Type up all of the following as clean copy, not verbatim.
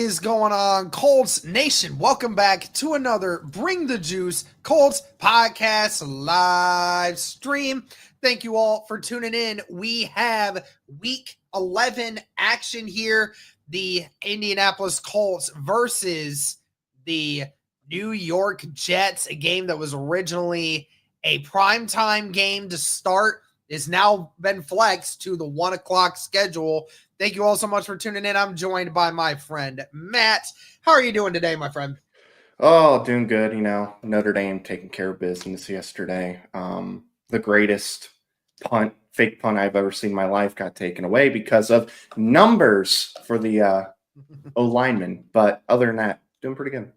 is going on, Colts Nation? Welcome back to another Bring the Juice Colts podcast live stream. Thank you all for tuning in. We have week 11 action here. The Indianapolis Colts versus the New York Jets, a game that was originally a primetime game to start, is now been flexed to the 1 o'clock schedule. Thank you all so much for tuning in. I'm joined by my friend Matt. How are you doing today, my friend? Oh, doing good. Notre Dame taking care of business yesterday. The greatest fake punt I've ever seen in my life got taken away because of numbers for the O-lineman. But other than that, doing pretty good.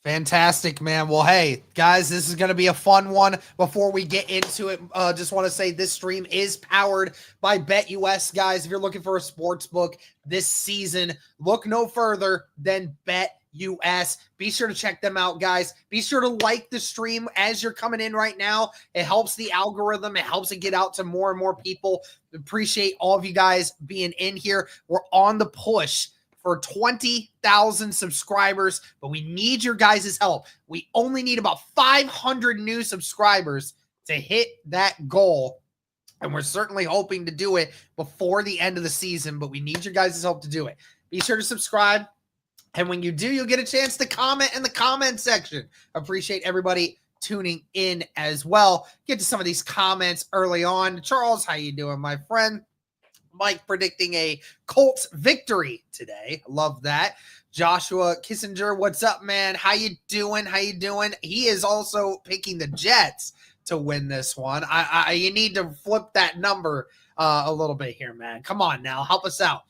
Fantastic, man. Well, hey, guys, this is going to be a fun one. Before we get into it, just want to say this stream is powered by BetUS, guys. If you're looking for a sports book this season, look no further than BetUS. Be sure to check them out, guys. Be sure to like the stream as you're coming in right now. It helps the algorithm. It helps it get out to more and more people. Appreciate all of you guys being in here. We're on the push for 20,000 subscribers, but we need your guys' help. We only need about 500 new subscribers to hit that goal, and we're certainly hoping to do it before the end of the season, but we need your guys' help to do it. Be sure to subscribe, and when you do, you'll get a chance to comment in the comment section. Appreciate everybody tuning in as well. Get to some of these comments early on. Charles, how you doing, my friend? Mike predicting a Colts victory today. Love that. Joshua Kissinger, what's up, man? How you doing? He is also picking the Jets to win this one. You need to flip that number a little bit here, man. Come on now. Help us out.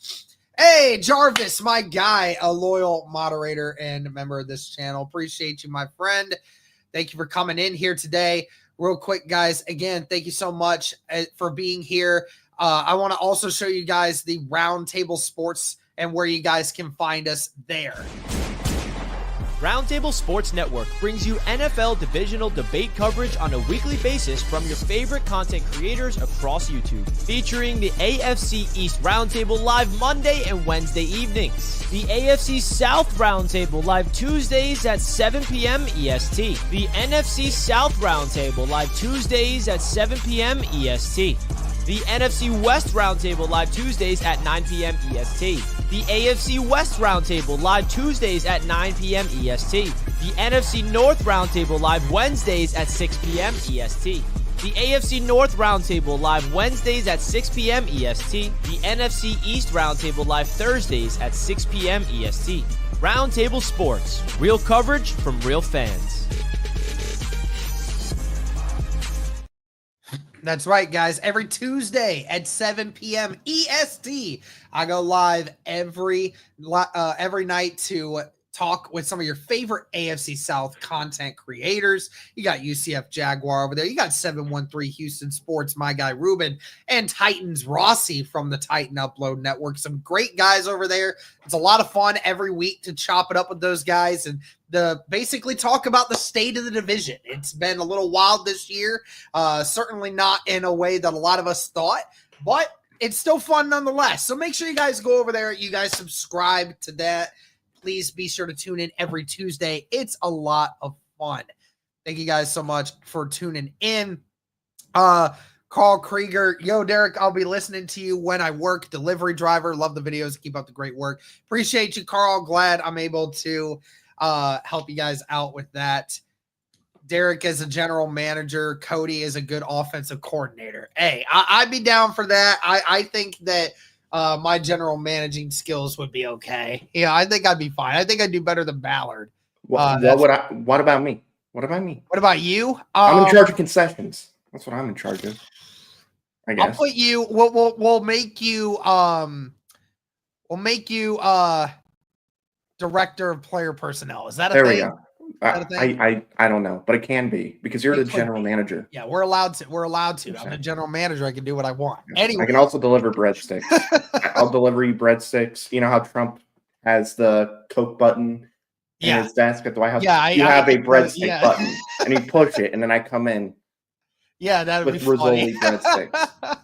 Hey, Jarvis, my guy, a loyal moderator and member of this channel. Appreciate you, my friend. Thank you for coming in here today. Real quick, guys, again, thank you so much for being here. I want to also show you guys the Roundtable Sports and where you guys can find us there. Roundtable Sports Network brings you NFL divisional debate coverage on a weekly basis from your favorite content creators across YouTube, featuring the AFC East Roundtable live Monday and Wednesday evenings, the AFC South Roundtable live Tuesdays at 7 p.m. EST, the NFC South Roundtable live Tuesdays at 7 p.m. EST, the NFC West Roundtable live Tuesdays at 9 p.m. EST. The AFC West Roundtable live Tuesdays at 9 p.m. EST. The NFC North Roundtable live Wednesdays at 6 p.m. EST. The AFC North Roundtable live Wednesdays at 6 p.m. EST. The NFC East Roundtable live Thursdays at 6 p.m. EST. Roundtable Sports. Real coverage from real fans. That's right, guys. Every Tuesday at 7 p.m. EST, I go live every night to talk with some of your favorite AFC South content creators. You got UCF Jaguar over there. You got 713 Houston Sports, my guy Ruben, and Titans Rossi from the Titan Upload Network. Some great guys over there. It's a lot of fun every week to chop it up with those guys and basically talk about the state of the division. It's been a little wild this year. Certainly not in a way that a lot of us thought, but it's still fun nonetheless. So make sure you guys go over there. You guys subscribe to that. Please be sure to tune in every Tuesday. It's a lot of fun. Thank you guys so much for tuning in. Carl Krieger, yo, Derek, I'll be listening to you when I work. Delivery driver, love the videos. Keep up the great work. Appreciate you, Carl. Glad I'm able to help you guys out with that. Derek is a general manager. Cody is a good offensive coordinator. Hey, I'd be down for that. I think that my general managing skills would be okay. Yeah, I think I'd be fine. I think I'd do better than Ballard. What about me? What about me? What about you? I'm in charge of concessions. That's what I'm in charge of, I guess. I'll put you. We'll make you. Director of player personnel. Is that a thing? There we go. I don't know, but it can be because you're the general manager. Yeah, we're allowed to. Okay. I'm the general manager. I can do what I want. Anyway, I can also deliver breadsticks. I'll deliver you breadsticks. You know how Trump has the Coke button in his desk at the White House? Yeah, you have a breadstick button, and you push it, and then I come in. Yeah, that would be with Rizzoli funny. breadsticks.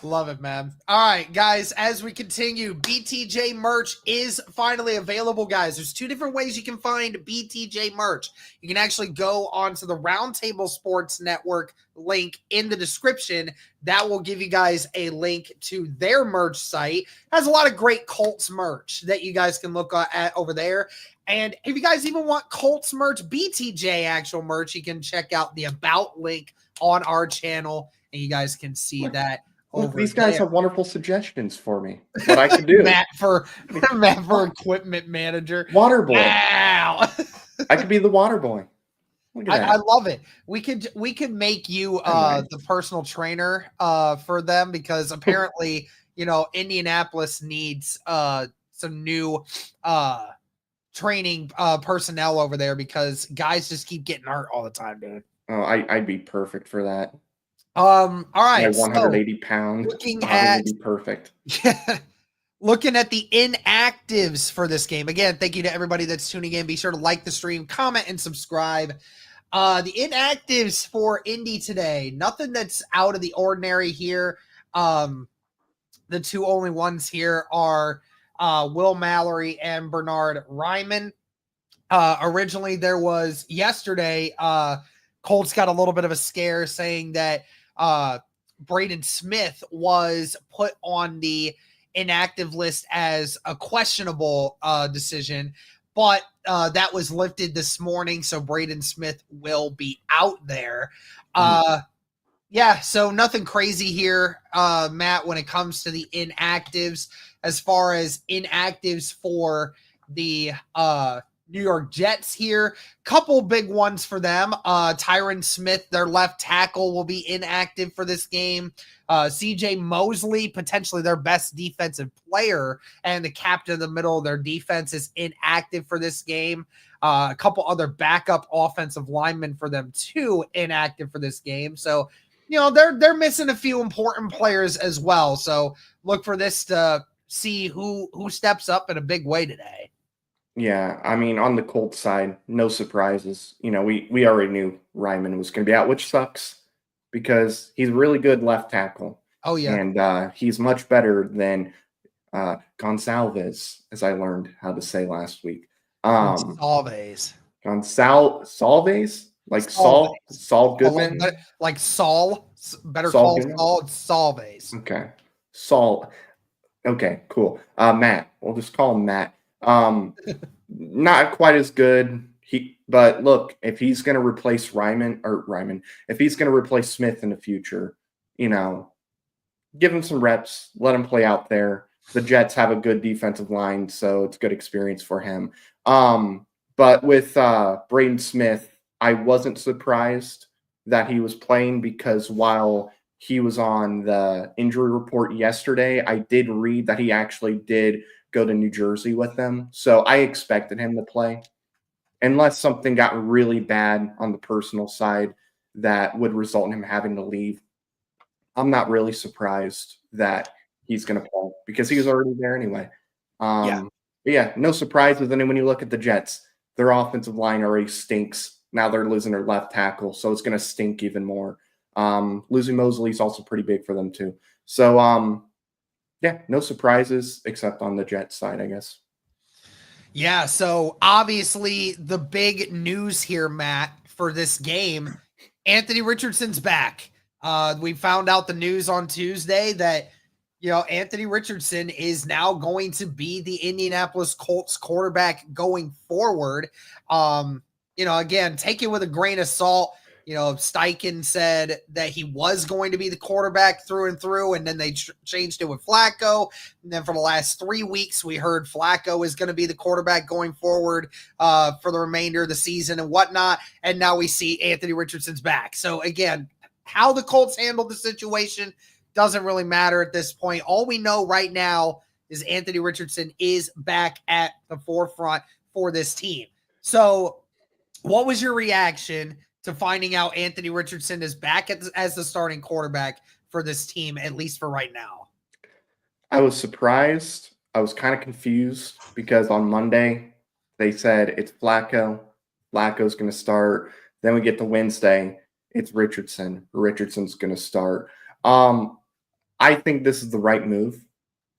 Love it, man. All right, guys, as we continue, BTJ merch is finally available, guys. There's two different ways you can find BTJ merch. You can actually go onto the Roundtable Sports Network link in the description. That will give you guys a link to their merch site. It has a lot of great Colts merch that you guys can look at over there. And if you guys even want Colts merch, BTJ actual merch, you can check out the About link on our channel, and you guys can see that. Look, Over these guys there. have wonderful suggestions for me. What I can do. Matt for equipment manager. Water boy. Wow. I could be the water boy. Look at that. I love it. We could make you Nice. the personal trainer for them, because apparently, Indianapolis needs some new training personnel over there, because guys just keep getting hurt all the time, dude. Oh, I'd be perfect for that. All right. My 180 pound looking body at would be perfect. looking at the inactives for this game. Again, thank you to everybody that's tuning in. Be sure to like the stream, comment, and subscribe. The inactives for Indy today, nothing that's out of the ordinary here. The two only ones here are Will Mallory and Bernard Ryman. Originally, there was yesterday, Colts got a little bit of a scare saying that Braden Smith was put on the inactive list as a questionable decision, but that was lifted this morning, so Braden Smith will be out there. Yeah, so nothing crazy here, Matt, when it comes to the inactives. As far as inactives for the New York Jets here, couple big ones for them. Tyron Smith, their left tackle, will be inactive for this game. CJ Mosley, potentially their best defensive player and the captain of the middle of their defense, is inactive for this game. A couple other backup offensive linemen for them too, inactive for this game. So, they're missing a few important players as well. So look for this to see who steps up in a big way today. Yeah, I mean, on the Colts side, no surprises. We already knew Ryman was going to be out, which sucks because he's a really good left tackle. Oh, yeah. And he's much better than Gonsalves, as I learned how to say last week. Gonsalves. Gonsalves? Like Saul Goodman? Like Saul. Better Saul call Goodman? Saul. It's Salves. Okay. Saul. Okay, cool. Matt. We'll just call him Matt. Not quite as good. But look, if he's going to replace Ryman, if he's going to replace Smith in the future, give him some reps, let him play out there. The Jets have a good defensive line, so it's good experience for him. But with Braden Smith, I wasn't surprised that he was playing, because while he was on the injury report yesterday, I did read that he actually did go to New Jersey with them. So I expected him to play, unless something got really bad on the personal side that would result in him having to leave. I'm not really surprised that he's going to play, because he was already there anyway. Yeah, no surprises. And then when you look at the Jets, their offensive line already stinks. Now they're losing their left tackle, so it's going to stink even more. Losing Mosley is also pretty big for them too. So, yeah, no surprises except on the Jets side, I guess. Yeah, so obviously the big news here, Matt, for this game, Anthony Richardson's back. We found out the news on Tuesday that, Anthony Richardson is now going to be the Indianapolis Colts quarterback going forward. Again, take it with a grain of salt. Steichen said that he was going to be the quarterback through and through, and then they changed it with Flacco. And then for the last 3 weeks, we heard Flacco is going to be the quarterback going forward for the remainder of the season and whatnot. And now we see Anthony Richardson's back. So again, how the Colts handle the situation doesn't really matter at this point. All we know right now is Anthony Richardson is back at the forefront for this team. So what was your reaction to finding out Anthony Richardson is back as the starting quarterback for this team, at least for right now? I was surprised. I was kind of confused, because on Monday they said it's Flacco. Flacco's going to start. Then we get to Wednesday. It's Richardson. Richardson's going to start. I think this is the right move.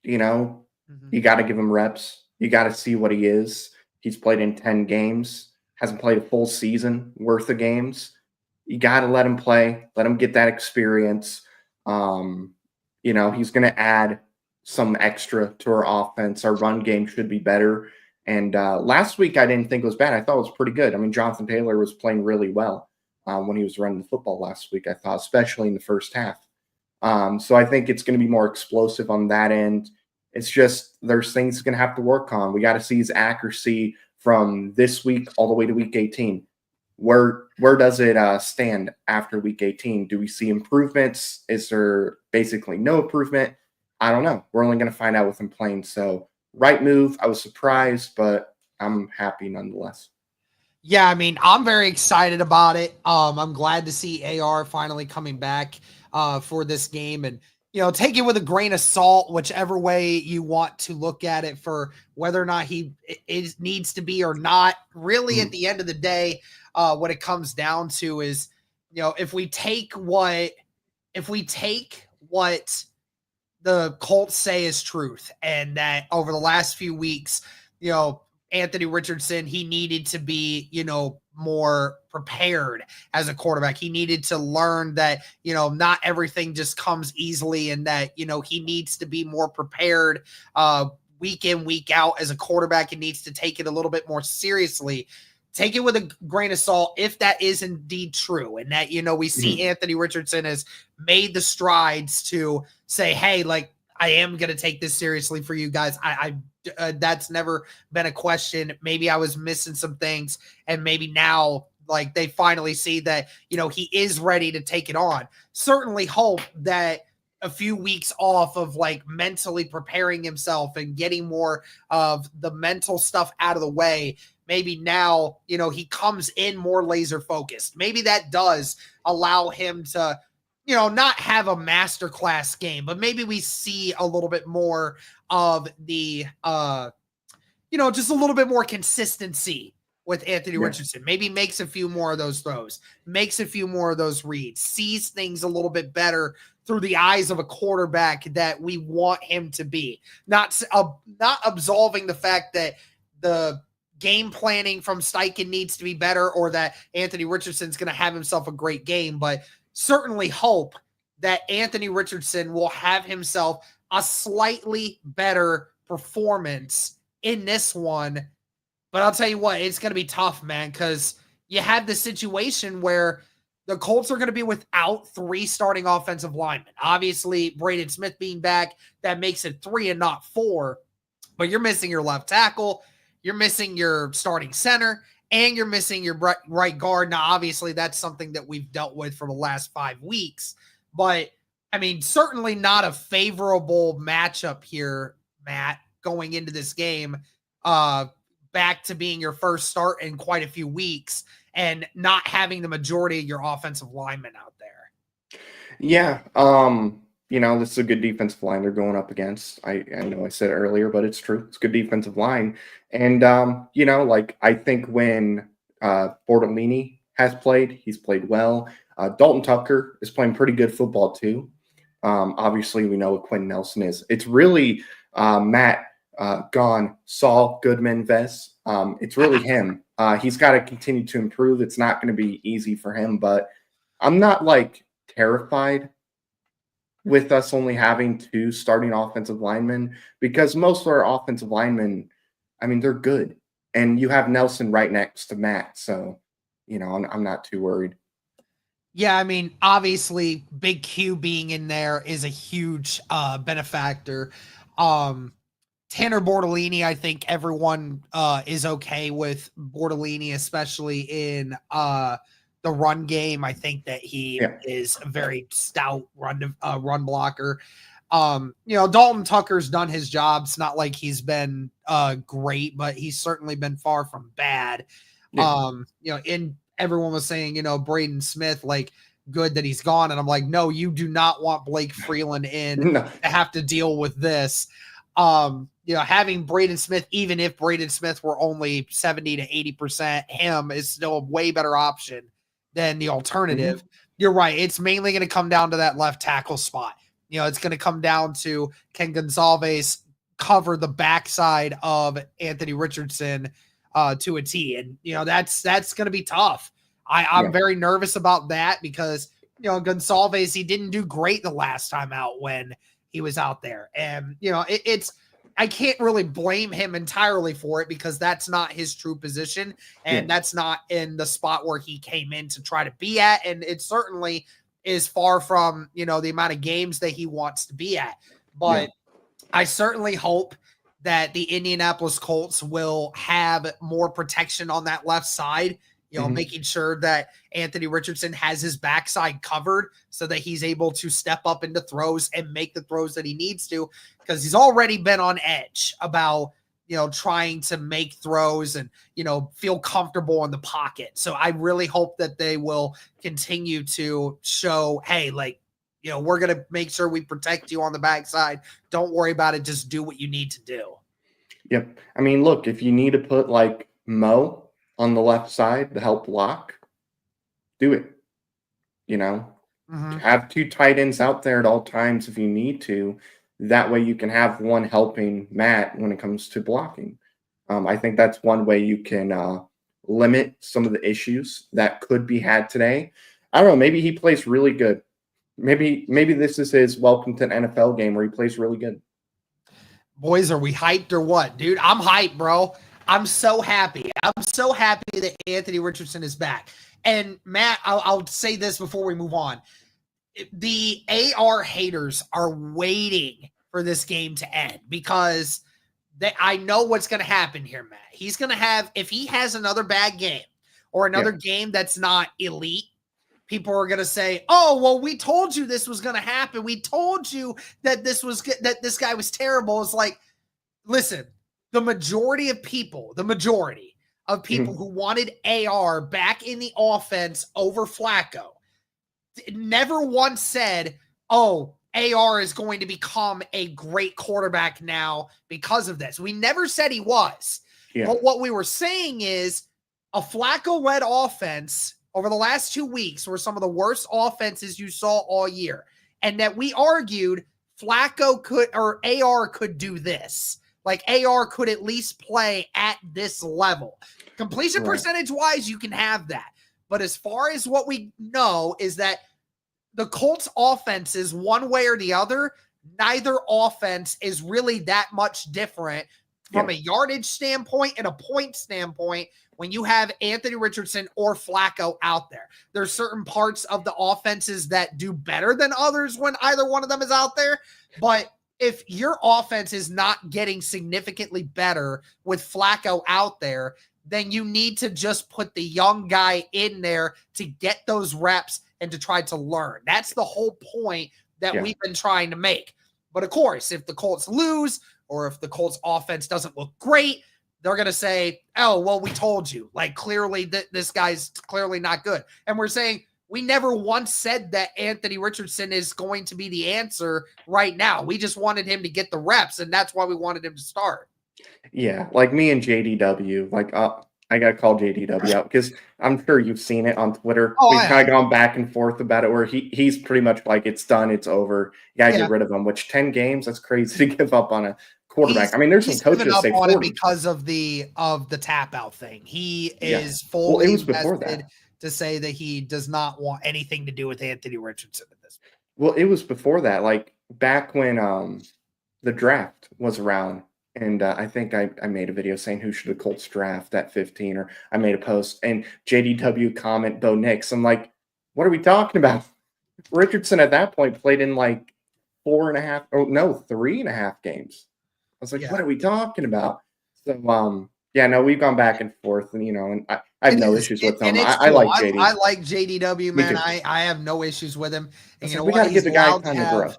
You know, you got to give him reps. You got to see what he is. He's played in 10 games, hasn't played a full season worth of games. You got to let him play, let him get that experience. He's going to add some extra to our offense. Our run game should be better. And last week, I didn't think it was bad. I thought it was pretty good. I mean, Jonathan Taylor was playing really well when he was running the football last week, I thought, especially in the first half. So I think it's going to be more explosive on that end. It's just there's things he's going to have to work on. We got to see his accuracy from this week all the way to week 18. Where does it stand after week 18? Do we see improvements? Is there basically no improvement? I don't know. We're only going to find out with him playing. So right move. I was surprised, but I'm happy nonetheless. Yeah, I mean, I'm very excited about it. I'm glad to see AR finally coming back for this game, and take it with a grain of salt, whichever way you want to look at it, for whether or not he needs to be or not. Really, at the end of the day, what it comes down to is, if we take what the Colts say is truth, and that over the last few weeks, Anthony Richardson, he needed to be, more prepared as a quarterback. He needed to learn that, not everything just comes easily, and that, he needs to be more prepared week in, week out as a quarterback, and needs to take it a little bit more seriously. Take it with a grain of salt if that is indeed true, and that, we see Anthony Richardson has made the strides to say, hey, like, I am going to take this seriously for you guys. That's never been a question. Maybe I was missing some things, and maybe now, like, they finally see that, he is ready to take it on. Certainly hope that a few weeks off of, like, mentally preparing himself and getting more of the mental stuff out of the way, maybe now, he comes in more laser focused. Maybe that does allow him to, not have a masterclass game, but maybe we see a little bit more of the, just a little bit more consistency with Anthony Richardson. Maybe makes a few more of those throws, makes a few more of those reads, sees things a little bit better through the eyes of a quarterback that we want him to be. Not absolving the fact that the game planning from Steichen needs to be better, or that Anthony Richardson's going to have himself a great game, but certainly hope that Anthony Richardson will have himself a slightly better performance in this one. But I'll tell you what, it's going to be tough, man, because you have the situation where the Colts are going to be without 3 starting offensive linemen. Obviously, Braden Smith being back, that makes it 3 and not 4. But you're missing your left tackle, you're missing your starting center, and you're missing your right guard. Now, obviously, that's something that we've dealt with for the last 5 weeks. But, I mean, certainly not a favorable matchup here, Matt, going into this game, back to being your first start in quite a few weeks and not having the majority of your offensive linemen out there. Yeah. This is a good defensive line they're going up against. I know I said it earlier, but it's true. It's a good defensive line. And, I think when Bortolini has played, he's played well. Dalton Tucker is playing pretty good football too. Obviously, we know what Quentin Nelson is. It's really Matt gone Saul Goodman Vest. It's really him. He's got to continue to improve. It's not going to be easy for him, but I'm not terrified with us only having 2 starting offensive linemen, because most of our offensive linemen, I mean, they're good. And you have Nelson right next to Matt. So, I'm not too worried. Yeah, I mean, obviously, Big Q being in there is a huge benefactor. Tanner Bortolini, I think everyone is okay with Bortolini, especially in the run game. I think that he is a very stout run blocker. Dalton Tucker's done his job. It's not like he's been great, but he's certainly been far from bad. Yeah. And everyone was saying, Braden Smith, good that he's gone. And I'm like, no, you do not want Blake Freeland in to have to deal with this. Having Braden Smith, even if Braden Smith were only 70 to 80%, him is still a way better option than the alternative. Mm-hmm. You're right. It's mainly going to come down to that left tackle spot. it's going to come down to, can Gonzalez cover the backside of Anthony Richardson to a T? And, that's going to be tough. I'm very nervous about that because, Gonzalez, he didn't do great the last time out when he was out there. And, I can't really blame him entirely for it because that's not his true position. And that's not in the spot where he came in to try to be at. And it certainly is far from, the amount of games that he wants to be at. But I certainly hope that the Indianapolis Colts will have more protection on that left side, making sure that Anthony Richardson has his backside covered so that he's able to step up into throws and make the throws that he needs to, because he's already been on edge about, trying to make throws and, feel comfortable in the pocket. So I really hope that they will continue to show, hey, we're going to make sure we protect you on the backside. Don't worry about it. Just do what you need to do. Yep. I mean, look, if you need to put Mo on the left side to help block, do it. Have two tight ends out there at all times if you need to. That way you can have one helping Matt when it comes to blocking. I think that's one way you can limit some of the issues that could be had today. I don't know. Maybe he plays really good. Maybe this is his welcome to an NFL game where he plays really good. Boys, are we hyped or what? Dude, I'm hyped, bro. I'm so happy. I'm so happy that Anthony Richardson is back. And Matt, I'll say this before we move on. The AR haters are waiting for this game to end because I know what's going to happen here, Matt. He's going to have, if he has another bad game or another game that's not elite, people are going to say, oh, well, we told you this was going to happen. We told you that this guy was terrible. It's like, listen, the majority of people who wanted AR back in the offense over Flacco never once said, oh, AR is going to become a great quarterback now because of this. We never said he was. Yeah. But what we were saying is a Flacco-led offense over the last 2 weeks were some of the worst offenses you saw all year. And that we argued Flacco AR could do this. AR could at least play at this level. Completion percentage-wise, you can have that. But as far as what we know is that the Colts offenses, one way or the other, neither offense is really that much different from a yardage standpoint and a point standpoint when you have Anthony Richardson or Flacco out there. There's certain parts of the offenses that do better than others when either one of them is out there. But if your offense is not getting significantly better with Flacco out there, then you need to just put the young guy in there to get those reps and to try to learn. That's the whole point that we've been trying to make. But of course, if the Colts lose or if the Colts offense doesn't look great, they're going to say, oh, well, we told you. Clearly, this guy's clearly not good. And we're saying we never once said that Anthony Richardson is going to be the answer right now. We just wanted him to get the reps, and that's why we wanted him to start. Yeah, me and JDW, I got to call JDW out because I'm sure you've seen it on Twitter. We've kind of gone back and forth about it where he's pretty much it's done, it's over. You got to get rid of him, which 10 games, that's crazy to give up on a quarterback. There's some coaches up say on 40. It because of the tap out thing. He is fully invested to say that he does not want anything to do with Anthony Richardson at this point. Well, it was before that, back when the draft was around. And I think I made a video saying who should the Colts draft at 15, or I made a post and JDW comment Bo Nix. I'm like, what are we talking about? Richardson at that point played in 3.5 games. I was like, what are we talking about? So, we've gone back and forth, and and I have no issues with him. I like JD. I like JDW, man. I have no issues with him. And we got to give the guy time to grow.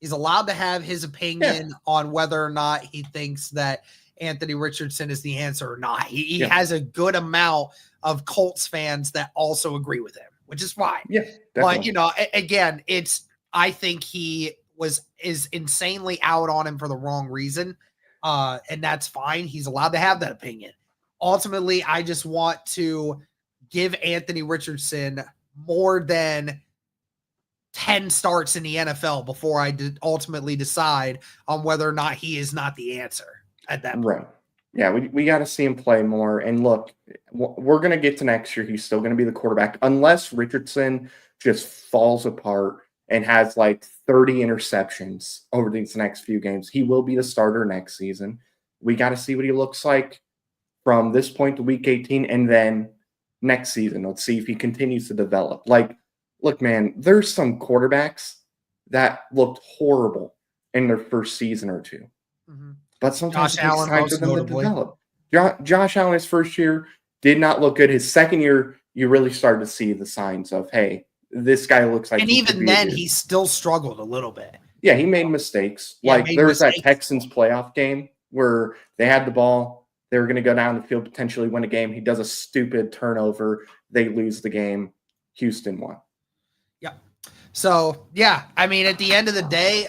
He's allowed to have his opinion on whether or not he thinks that Anthony Richardson is the answer or not. He has a good amount of Colts fans that also agree with him, which is fine. Yeah, definitely. But again, I think he is insanely out on him for the wrong reason. And that's fine. He's allowed to have that opinion. Ultimately, I just want to give Anthony Richardson more than 10 starts in the NFL before I ultimately decide on whether or not he is not the answer at that point. Right. Yeah, we got to see him play more. And look, we're going to get to next year. He's still going to be the quarterback unless Richardson just falls apart and has like 30 interceptions over these next few games. He will be the starter next season. We got to see what he looks like from this point to week 18 and then next season. Let's see if he continues to develop. Like, look, man, there's some quarterbacks that looked horrible in their first season or two. Mm-hmm. But sometimes Josh it takes Allen, time for them to develop. Josh Allen, his first year, did not look good. His second year, you really started to see the signs of, hey, this guy looks like. And even then, he still struggled a little bit. Yeah, he made mistakes. Yeah, like there was that Texans playoff game where they had the ball. They were going to go down the field, potentially win a game. He does a stupid turnover. They lose the game. Houston won. Yeah. So, yeah, I mean, at the end of the day,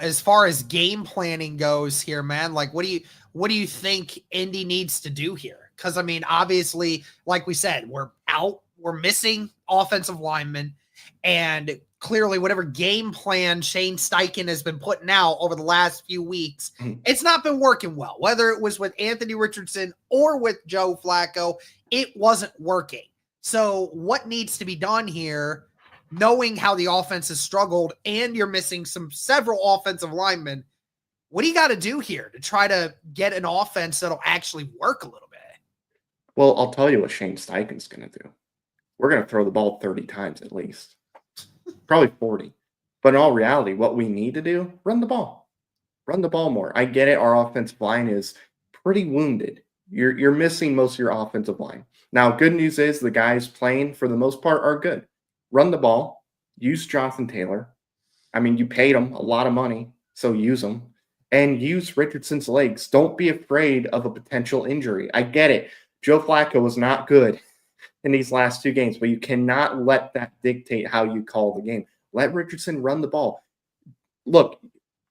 as far as game planning goes here, man, like what do you think Indy needs to do here? Because I mean, obviously, like we said, we're missing offensive linemen, and clearly whatever game plan Shane Steichen has been putting out over the last few weeks, it's not been working well. Whether it was with Anthony Richardson or with Joe Flacco, it wasn't working. So what needs to be done here? Knowing how the offense has struggled and you're missing several offensive linemen, what do you got to do here to try to get an offense that'll actually work a little bit? Well, I'll tell you what Shane Steichen's going to do. We're going to throw the ball 30 times at least, probably 40. But in all reality, what we need to do, run the ball more. I get it. Our offensive line is pretty wounded. You're missing most of your offensive line. Now, good news is the guys playing for the most part are good. Run the ball, use Jonathan Taylor. I mean, you paid him a lot of money, so use him. And use Richardson's legs. Don't be afraid of a potential injury. I get it. Joe Flacco was not good in these last two games, but you cannot let that dictate how you call the game. Let Richardson run the ball. Look,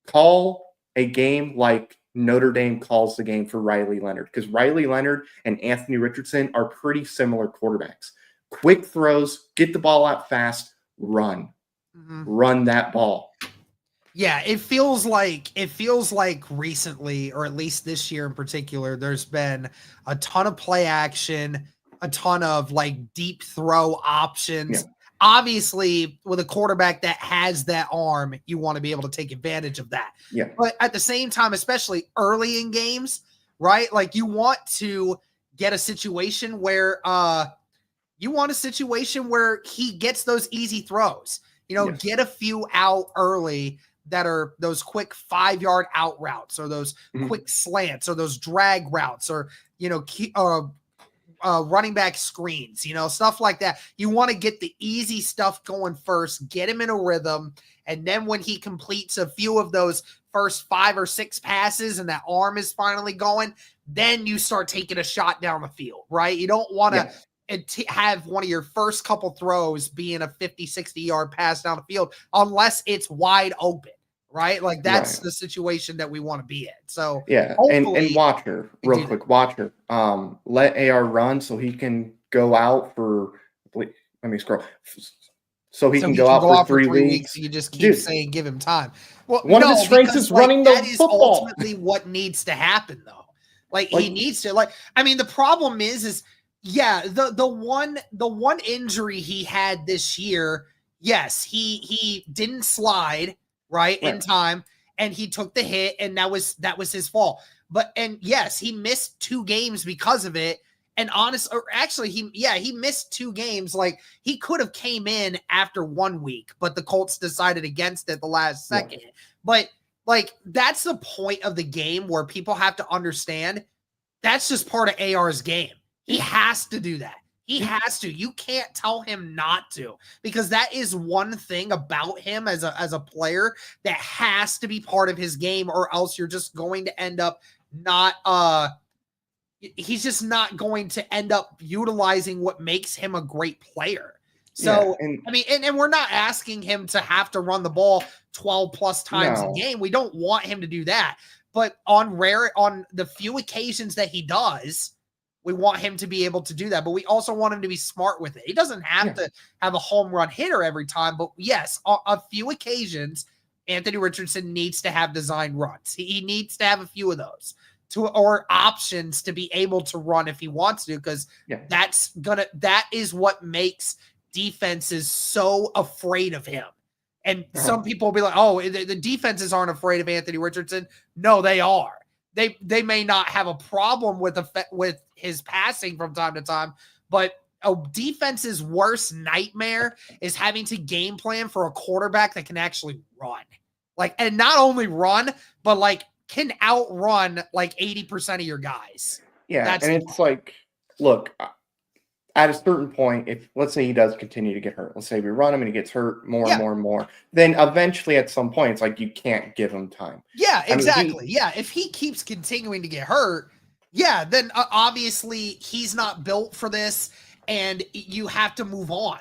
call a game like Notre Dame calls the game for Riley Leonard, because Riley Leonard and Anthony Richardson are pretty similar quarterbacks. Quick throws, get the ball out fast, run. Run that ball. Yeah, it feels like recently, or at least this year in particular, there's been a ton of play action, a ton of like deep throw options. Yeah. Obviously, with a quarterback that has that arm, you want to be able to take advantage of that. Yeah. But at the same time, especially early in games, right? Like you want to get a situation where he gets those easy throws. Yes. Get a few out early that are those quick 5-yard out routes, or those quick slants, or those drag routes, or running back screens, stuff like that. You want to get the easy stuff going first, get him in a rhythm, and then when he completes a few of those first 5 or 6 passes and that arm is finally going, then you start taking a shot down the field, right? You don't want to have one of your first couple throws being a 50, 60-yard pass down the field unless it's wide open, right? Like that's the situation that we want to be in. So yeah, and watch her real quick. Watch her. Let AR run so he can go out for. Let me scroll. So he can go out for 3 weeks. You just keep saying give him time. Well, one of his strengths is running the football. That is ultimately what needs to happen, though. Like he needs to. Like I mean, the problem is. Yeah, the one injury he had this year, yes, he didn't slide right in time, and he took the hit, and that was his fault. And yes, he missed 2 games because of it. And he missed 2 games. Like he could have came in after 1 week, but the Colts decided against it the last second. Yeah. But like that's the point of the game where people have to understand that's just part of AR's game. He has to do that. He has to. You can't tell him not to, because that is one thing about him as a player that has to be part of his game, or else you're just going to end up he's just not going to end up utilizing what makes him a great player. So, and we're not asking him to have to run the ball 12 plus times a game. We don't want him to do that. But on the few occasions that he does, We want him to be able to do that, but we also want him to be smart with it. He doesn't have to have a home run hitter every time, but yes, a few occasions, Anthony Richardson needs to have designed runs. He needs to have a few of those or options to be able to run if he wants to, because that is what makes defenses so afraid of him. And some people will be like, oh, the defenses aren't afraid of Anthony Richardson. No, they are. They may not have a problem with his passing from time to time, but a defense's worst nightmare is having to game plan for a quarterback that can actually run. And not only run, but can outrun 80% of your guys. Yeah, and it's look, at a certain point, if let's say he does continue to get hurt, let's say we run him and he gets hurt more and more and more, then eventually at some point, it's you can't give him time. Yeah, exactly. If he keeps continuing to get hurt, then obviously he's not built for this and you have to move on.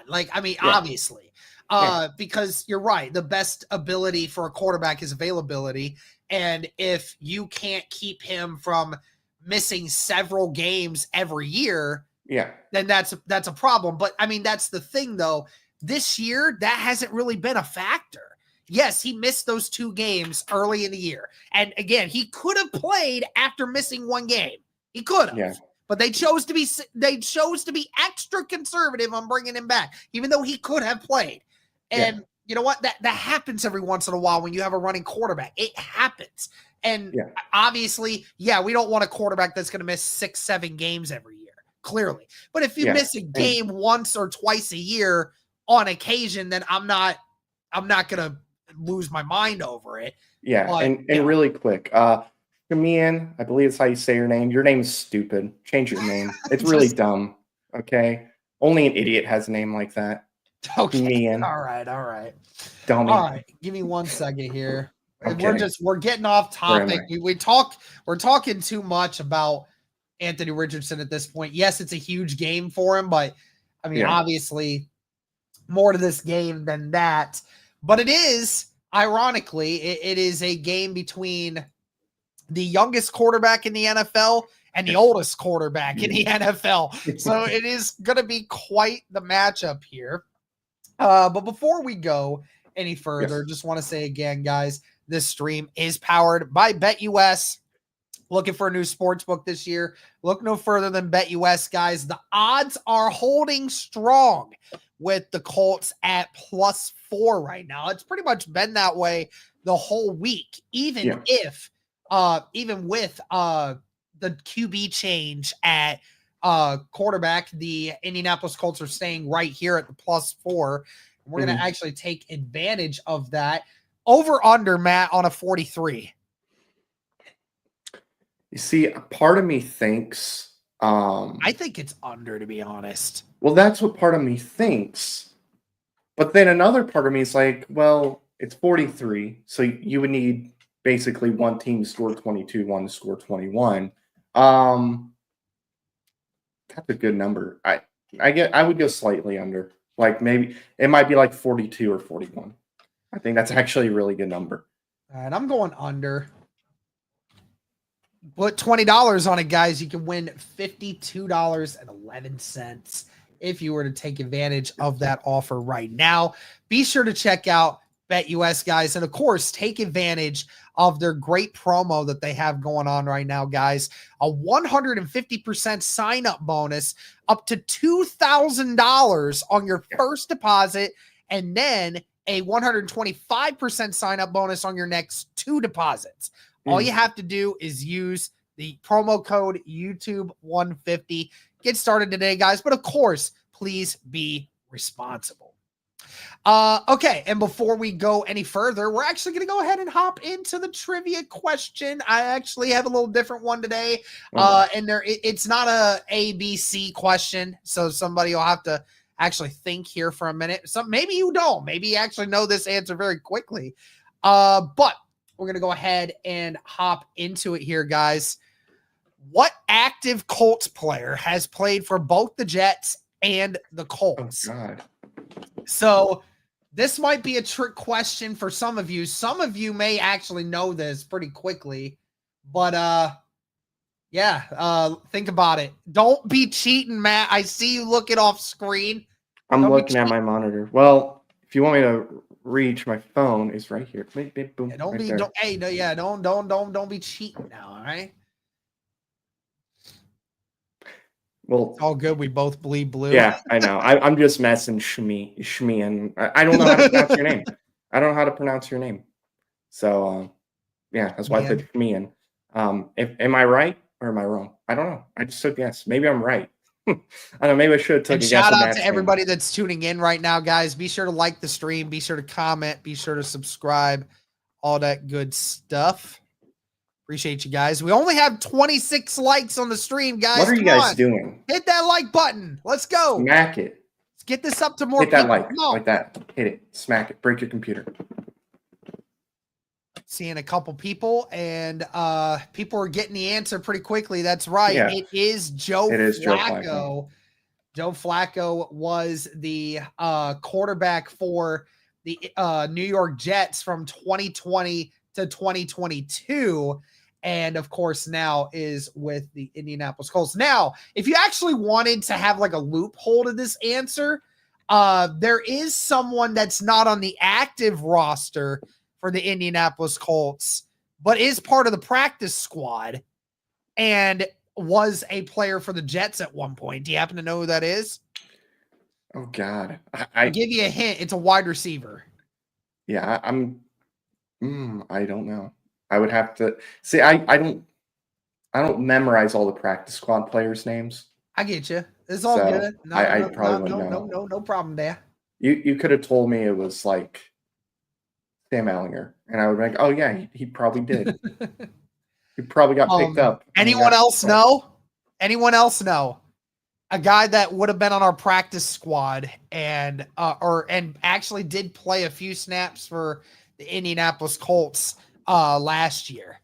Obviously. Because you're right. The best ability for a quarterback is availability. And if you can't keep him from missing several games every year, then that's a problem. But that's the thing though. This year, that hasn't really been a factor. Yes, he missed those 2 games early in the year. And again, he could have played after missing 1 game. He could have. Yeah. But they chose to be extra conservative on bringing him back, even though he could have played. And you know what? That happens every once in a while when you have a running quarterback. It happens. And obviously, we don't want a quarterback that's going to miss 6-7 games every year. Clearly. But if you miss a game once or twice a year on occasion, then I'm not going to lose my mind over it. Yeah. But, and really quick, Shamian, I believe that's how you say your name. Your name is stupid. Change your name. It's really dumb. Okay. Only an idiot has a name like that. Okay. Shamian. All right. Dummy. All right. Give me 1 second here. Okay. We're getting off topic. We're talking too much about Anthony Richardson at this point. Yes, it's a huge game for him, but obviously more to this game than that. But it is, ironically, it is a game between the youngest quarterback in the NFL and the oldest quarterback in the NFL. So it is going to be quite the matchup here. But before we go any further, just want to say again, guys, this stream is powered by BetUS. Looking for a new sports book this year? Look no further than BetUS, guys. The odds are holding strong with the Colts at +4 right now. It's pretty much been that way the whole week, even with the QB change at quarterback. The Indianapolis Colts are staying right here at the +4. We're going to actually take advantage of that. Over under, Matt, on a 43. You see, part of me thinks I think it's under, to be honest. Well, that's what part of me thinks. But then another part of me is well, it's 43, so you would need basically one team to score 22, one to score 21. That's a good number. I would go slightly under. Maybe it might be 42 or 41. I think that's actually a really good number. All right, I'm going under. Put $20 on it, guys. You can win $52.11 if you were to take advantage of that offer right now. Be sure to check out BetUS, guys. And, of course, take advantage of their great promo that they have going on right now, guys. A 150% sign-up bonus up to $2,000 on your first deposit, and then a 125% sign-up bonus on your next 2 deposits. All you have to do is use the promo code YouTube150. Get started today, guys. But of course, please be responsible. Okay, and before we go any further, we're actually going to go ahead and hop into the trivia question. I actually have a little different one today. And it's not a B, C question, so somebody will have to actually think here for a minute. Maybe you don't. Maybe you actually know this answer very quickly. But we're going to go ahead and hop into it here, guys. What active Colts player has played for both the Jets and the Colts? Oh, God. So this might be a trick question for some of you. Some of you may actually know this pretty quickly. But, Yeah, think about it. Don't be cheating, Matt. I see you looking off screen. I'm Don't be looking at my monitor. Well, if you want me to reach, my phone is right here. Boom, Yeah, don't right be there. don't hey no yeah don't be cheating now, all right? Well, It's all good. We both bleed blue. yeah, I know. I'm just messing Shmi, and I don't know how to pronounce your name. I don't know how to pronounce your name. So yeah, that's why I put Shmi in. Am I right or am I wrong? I don't know. I just took a guess. Maybe I'm right. I don't know. Maybe I should have took And a guess. shout out Matt's to name. everybody that's tuning in right now, guys. Be sure to like the stream. Be sure to comment. Be sure to subscribe. All that good stuff. Appreciate you guys. We only have 26 likes on the stream, guys. What are you Come guys on. doing? Hit that like button. Let's go. Smack it. Let's get this up to more Hit that people. like. Come on. Like that. Hit it. Smack it. Break your computer. Seeing a couple people, and people are getting the answer pretty quickly. That's right. Yeah. It is Joe It is Joe Flacco. Flacco. Joe Flacco was the quarterback for the New York Jets from 2020 to 2022. And of course, now is with the Indianapolis Colts. Now, if you actually wanted to have like a loophole to this answer, there is someone that's not on the active roster for the Indianapolis Colts, but is part of the practice squad and was a player for the Jets at one point. Do you happen to know who that is? Oh God. I'll give you a hint. It's a wide receiver. Yeah, I don't know. I would have to see. I don't memorize all the practice squad players' names. I get you. It's all So, good. I probably wouldn't know. No problem there. You could have told me it was like Sam Ellinger, and I would be like, oh yeah, he probably did. He probably got picked up. Anyone else know? Anyone else know? A guy that would have been on our practice squad and actually did play a few snaps for the Indianapolis Colts last year.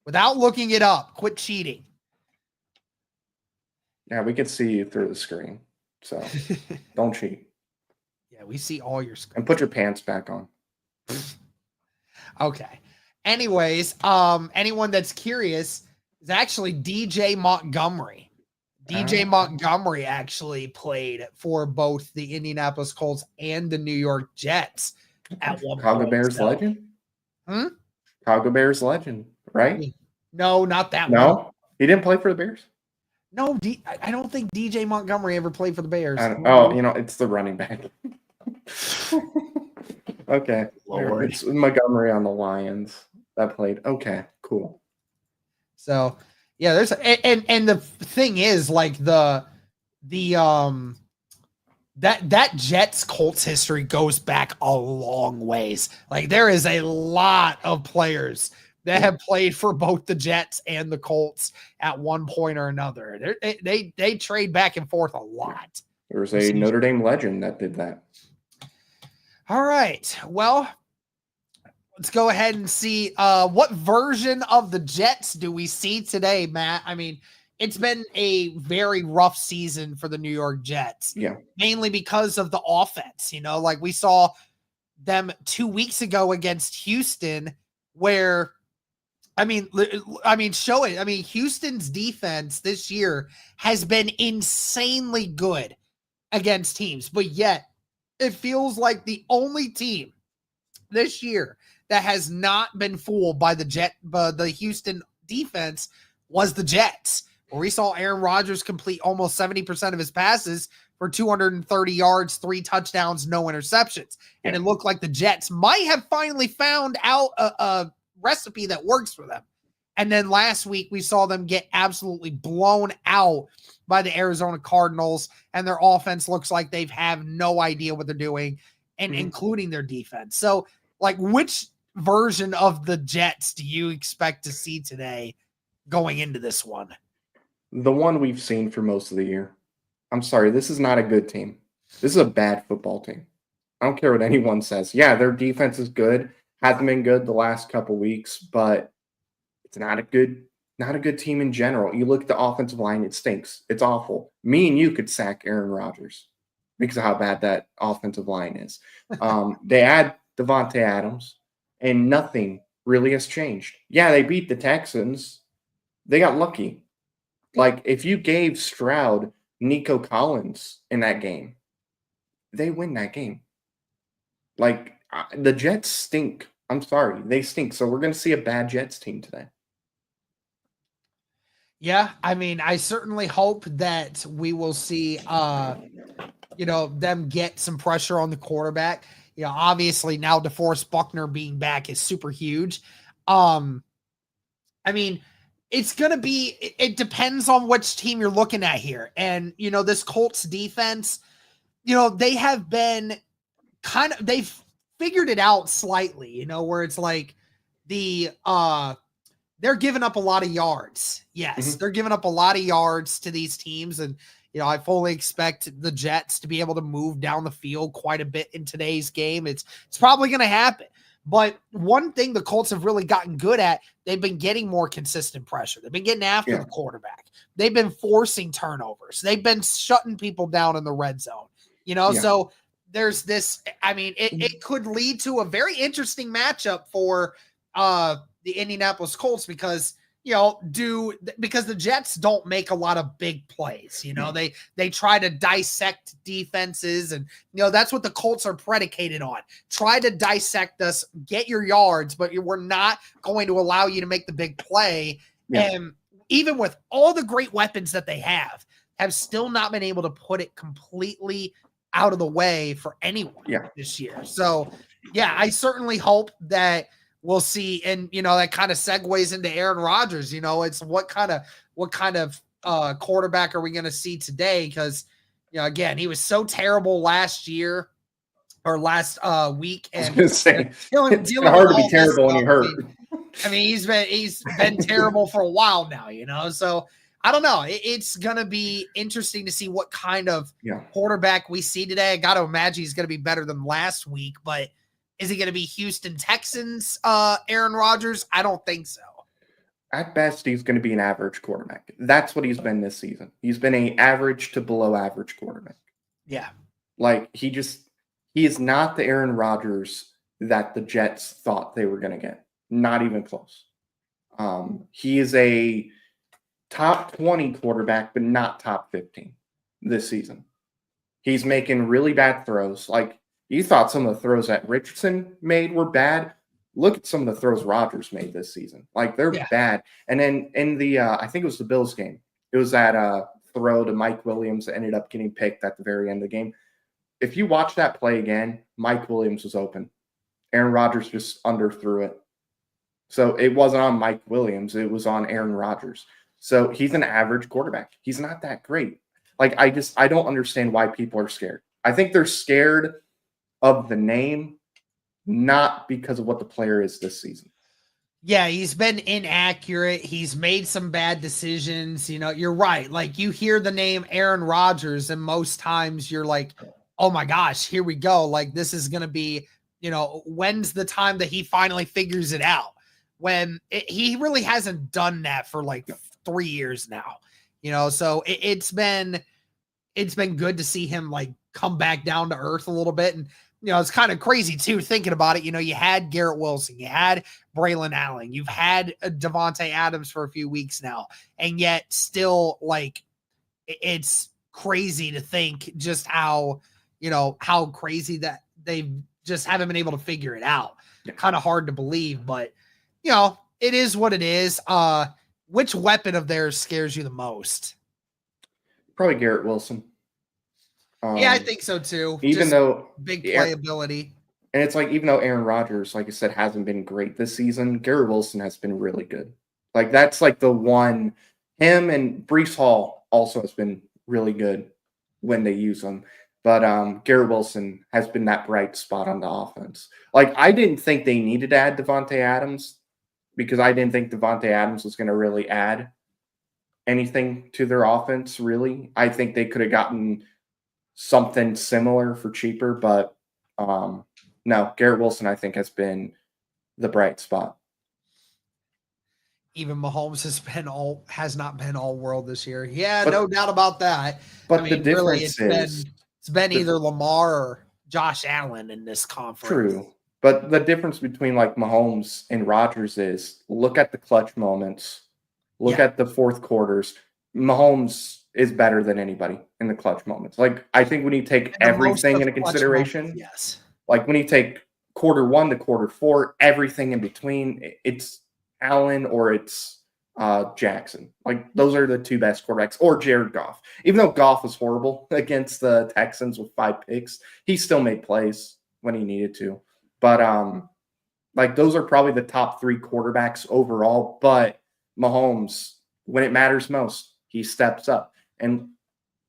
Without looking it up, quit cheating. Yeah, we could see you through the screen, so don't cheat. Yeah, we see all your screens. And put your pants back on. Okay. Anyways, anyone that's curious is actually DJ Montgomery. DJ Montgomery actually played for both the Indianapolis Colts and the New York Jets at one Chicago point. Bears legend? Hmm? Chicago Bears legend, right? No, not that one. No? He didn't play for the Bears? No, I don't think DJ Montgomery ever played for the Bears. It's the running back. Okay. Lord. It's Montgomery on the Lions that played. Okay, cool. So yeah, there's and the thing is like that Jets Colts history goes back a long ways. Like there is a lot of players that have played for both the Jets and the Colts at one point or another. They trade back and forth a lot. There was a Notre Dame legend that did that. All right. Well, let's go ahead and see what version of the Jets do we see today, Matt? I mean, it's been a very rough season for the New York Jets. Yeah. mainly Because of the offense. Like we saw them 2 weeks ago against Houston where Houston's defense this year has been insanely good against teams, but yet it feels like the only team this year that has not been fooled by the Houston defense was the Jets, where we saw Aaron Rodgers complete almost 70% of his passes for 230 yards, 3 touchdowns, no interceptions. And it looked like the Jets might have finally found out a recipe that works for them. And then last week we saw them get absolutely blown out by the Arizona Cardinals, and their offense looks like they have no idea what they're doing, and including their defense. So, like, which version of the Jets do you expect to see today going into this one? The one we've seen for most of the year. I'm sorry, this is not a good team. This is a bad football team. I don't care what anyone says. Yeah, their defense is good. Hasn't been good the last couple weeks, but it's not a good team in general. You look at the offensive line, it stinks. It's awful. Me and you could sack Aaron Rodgers because of how bad that offensive line is. They add Devontae Adams, and nothing really has changed. Yeah, they beat the Texans. They got lucky. Like, if you gave Stroud Nico Collins in that game, they win that game. Like, the Jets stink. I'm sorry. They stink. So we're going to see a bad Jets team today. Yeah, I mean, I certainly hope that we will see them get some pressure on the quarterback. Obviously now DeForest Buckner being back is super huge. I mean, it's going to be, it depends on which team you're looking at here. And, this Colts defense, they have been they've figured it out slightly, where it's like they're giving up a lot of yards. Yes, they're giving up a lot of yards to these teams. And, I fully expect the Jets to be able to move down the field quite a bit in today's game. It's probably going to happen. But one thing the Colts have really gotten good at, they've been getting more consistent pressure. They've been getting after the quarterback. They've been forcing turnovers. They've been shutting people down in the red zone. So there's this, I mean, it could lead to a very interesting matchup for the Indianapolis Colts because the Jets don't make a lot of big plays. They try to dissect defenses, and that's what the Colts are predicated on. Try to dissect us, get your yards, but we're not going to allow you to make the big play. And even with all the great weapons that they have still not been able to put it completely out of the way for anyone this year. So I certainly hope that we'll see. And, that kind of segues into Aaron Rodgers. It's what kind of quarterback are we going to see today? Because, again, he was so terrible last year or last week. And it's hard to be terrible when you're hurt. I mean, he's been terrible for a while now, so I don't know. It's going to be interesting to see what kind of quarterback we see today. I got to imagine he's going to be better than last week, but is he going to be Houston Texans, Aaron Rodgers? I don't think so. At best, he's going to be an average quarterback. That's what he's been this season. He's been an average to below average quarterback. Yeah. Like, he is not the Aaron Rodgers that the Jets thought they were going to get. Not even close. He is a top 20 quarterback, but not top 15 this season. He's making really bad throws. Like, you thought some of the throws that Richardson made were bad. Look at some of the throws Rodgers made this season. Like, they're bad. And then in the, I think it was the Bills game, it was that throw to Mike Williams that ended up getting picked at the very end of the game. If you watch that play again, Mike Williams was open. Aaron Rodgers just underthrew it. So it wasn't on Mike Williams. It was on Aaron Rodgers. So he's an average quarterback. He's not that great. Like, I don't understand why people are scared. I think they're scared of the name, not because of what the player is this season. Yeah, he's been inaccurate. He's made some bad decisions. You're right. Like, you hear the name Aaron Rodgers, and most times you're like, oh my gosh, here we go. Like, this is going to be, when's the time that he finally figures it out? When he really hasn't done that for like 3 years now, so it's been good to see him like come back down to earth a little bit. And, it's kind of crazy too, thinking about it. You had Garrett Wilson, you had Braylon Allen, you've had Devontae Adams for a few weeks now, and yet still, like, it's crazy to think just how crazy that they just haven't been able to figure it out. Kind of hard to believe, but it is what it is. Which weapon of theirs scares you the most? Probably Garrett Wilson. Yeah, I think so too. Even though big playability. And it's like, even though Aaron Rodgers, like I said, hasn't been great this season, Garrett Wilson has been really good. Like, that's like the one. Him and Breece Hall also has been really good when they use them. But Garrett Wilson has been that bright spot on the offense. Like, I didn't think they needed to add Devontae Adams because I didn't think Devontae Adams was going to really add anything to their offense, really. I think they could have gotten something similar for cheaper, but no, Garrett Wilson, I think, has been the bright spot. Even Mahomes has not been all world this year. Yeah, but, no doubt about that. But the difference really, it's been either Lamar or Josh Allen in this conference. True. But the difference between like Mahomes and Rodgers is look at the clutch moments, look Yeah. at the fourth quarters. Mahomes is better than anybody in the clutch moments. Like, I think when you take And the most everything of into clutch consideration, moments, yes. like when you take quarter one to quarter four, everything in between, it's Allen or it's Jackson. Like, those are the two best quarterbacks, or Jared Goff. Even though Goff was horrible against the Texans with 5 picks, he still made plays when he needed to. But like, those are probably the top 3 quarterbacks overall. But Mahomes, when it matters most, he steps up. And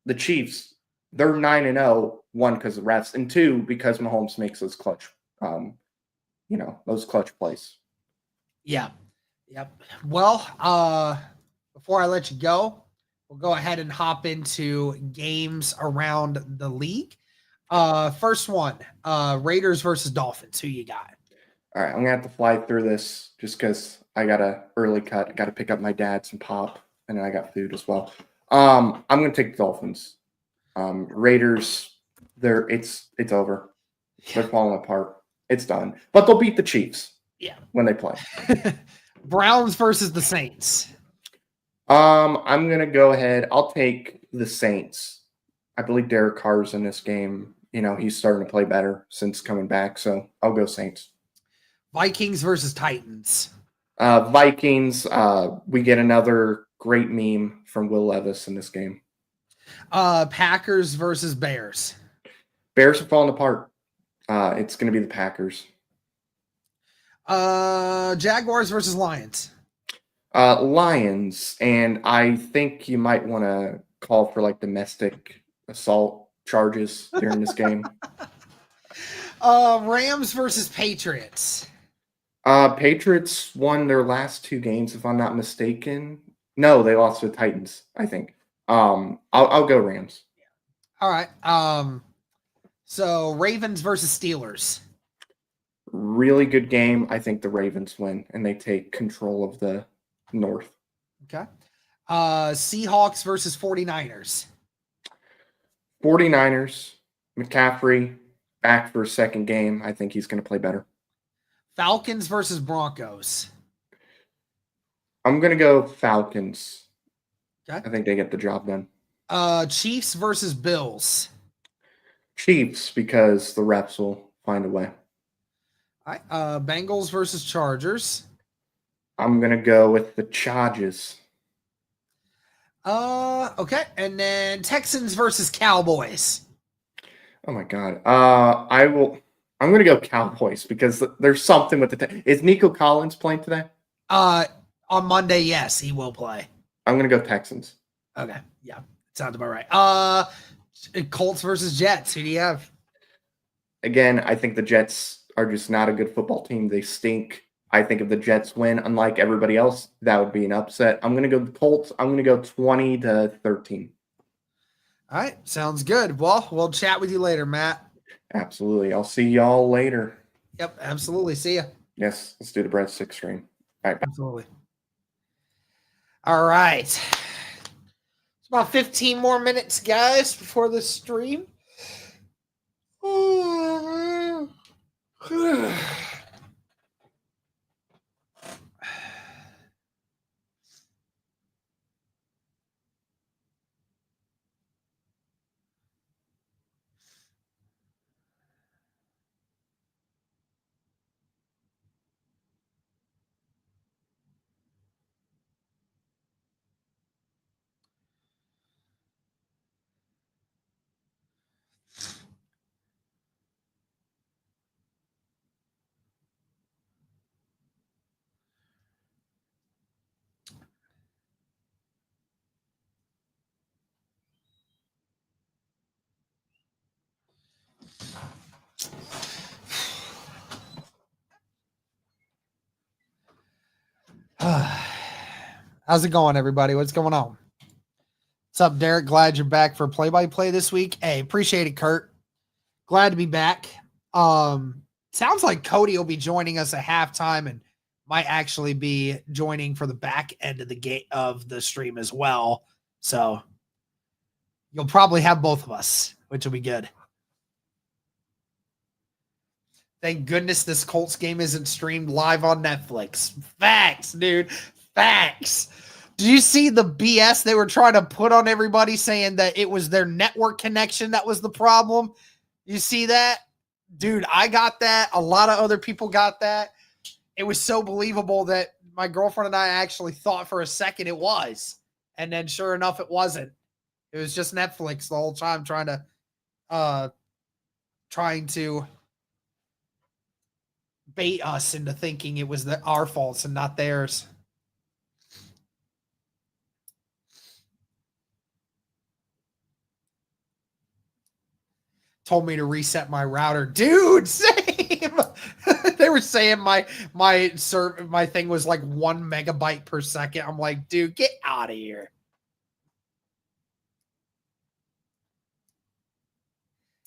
the Chiefs, they're 9-0, one because of refs, and 2 because Mahomes makes those clutch, those clutch plays. Yeah. Yep. Well, before I let you go, we'll go ahead and hop into games around the league. First one, Raiders versus Dolphins. Who you got? All right, I'm gonna have to fly through this just because I got a early cut. Got to pick up my dad some pop, and then I got food as well. I'm gonna take the Dolphins. Raiders, it's over. They're falling apart. It's done. But they'll beat the Chiefs. Yeah. When they play. Browns versus the Saints. I'm gonna go ahead. I'll take the Saints. I believe Derek Carr's in this game. He's starting to play better since coming back, so I'll go Saints. Vikings versus Titans. Vikings. We get another great meme from Will Levis in this game. Packers versus Bears. Bears are falling apart. It's going to be the Packers. Jaguars versus Lions. Lions, and I think you might want to call for like domestic assault charges during this game. Rams versus Patriots. Patriots won their last 2 games, if I'm not mistaken. No, they lost to the Titans, I think. I'll go Rams. All right. So Ravens versus Steelers. Really good game. I think the Ravens win, and they take control of the North. Okay. Seahawks versus 49ers. 49ers, McCaffrey, back for a second game. I think he's going to play better. Falcons versus Broncos. I'm going to go Falcons. Okay. I think they get the job done. Chiefs versus Bills. Chiefs, because the refs will find a way. All right. Bengals versus Chargers. I'm going to go with the Chargers. Okay. And then Texans versus Cowboys. Oh my God. I'm going to go Cowboys because there's something with is Nico Collins playing today? On Monday, yes, he will play. I'm going to go Texans. Okay. Yeah. Sounds about right. Colts versus Jets. Who do you have? Again, I think the Jets are just not a good football team. They stink. I think if the Jets win, unlike everybody else, that would be an upset. I'm going to go the Colts. I'm going to go 20-13. All right. Sounds good. Well, we'll chat with you later, Matt. Absolutely. I'll see y'all later. Yep. Absolutely. See ya. Yes. Let's do the breadstick stream. All right. Bye. Absolutely. All right. It's about 15 more minutes, guys, before the stream. How's it going, everybody? What's going on? What's up, Derek? Glad you're back for play-by-play this week. Hey, appreciate it, Kurt. Glad to be back. Sounds like Cody will be joining us at halftime and might actually be joining for the back end of the game of the stream as well. So you'll probably have both of us, which will be good. Thank goodness this Colts game isn't streamed live on Netflix. Facts, dude. Facts. Did you see the BS they were trying to put on everybody saying that it was their network connection that was the problem? You see that? Dude, I got that. A lot of other people got that. It was so believable that my girlfriend and I actually thought for a second it was. And then sure enough, it wasn't. It was just Netflix the whole time trying to bait us into thinking it was our faults and not theirs. Told me to reset my router. Dude, same. They were saying my thing was like 1 megabyte per second. I'm like, dude, get out of here.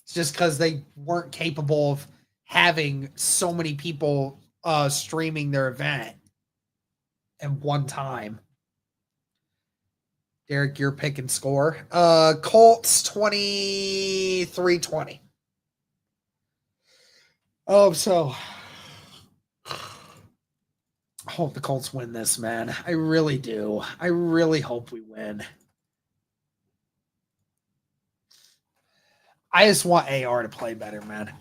It's just because they weren't capable of having so many people streaming their event at one time. Derek, your pick and score. Colts 23-20. Oh, so I hope the Colts win this, man. I really do. I really hope we win. I just want AR to play better, man.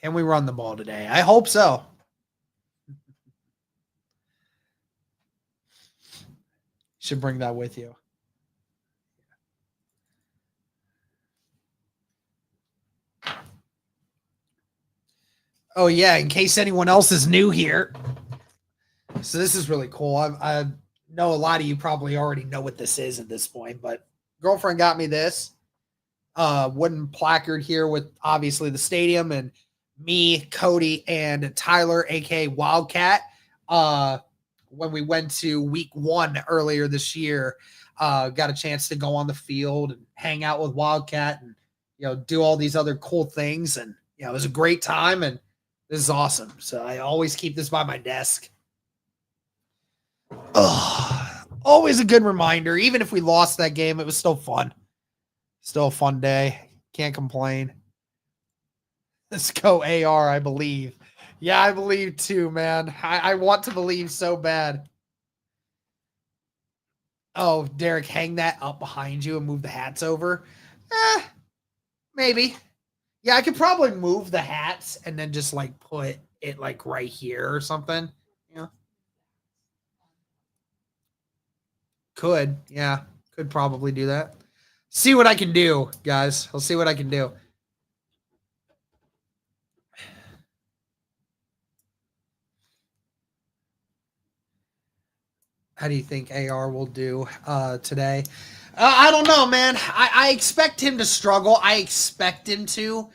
Can we run the ball today? I hope so. Should bring that with you. Oh, yeah, in case anyone else is new here. So this is really cool. I know a lot of you probably already know what this is at this point, but girlfriend got me this wooden placard here with obviously the stadium and me, Cody, and Tyler, aka Wildcat. When we went to week 1 earlier this year, got a chance to go on the field and hang out with Wildcat and do all these other cool things, and it was a great time, and this is awesome. So I always keep this by my desk. Always a good reminder. Even if we lost that game, it was still fun. Still a fun day. Can't complain. Let's go AR, I believe. Yeah, I believe too, man. I want to believe so bad. Oh, Derek, hang that up behind you and move the hats over. Maybe. Yeah, I could probably move the hats and then just like put it like right here or something. Yeah. Could. Yeah. Could probably do that. See what I can do, guys. I'll see what I can do. How do you think AR will do today? I don't know, man. I expect him to struggle. I expect him to.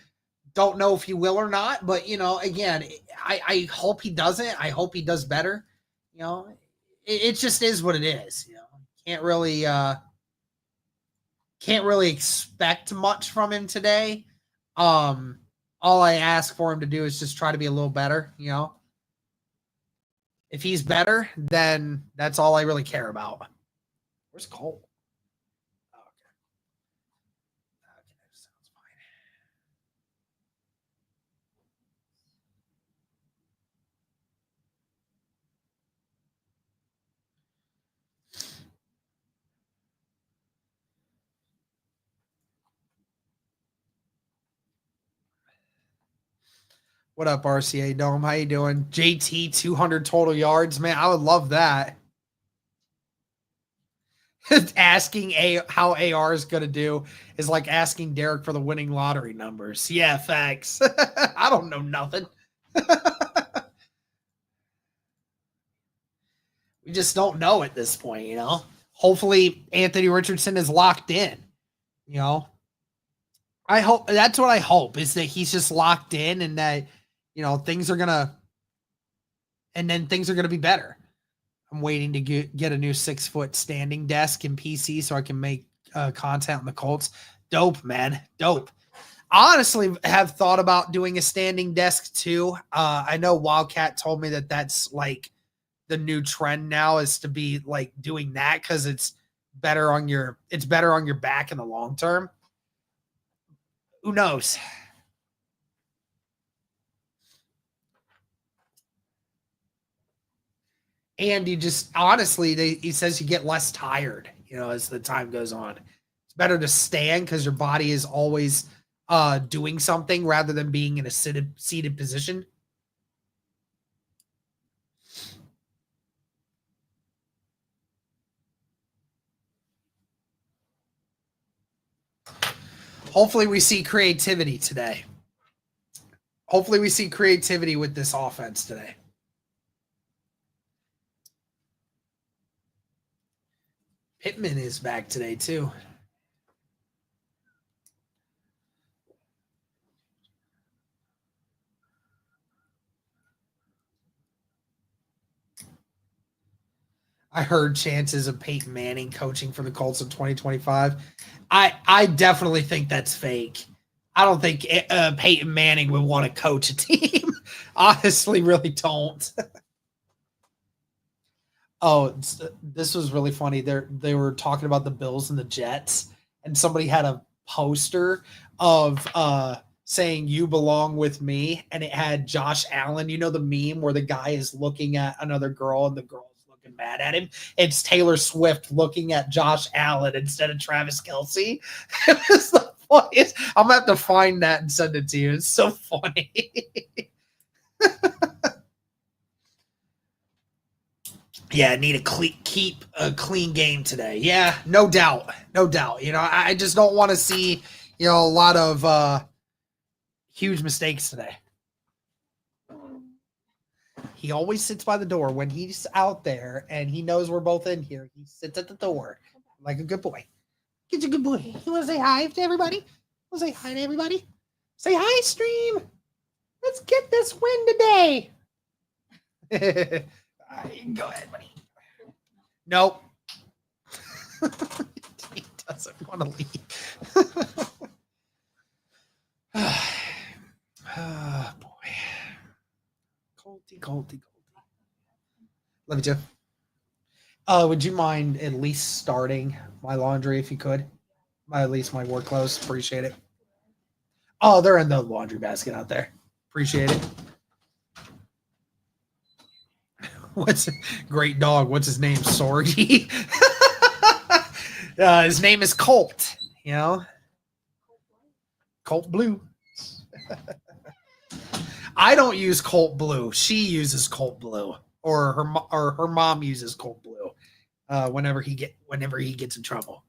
Don't know if he will or not, but again, I hope he doesn't. I hope he does better. It just is what it is. Can't really expect much from him today. All I ask for him to do is just try to be a little better. If he's better, then that's all I really care about. Where's Cole? Oh, okay. Okay, sounds fine. What up, RCA Dome? How you doing? JT 200 total yards, man. I would love that. Asking how AR is going to do is like asking Derek for the winning lottery numbers. Yeah, facts. I don't know nothing. We just don't know at this point, Hopefully Anthony Richardson is locked in, I hope that's what I hope is that he's just locked in and that, things are going to be better. I'm waiting to get a new 6-foot standing desk and PC so I can make content on the Colts. Dope, man. Dope. I honestly have thought about doing a standing desk too. I know Wildcat told me that that's like the new trend now is to be like doing that because it's better on your back in the long term. Who knows? And you just honestly, he says you get less tired, as the time goes on. It's better to stand because your body is always doing something rather than being in a seated position. Hopefully we see creativity today. Hopefully we see creativity with this offense today. Pittman is back today too. I heard chances of Peyton Manning coaching for the Colts in 2025. I definitely think that's fake. I don't think Peyton Manning would want to coach a team. Honestly, really don't. Oh, this was really funny. They were talking about the Bills and the Jets, and somebody had a poster of saying "You belong with me," and it had Josh Allen. You know the meme where the guy is looking at another girl and the girl's looking mad at him. It's Taylor Swift looking at Josh Allen instead of Travis Kelce. It was the funniest. I'm gonna have to find that and send it to you. It's so funny. Yeah, need to keep a clean game today. Yeah, no doubt. No doubt. I just don't want to see, a lot of huge mistakes today. He always sits by the door when he's out there and he knows we're both in here. He sits at the door like a good boy. He's a good boy. You want to say hi to everybody? Want to say hi to everybody? Say hi, stream. Let's get this win today. Go ahead, buddy. Nope. He doesn't want to leave. Oh, boy. Colty. Love you too. Would you mind at least starting my laundry if you could? At least my work clothes. Appreciate it. Oh, they're in the laundry basket out there. Appreciate it. What's great dog? What's his name? Sorgy. His name is Colt. Colt Blue. I don't use Colt Blue. She uses Colt Blue, or her mom uses Colt Blue. Whenever he gets in trouble.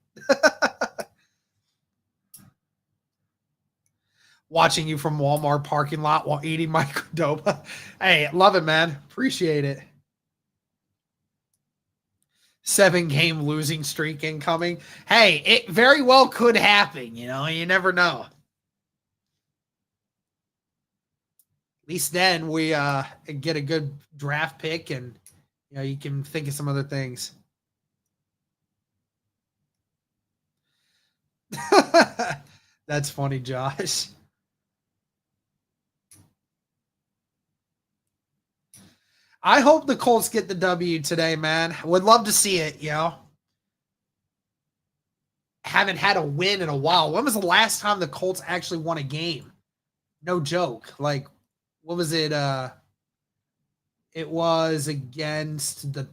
Watching you from Walmart parking lot while eating my Qdoba. Hey, love it, man. Appreciate it. 7-game losing streak incoming. Hey, it very well could happen. You never know. At least then we get a good draft pick and you can think of some other things. That's funny, Josh. I hope the Colts get the W today, man. Would love to see it, Haven't had a win in a while. When was the last time the Colts actually won a game? No joke. Like, what was it? It was against the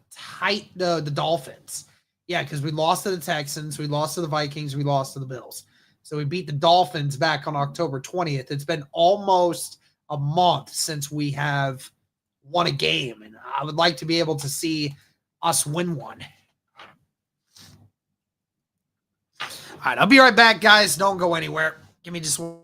Dolphins. Yeah, because we lost to the Texans, we lost to the Vikings, we lost to the Bills. So we beat the Dolphins back on October 20th. It's been almost a month since we have won a game, and I would like to be able to see us win one. All right, I'll be right back, guys. Don't go anywhere. Give me just one.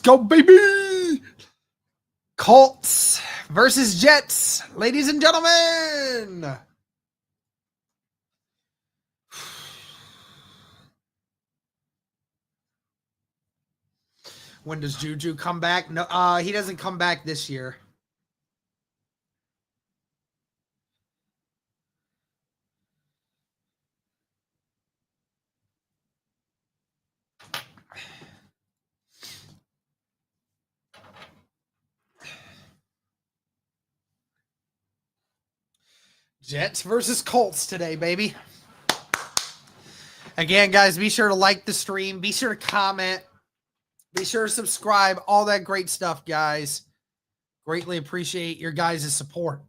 go, baby. Colts versus Jets, ladies and gentlemen. When does Juju come back? No, he doesn't come back this year. Jets versus Colts today, baby. Again, guys, be sure to like the stream. Be sure to comment. Be sure to subscribe. All that great stuff, guys. Greatly appreciate your guys' support.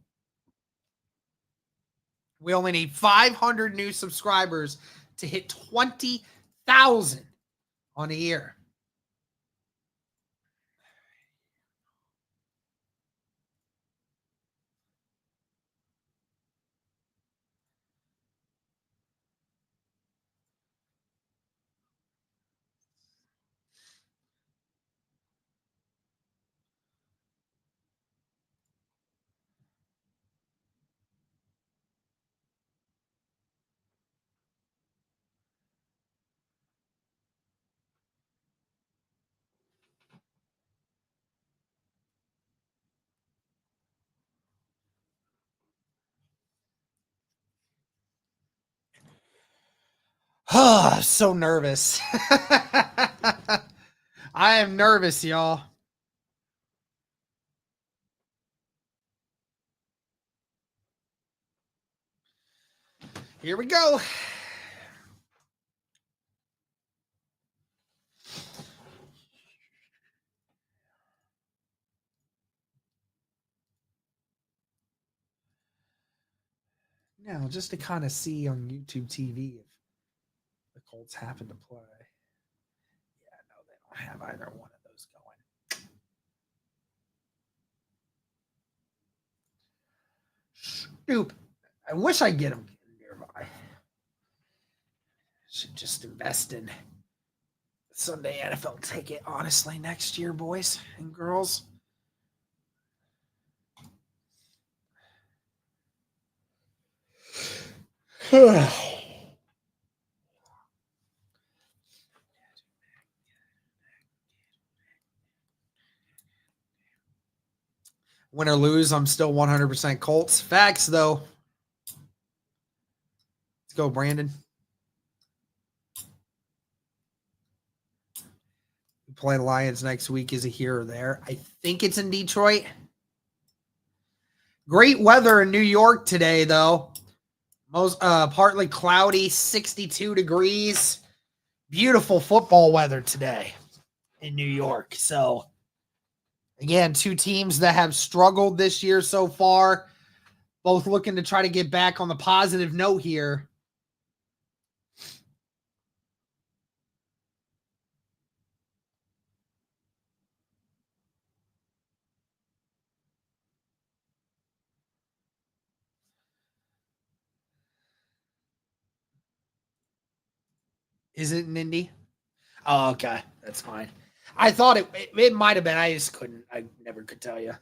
We only need 500 new subscribers to hit 20,000 on a year. Oh, so nervous. I am nervous, y'all. Here we go. Now, just to kind of see on YouTube TV if the Colts happen to play. Yeah, no, they don't have either one of those going. Stupid. I wish I get them nearby. Should just invest in Sunday NFL ticket, honestly, next year, boys and girls. Win or lose, I'm still 100% Colts. Facts, though. Let's go, Brandon. We play the Lions next week. Is it here or there? I think it's in Detroit. Great weather in New York today, though. Most partly cloudy, 62 degrees. Beautiful football weather today in New York. So, again, two teams that have struggled this year so far, both looking to try to get back on the positive note here. Is it in Indy? Oh, okay. That's fine. I thought it might have been. I just couldn't. I never could tell you.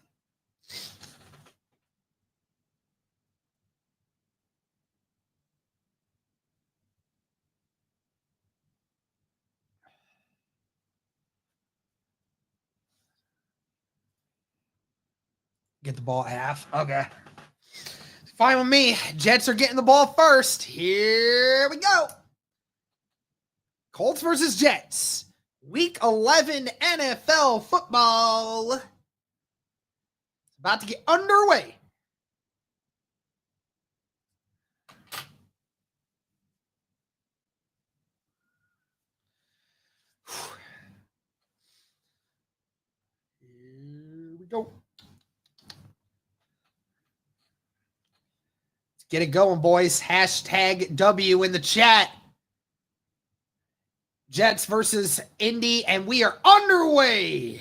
Get the ball at half. Okay. Fine with me. Jets are getting the ball first. Here we go. Colts versus Jets. Week 11 NFL football. About to get underway. Here we go. Let's get it going, boys. Hashtag W in the chat. Jets versus Indy, and we are underway. And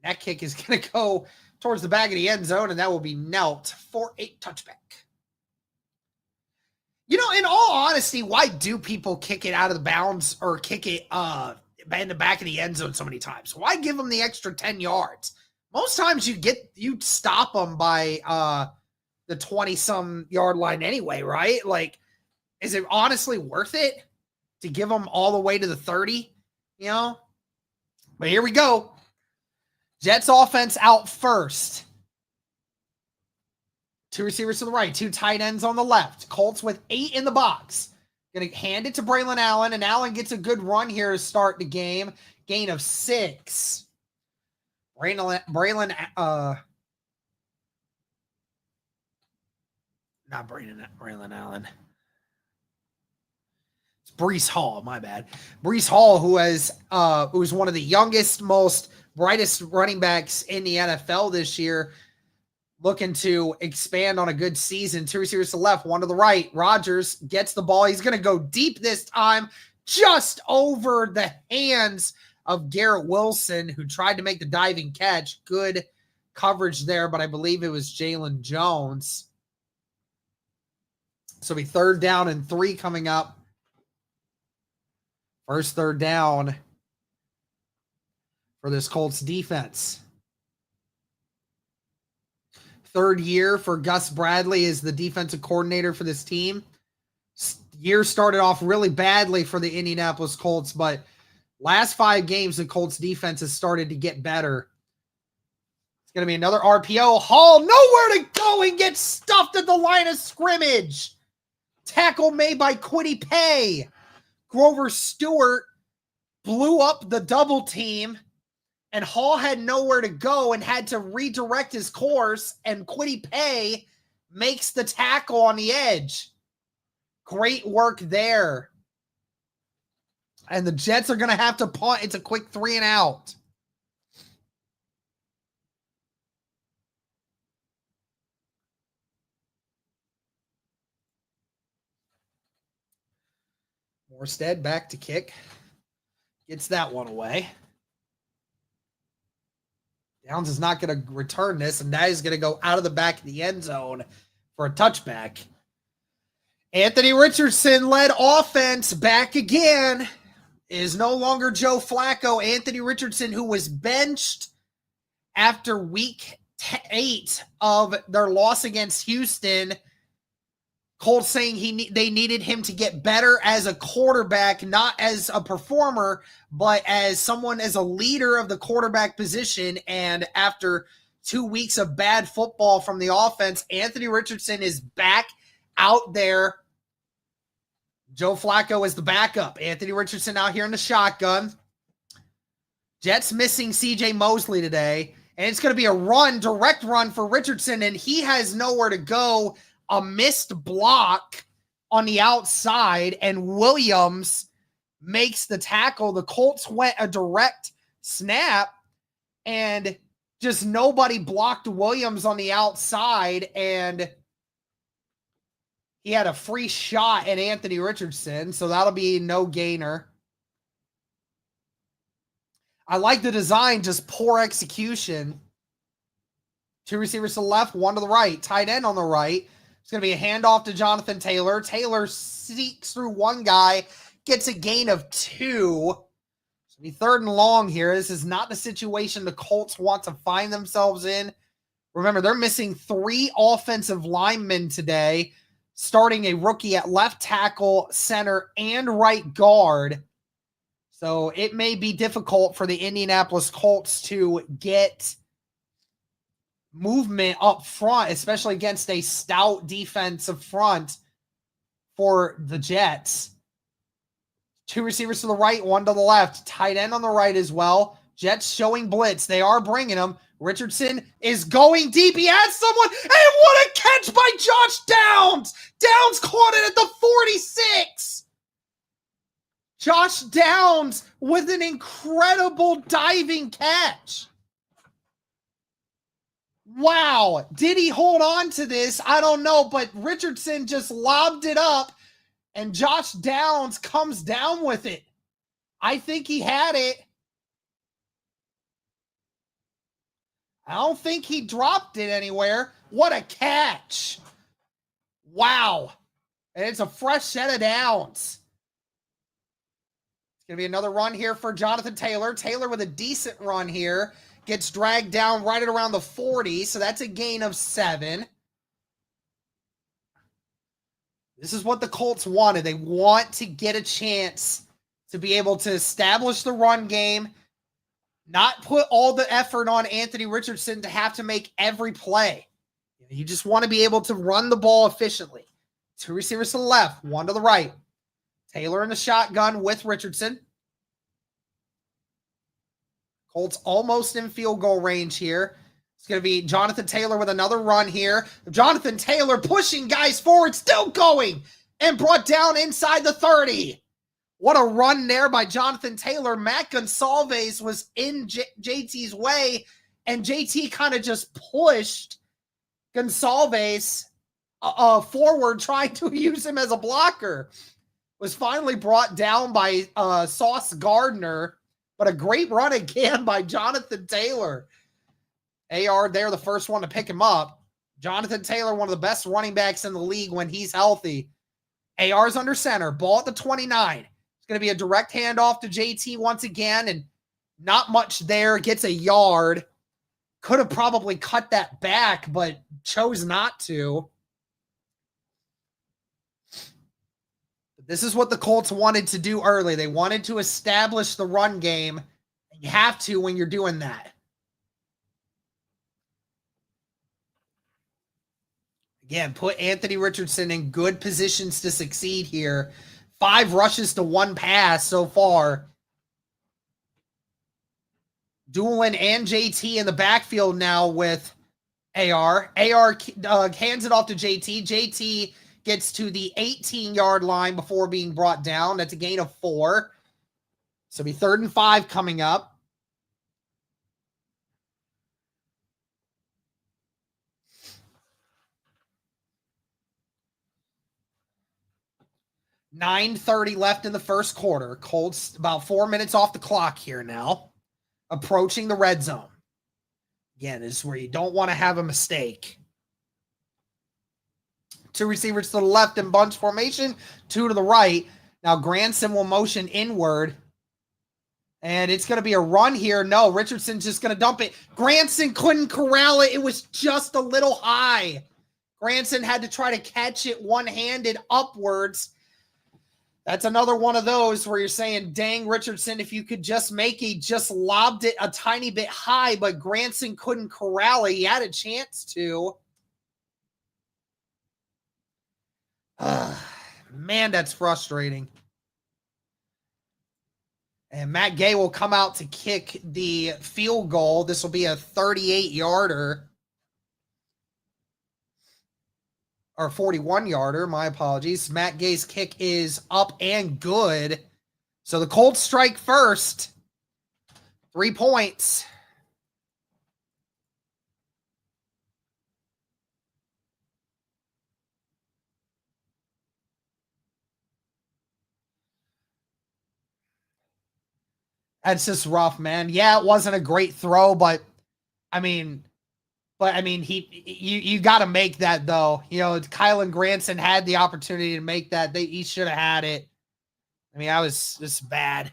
that kick is going to go towards the back of the end zone, and that will be knelt for a touchback. You know, in all honesty, why do people kick it out of the bounds or kick it in the back of the end zone so many times. Why give them the extra 10 yards? Most times you stop them by the 20-some yard line anyway, right? Like, is it honestly worth it to give them all the way to the 30? You know? But here we go. Jets offense out first. 2 receivers to the right, 2 tight ends on the left. Colts with 8 in the box. Going to hand it to Braylon Allen, and Allen gets a good run here to start the game. Gain of 6. Braylon Allen. It's Breece Hall, my bad. Breece Hall, who's one of the youngest, most brightest running backs in the NFL this year, looking to expand on a good season. 2 receivers to the left, 1 to the right. Rodgers gets the ball. He's going to go deep this time, just over the hands of Garrett Wilson, who tried to make the diving catch. Good coverage there, but I believe it was Jalen Jones. So it'll be 3rd down and 3 coming up. First 3rd down for this Colts defense. 3rd year for Gus Bradley as the defensive coordinator for this team. Year started off really badly for the Indianapolis Colts, but last 5 games, the Colts defense has started to get better. It's going to be another RPO. Hall, nowhere to go, and gets stuffed at the line of scrimmage. Tackle made by Kwity Paye. Grover Stewart blew up the double team, and Hall had nowhere to go and had to redirect his course, and Kwity Paye makes the tackle on the edge. Great work there. And the Jets are going to have to punt. It's a quick 3 and out. Morstead back to kick. Gets that one away. Downs is not going to return this, and that is going to go out of the back of the end zone for a touchback. Anthony Richardson led offense back again. Is no longer Joe Flacco. Anthony Richardson, who was benched after week 8 of their loss against Houston. Colts saying they needed him to get better as a quarterback, not as a performer, but as a leader of the quarterback position. And after 2 weeks of bad football from the offense, Anthony Richardson is back out there. Joe Flacco is the backup. Anthony Richardson out here in the shotgun. Jets missing CJ Mosley today. And it's going to be a direct run for Richardson, and he has nowhere to go. A missed block on the outside, and Williams makes the tackle. The Colts went a direct snap, and just nobody blocked Williams on the outside, and he had a free shot at Anthony Richardson, so that'll be no gainer. I like the design, just poor execution. 2 receivers to the left, 1 to the right. Tight end on the right. It's going to be a handoff to Jonathan Taylor. Taylor seeks through one guy, gets a gain of 2. It's going to be 3rd and long here. This is not the situation the Colts want to find themselves in. Remember, they're missing 3 offensive linemen today, starting a rookie at left tackle, center, and right guard. So it may be difficult for the Indianapolis Colts to get movement up front, especially against a stout defensive front for the Jets. 2 receivers to the right, 1 to the left. Tight end on the right as well. Jets showing blitz. They are bringing him. Richardson is going deep. He has someone. And what a catch by Josh Downs. Downs caught it at the 46. Josh Downs with an incredible diving catch. Wow. Did he hold on to this? I don't know, but Richardson just lobbed it up, and Josh Downs comes down with it. I think he had it. I don't think he dropped it anywhere. What a catch. Wow. And it's a fresh set of downs. It's Going to be another run here for Jonathan Taylor. Taylor with a decent run here. Gets dragged down right at around the 40, so that's a gain of 7. This is what the Colts wanted. They want to get a chance to be able to establish the run game, not put all the effort on Anthony Richardson to have to make every play. You just want to be able to run the ball efficiently. 2 receivers to the left, 1 to the right. Taylor in the shotgun with Richardson. Colts almost in field goal range here. It's going to be Jonathan Taylor with another run here. Jonathan Taylor pushing guys forward, still going, and brought down inside the 30. What a run there by Jonathan Taylor. Matt Gonsalves was in JT's way, and JT kind of just pushed Gonsalves forward, trying to use him as a blocker. Was finally brought down by Sauce Gardner, but a great run again by Jonathan Taylor. AR there, the first one to pick him up. Jonathan Taylor, one of the best running backs in the league when he's healthy. AR's under center, ball at the 29. It's going to be a direct handoff to JT once again, and not much there. Gets a yard. Could have probably cut that back, but chose not to. This is what the Colts wanted to do early. They wanted to establish the run game. You have to when you're doing that. Again, put Anthony Richardson in good positions to succeed here. 5 rushes to 1 pass so far. Doolin and JT in the backfield now with AR. AR hands it off to JT. JT gets to the 18-yard line before being brought down. That's a gain of 4. So it'll be 3rd and 5 coming up. $9:30 left in the first quarter. Colts about 4 minutes off the clock here now. Approaching the red zone. Again, this is where you don't want to have a mistake. 2 receivers to the left in bunch formation, 2 to the right. Now Granson will motion inward. And it's going to be a run here. No, Richardson's just going to dump it. Granson couldn't corral it. It was just a little high. Granson had to try to catch it one-handed upwards. That's another one of those where you're saying, dang, Richardson, if you could just make it, just lobbed it a tiny bit high, but Granson couldn't corral it. He had a chance to. Man, that's frustrating. And Matt Gay will come out to kick the field goal. This will be a 38-yarder. Or 41-yarder, my apologies. Matt Gay's kick is up and good. So the Colts strike first. 3 points. That's just rough, man. Yeah, it wasn't a great throw, but I mean, you got to make that though. You know, Kylan Granson had the opportunity to make that. He should have had it. I mean, this is bad.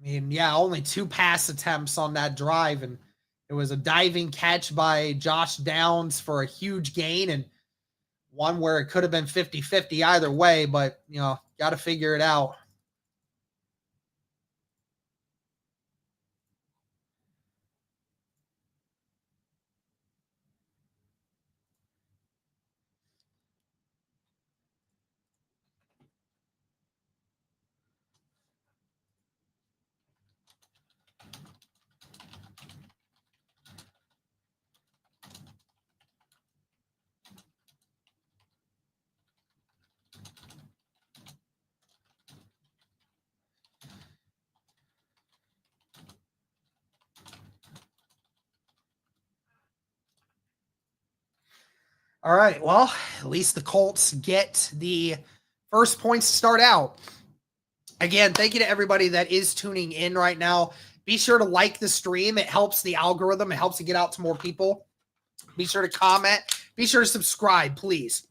I mean, yeah, only 2 pass attempts on that drive, and it was a diving catch by Josh Downs for a huge gain, and one where it could have been 50-50 either way, but, you know, got to figure it out. All right, well, at least the Colts get the first points to start out. Again, thank you to everybody that is tuning in right now. Be sure to like the stream. It helps the algorithm. It helps it get out to more people. Be sure to comment Be sure to subscribe, please.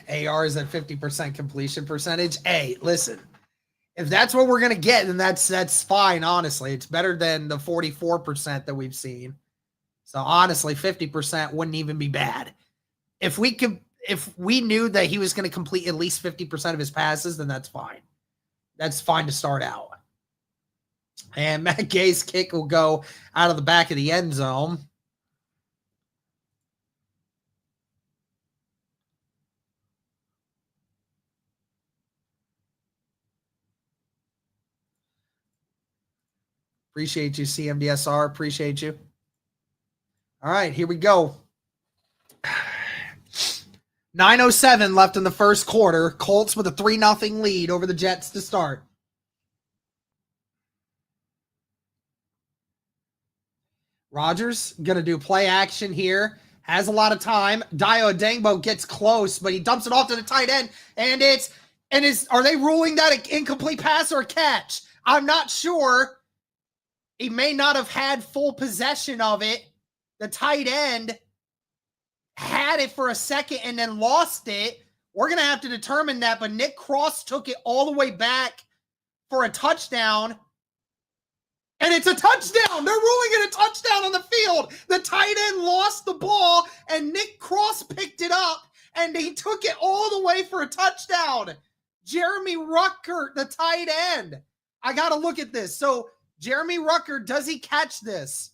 AR is at 50% completion percentage. Hey, listen, if that's what we're going to get, then that's fine, honestly. It's better than the 44% that we've seen. So honestly, 50% wouldn't even be bad. If we knew that he was going to complete at least 50% of his passes, then that's fine. That's fine to start out. And Matt Gay's kick will go out of the back of the end zone. Appreciate you, CMDSR. Appreciate you. All right, here we go. 9:07 left in the first quarter. Colts with a 3-0 lead over the Jets to start. Rodgers going to do play action here. Has a lot of time. Dio Adengbo gets close, but he dumps it off to the tight end. And are they ruling that an incomplete pass or a catch? I'm not sure. He may not have had full possession of it. The tight end had it for a second and then lost it. We're going to have to determine that, but Nick Cross took it all the way back for a touchdown. And it's a touchdown. They're ruling it a touchdown on the field. The tight end lost the ball, and Nick Cross picked it up, and he took it all the way for a touchdown. Jeremy Ruckert, the tight end. I got to look at this. So Jeremy Ruckert, does he catch this?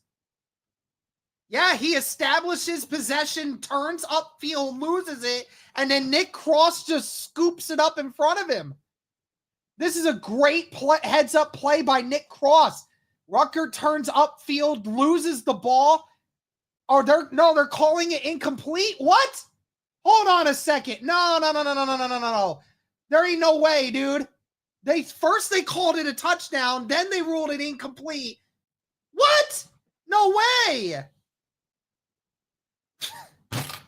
Yeah, he establishes possession, turns upfield, loses it, and then Nick Cross just scoops it up in front of him. This is a great heads-up play by Nick Cross. Ruckert turns upfield, loses the ball. They're calling it incomplete. What? Hold on a second. No. There ain't no way, dude. They called it a touchdown, then they ruled it incomplete. What? No way.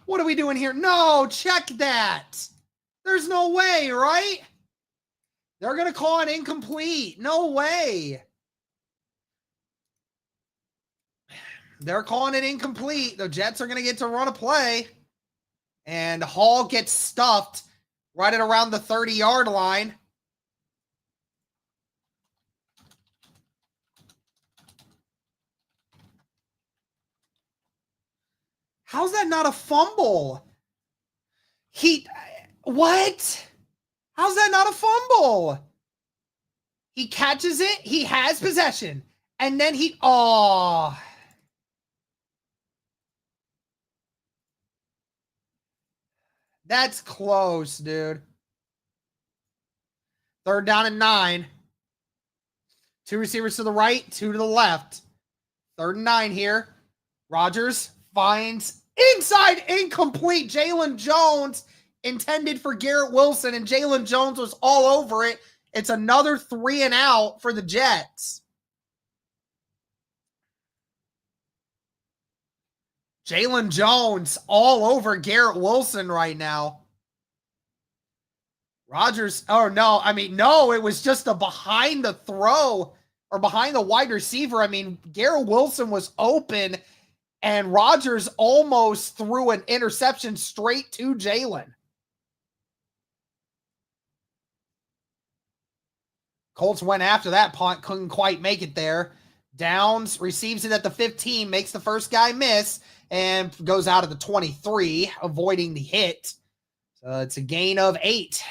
What are we doing here? No, check that. There's no way, right? They're going to call it incomplete. No way. They're calling it incomplete. The Jets are going to get to run a play. And Hall gets stuffed right at around the 30-yard line. How's that not a fumble? What? How's that not a fumble? He catches it. He has possession. And then that's close, dude. 3rd down and 9. 2 receivers to the right, 2 to the left. 3rd and 9 here. Rodgers finds inside, incomplete. Jalen Jones intended for Garrett Wilson, and Jalen Jones was all over it. It's another 3 and out for the Jets. Jalen Jones all over Garrett Wilson right now. Rodgers, no, it was just a behind the throw or behind the wide receiver. I mean, Garrett Wilson was open, and Rodgers almost threw an interception straight to Jalen. Colts went after that punt, couldn't quite make it there. Downs receives it at the 15, makes the first guy miss, and goes out of the 23, avoiding the hit. So it's a gain of 8.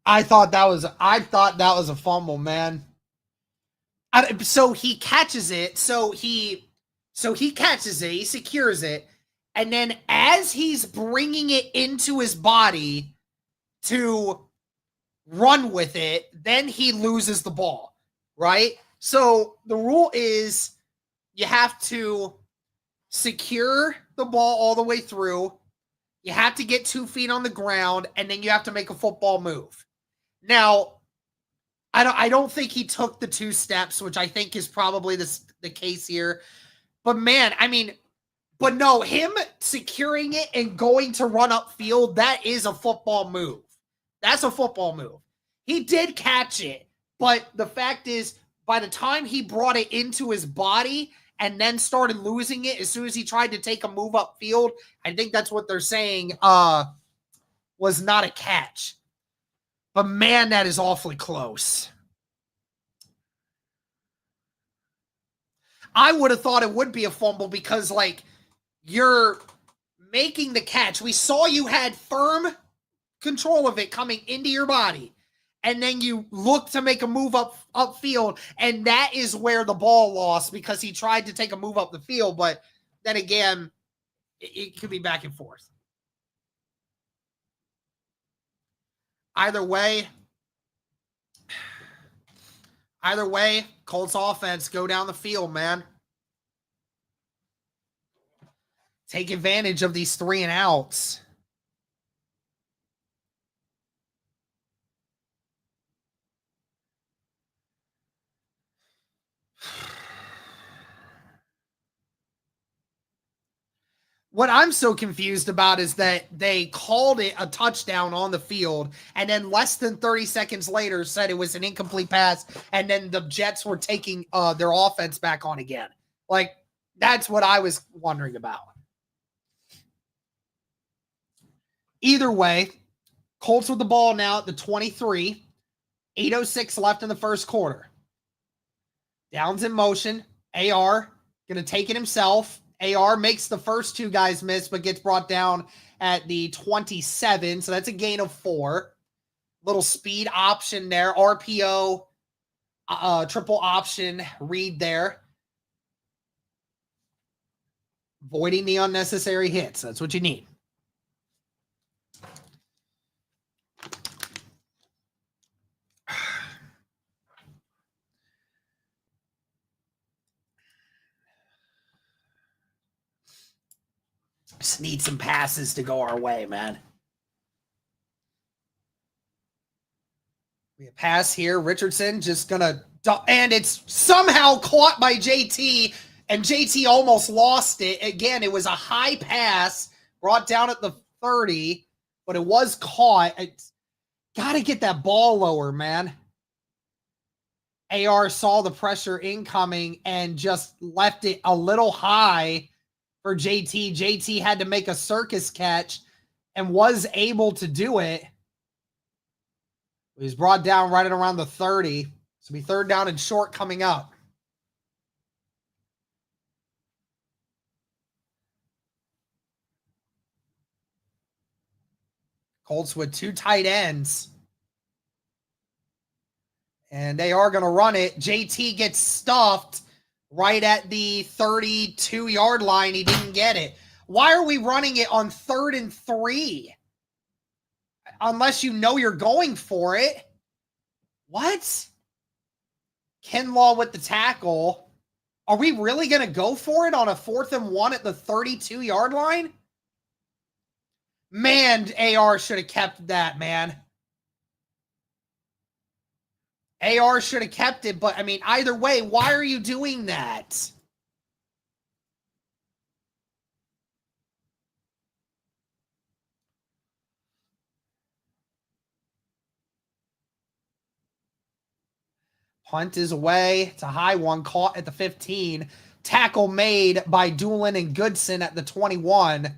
I thought that was a fumble, man. So he catches it. So he catches it. He secures it, and then as he's bringing it into his body to run with it, then he loses the ball, right? So the rule is you have to secure the ball all the way through. You have to get 2 feet on the ground, and then you have to make a football move. Now, I don't think he took the 2 steps, which I think is probably the case here. But man, I mean, but no, him securing it and going to run upfield, that is a football move. That's a football move. He did catch it, but the fact is, by the time he brought it into his body and then started losing it as soon as he tried to take a move upfield, I think that's what they're saying was not a catch. But man, that is awfully close. I would have thought it would be a fumble because, like, you're making the catch. We saw you had firm control of it coming into your body, and then you look to make a move upfield, and that is where the ball lost because he tried to take a move up the field. But then again, it could be back and forth. Either way, Colts offense, go down the field, man. Take advantage of these 3 and outs. What I'm so confused about is that they called it a touchdown on the field, and then less than 30 seconds later said it was an incomplete pass, and then the Jets were taking their offense back on again. Like, that's what I was wondering about. Either way, Colts with the ball now at the 23. 8:06 left in the first quarter. Downs in motion. AR going to take it himself. AR makes the first 2 guys miss, but gets brought down at the 27. So that's a gain of 4. Little speed option there. RPO, triple option read there. Avoiding the unnecessary hits. That's what you need. Just need some passes to go our way, man. We have pass here. Richardson just going to... And it's somehow caught by JT, and JT almost lost it. Again, it was a high pass brought down at the 30, but it was caught. It's got to get that ball lower, man. AR saw the pressure incoming and just left it a little high for JT. JT had to make a circus catch and was able to do it. He was brought down right at around the 30. So be 3rd down and short coming up. Colts with 2 tight ends. And they are going to run it. JT gets stuffed right at the 32-yard line. He didn't get it. Why are we running it on 3rd and 3? Unless you know you're going for it. What? Kinlaw with the tackle. Are we really going to go for it on a 4th and 1 at the 32-yard line? Man, AR should have kept that, man. AR should have kept it, but, I mean, either way, why are you doing that? Punt is away. It's a high one, caught at the 15. Tackle made by Doolin and Goodson at the 21.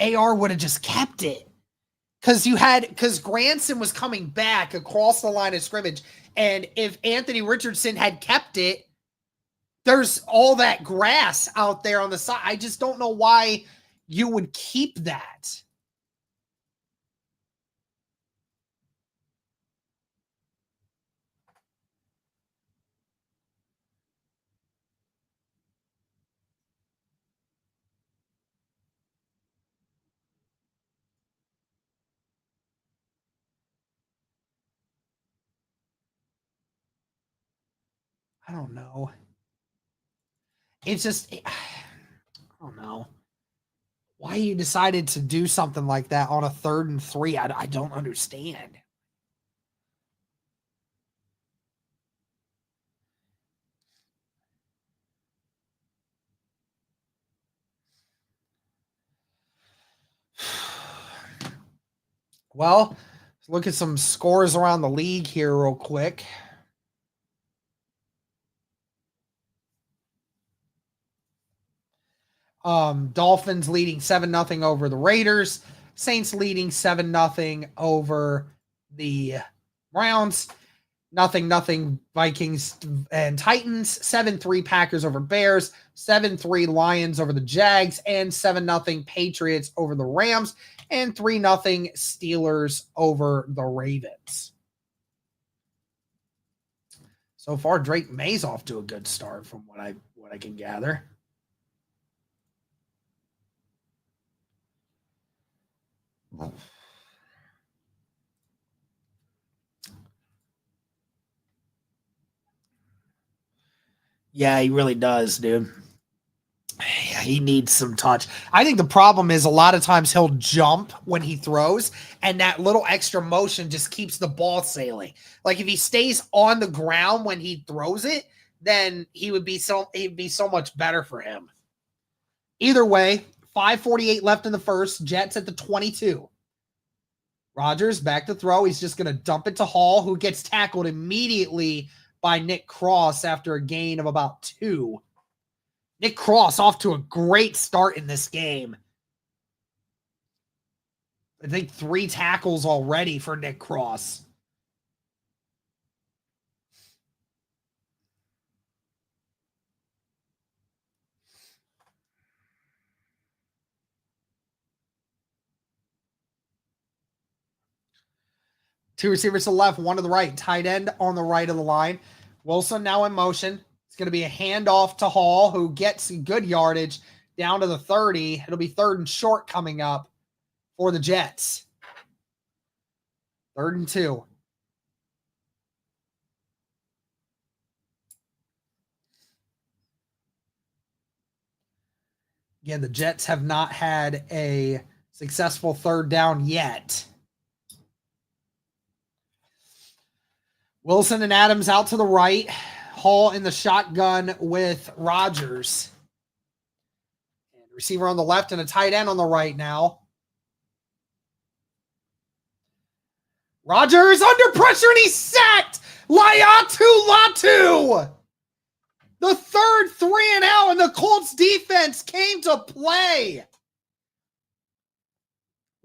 AR would have just kept it. Because Granson was coming back across the line of scrimmage. And if Anthony Richardson had kept it, there's all that grass out there on the side. I just don't know why you would keep that. I don't know. It's just, I don't know. Why you decided to do something like that on a 3rd and 3, I don't understand. Well, let's look at some scores around the league here real quick. Dolphins leading 7-0 over the Raiders. Saints leading 7-0 over the Browns. 0-0 Vikings and Titans. 7-3 Packers over Bears. 7-3 Lions over the Jags. And 7-0 Patriots over the Rams. And 3-0 Steelers over the Ravens. So far, Drake May's off to a good start from what I can gather. Yeah, he really does, dude. Yeah, he needs some touch. I think the problem is a lot of times he'll jump when he throws, and that little extra motion just keeps the ball sailing. Like if he stays on the ground when he throws it, then it'd be so much better for him. Either way, 5:48 left in the first. Jets at the 22. Rodgers back to throw. He's just going to dump it to Hall, who gets tackled immediately by Nick Cross after a gain of about 2. Nick Cross off to a great start in this game. I think 3 tackles already for Nick Cross. Two receivers to the left, one to the right. Tight end on the right of the line. Wilson now in motion. It's going to be a handoff to Hall, who gets good yardage down to the 30. It'll be 3rd and short coming up for the Jets. 3rd and 2. Again, the Jets have not had a successful 3rd down yet. Wilson and Adams out to the right. Hall in the shotgun with Rodgers. And receiver on the left and a tight end on the right now. Rodgers under pressure and he's sacked. Latu. The 3rd 3 and out, and the Colts defense came to play.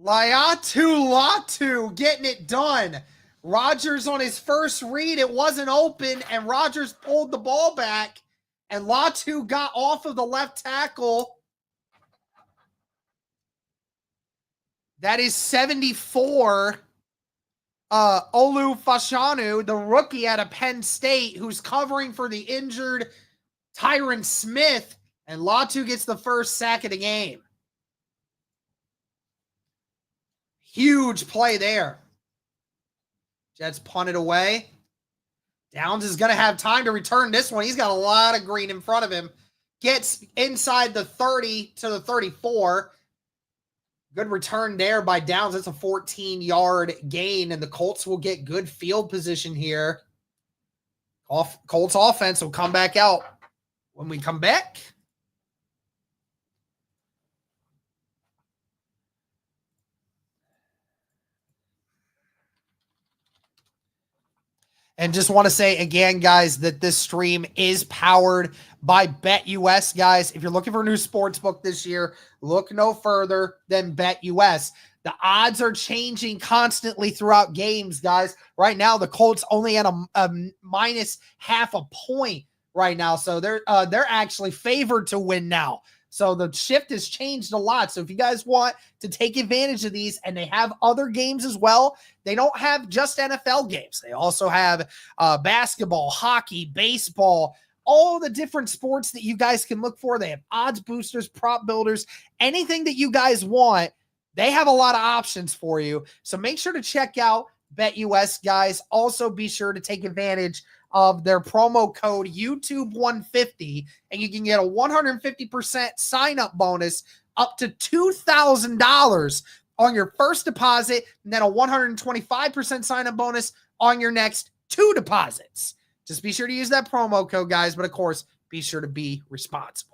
Latu getting it done. Rodgers on his first read, it wasn't open, and Rodgers pulled the ball back, and Latu got off of the left tackle. That is 74. Olu Fashanu, the rookie out of Penn State, who's covering for the injured Tyron Smith, and Latu gets the first sack of the game. Huge play there. Jets punt it away. Downs is going to have time to return this one. He's got a lot of green in front of him. Gets inside the 30 to the 34. Good return there by Downs. That's a 14-yard gain, and the Colts will get good field position here. Colts offense will come back out when we come back. And just want to say again, guys, that this stream is powered by BetUS, guys. If you're looking for a new sports book this year, look no further than BetUS. The odds are changing constantly throughout games, guys. Right now, the Colts only at a minus half a point right now, so they're actually favored to win now. So the shift has changed a lot. So if you guys want to take advantage of these, and they have other games as well, they don't have just NFL games. They also have basketball, hockey, baseball, all the different sports that you guys can look for. They have odds boosters, prop builders, anything that you guys want. They have a lot of options for you. So make sure to check out BetUS, guys. Also be sure to take advantage of their promo code YouTube150, and you can get a 150% sign-up bonus up to $2,000 on your first deposit, and then a 125% sign-up bonus on your next 2 deposits. Just be sure to use that promo code, guys, but of course, be sure to be responsible.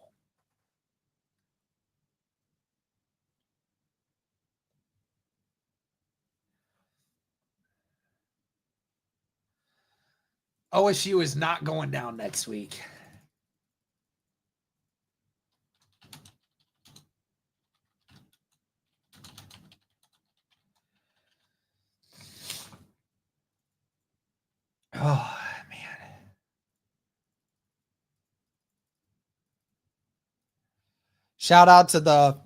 OSU is not going down next week. Oh, man. Shout out to the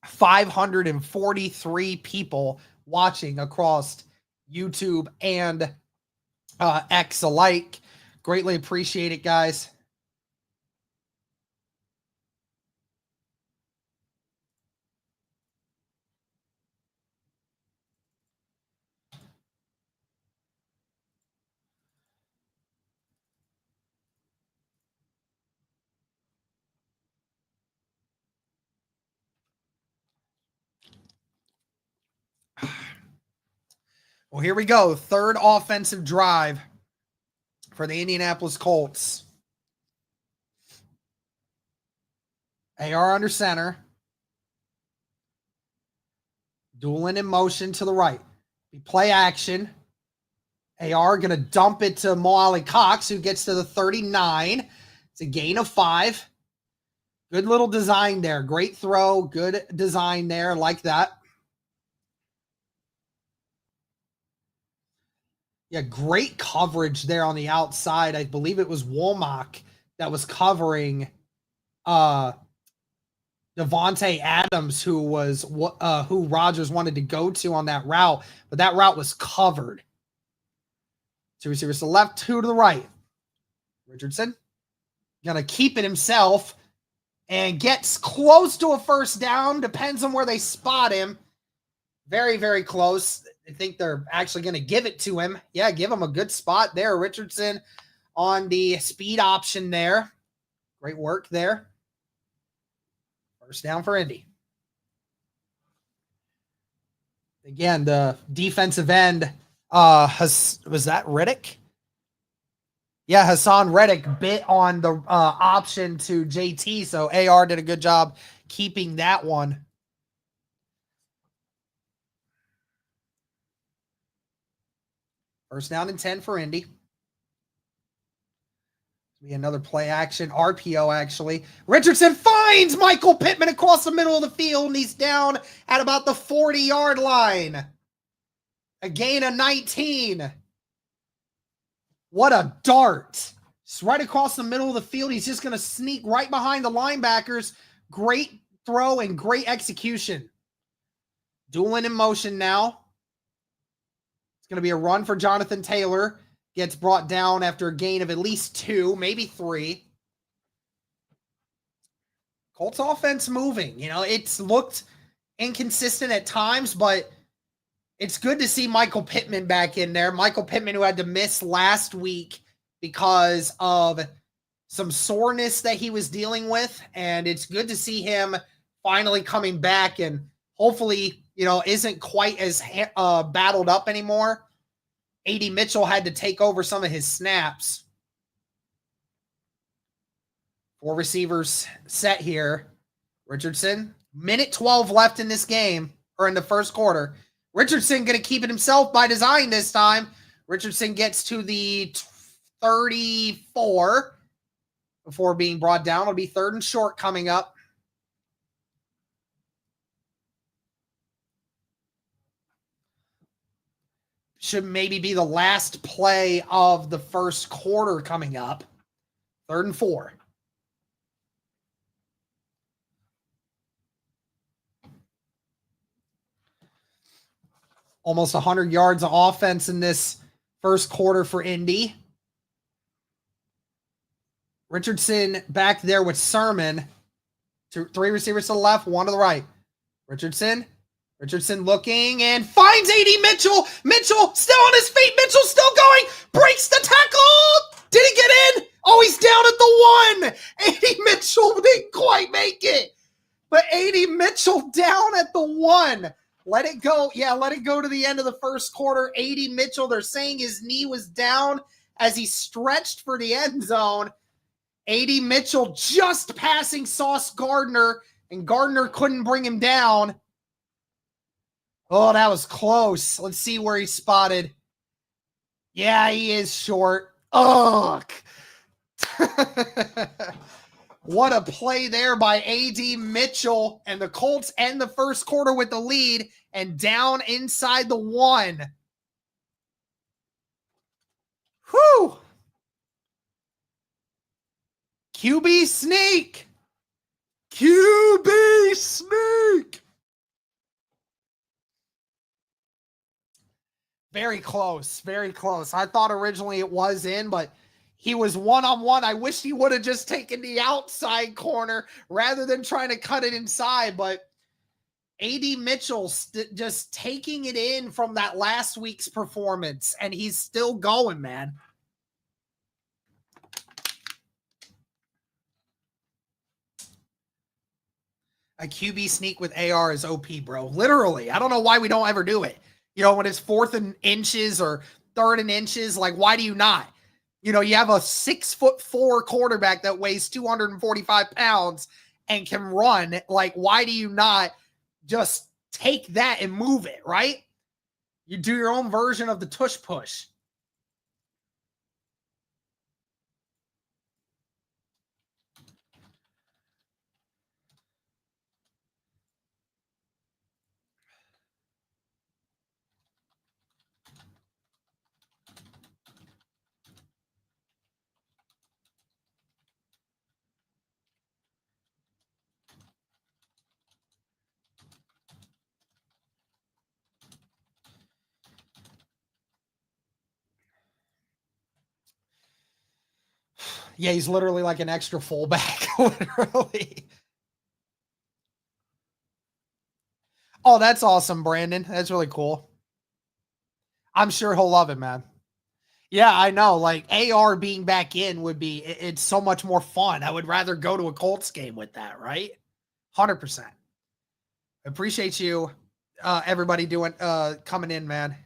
543 people watching across YouTube and X alike. Greatly appreciate it, guys. Well, here we go. Third offensive drive for the Indianapolis Colts. AR under center. Dueling in motion to the right. Play action. AR going to dump it to Mo Cox, who gets to the 39. It's a gain of 5. Good little design there. Great throw. Good design there. Like that. Yeah, great coverage there on the outside. I believe it was Womack that was covering Devontae Adams, who Rodgers wanted to go to on that route, but that route was covered. 2 receivers to the left, 2 to the right. Richardson gonna keep it himself and gets close to a first down. Depends on where they spot him. Very, very close. I think they're actually going to give it to him. Yeah, give him a good spot there. Richardson on the speed option there. Great work there. First down for Indy. Again, the defensive end, was that Reddick? Yeah, Hassan Reddick bit on the option to JT, so AR did a good job keeping that one. First down and 10 for Indy. Be another play action, RPO actually. Richardson finds Michael Pittman across the middle of the field, and he's down at about the 40-yard line. A gain of 19. What a dart. It's right across the middle of the field. He's just going to sneak right behind the linebackers. Great throw and great execution. Dueling in motion now. It's going to be a run for Jonathan Taylor. Gets brought down after a gain of at least 2, maybe 3. Colts offense moving. You know, it's looked inconsistent at times, but it's good to see Michael Pittman back in there. Michael Pittman, who had to miss last week because of some soreness that he was dealing with. And it's good to see him finally coming back and hopefully, you know, isn't quite as battled up anymore. A.D. Mitchell had to take over some of his snaps. 4 receivers set here. Richardson, minute 12 left in this game, or in the first quarter. Richardson going to keep it himself by design this time. Richardson gets to the 34 before being brought down. It'll be 3rd and short coming up. Should maybe be the last play of the first quarter coming up. 3rd and 4. Almost 100 yards of offense in this first quarter for Indy. Richardson back there with Sermon. 3 receivers to the left, 1 to the right. Richardson looking and finds A.D. Mitchell. Mitchell still on his feet. Mitchell still going. Breaks the tackle. Did he get in? Oh, he's down at the 1. A.D. Mitchell didn't quite make it. But A.D. Mitchell down at the 1. Let it go. Yeah, let it go to the end of the first quarter. A.D. Mitchell, they're saying his knee was down as he stretched for the end zone. A.D. Mitchell just passing Sauce Gardner, and Gardner couldn't bring him down. Oh, that was close. Let's see where he's spotted. Yeah, he is short. Ugh. What a play there by A.D. Mitchell, and the Colts end the first quarter with the lead and down inside the 1. Whew. QB sneak. QB sneak. Very close. Very close. I thought originally it was in, but he was one-on-one. I wish he would have just taken the outside corner rather than trying to cut it inside. But A.D. Mitchell just taking it in from that last week's performance, and he's still going, man. A QB sneak with AR is OP, bro. Literally. I don't know why we don't ever do it. You know, when it's 4th and inches or 3rd and inches, like, why do you not? You know, you have a 6'4" quarterback that weighs 245 pounds and can run. Like, why do you not just take that and move it, right? You do your own version of the tush push. Yeah, he's literally like an extra fullback, literally. Oh, that's awesome, Brandon. That's really cool. I'm sure he'll love it, man. Yeah, I know. Like, AR being back in would be, it's so much more fun. I would rather go to a Colts game with that, right? 100%. Appreciate you, everybody coming in, man.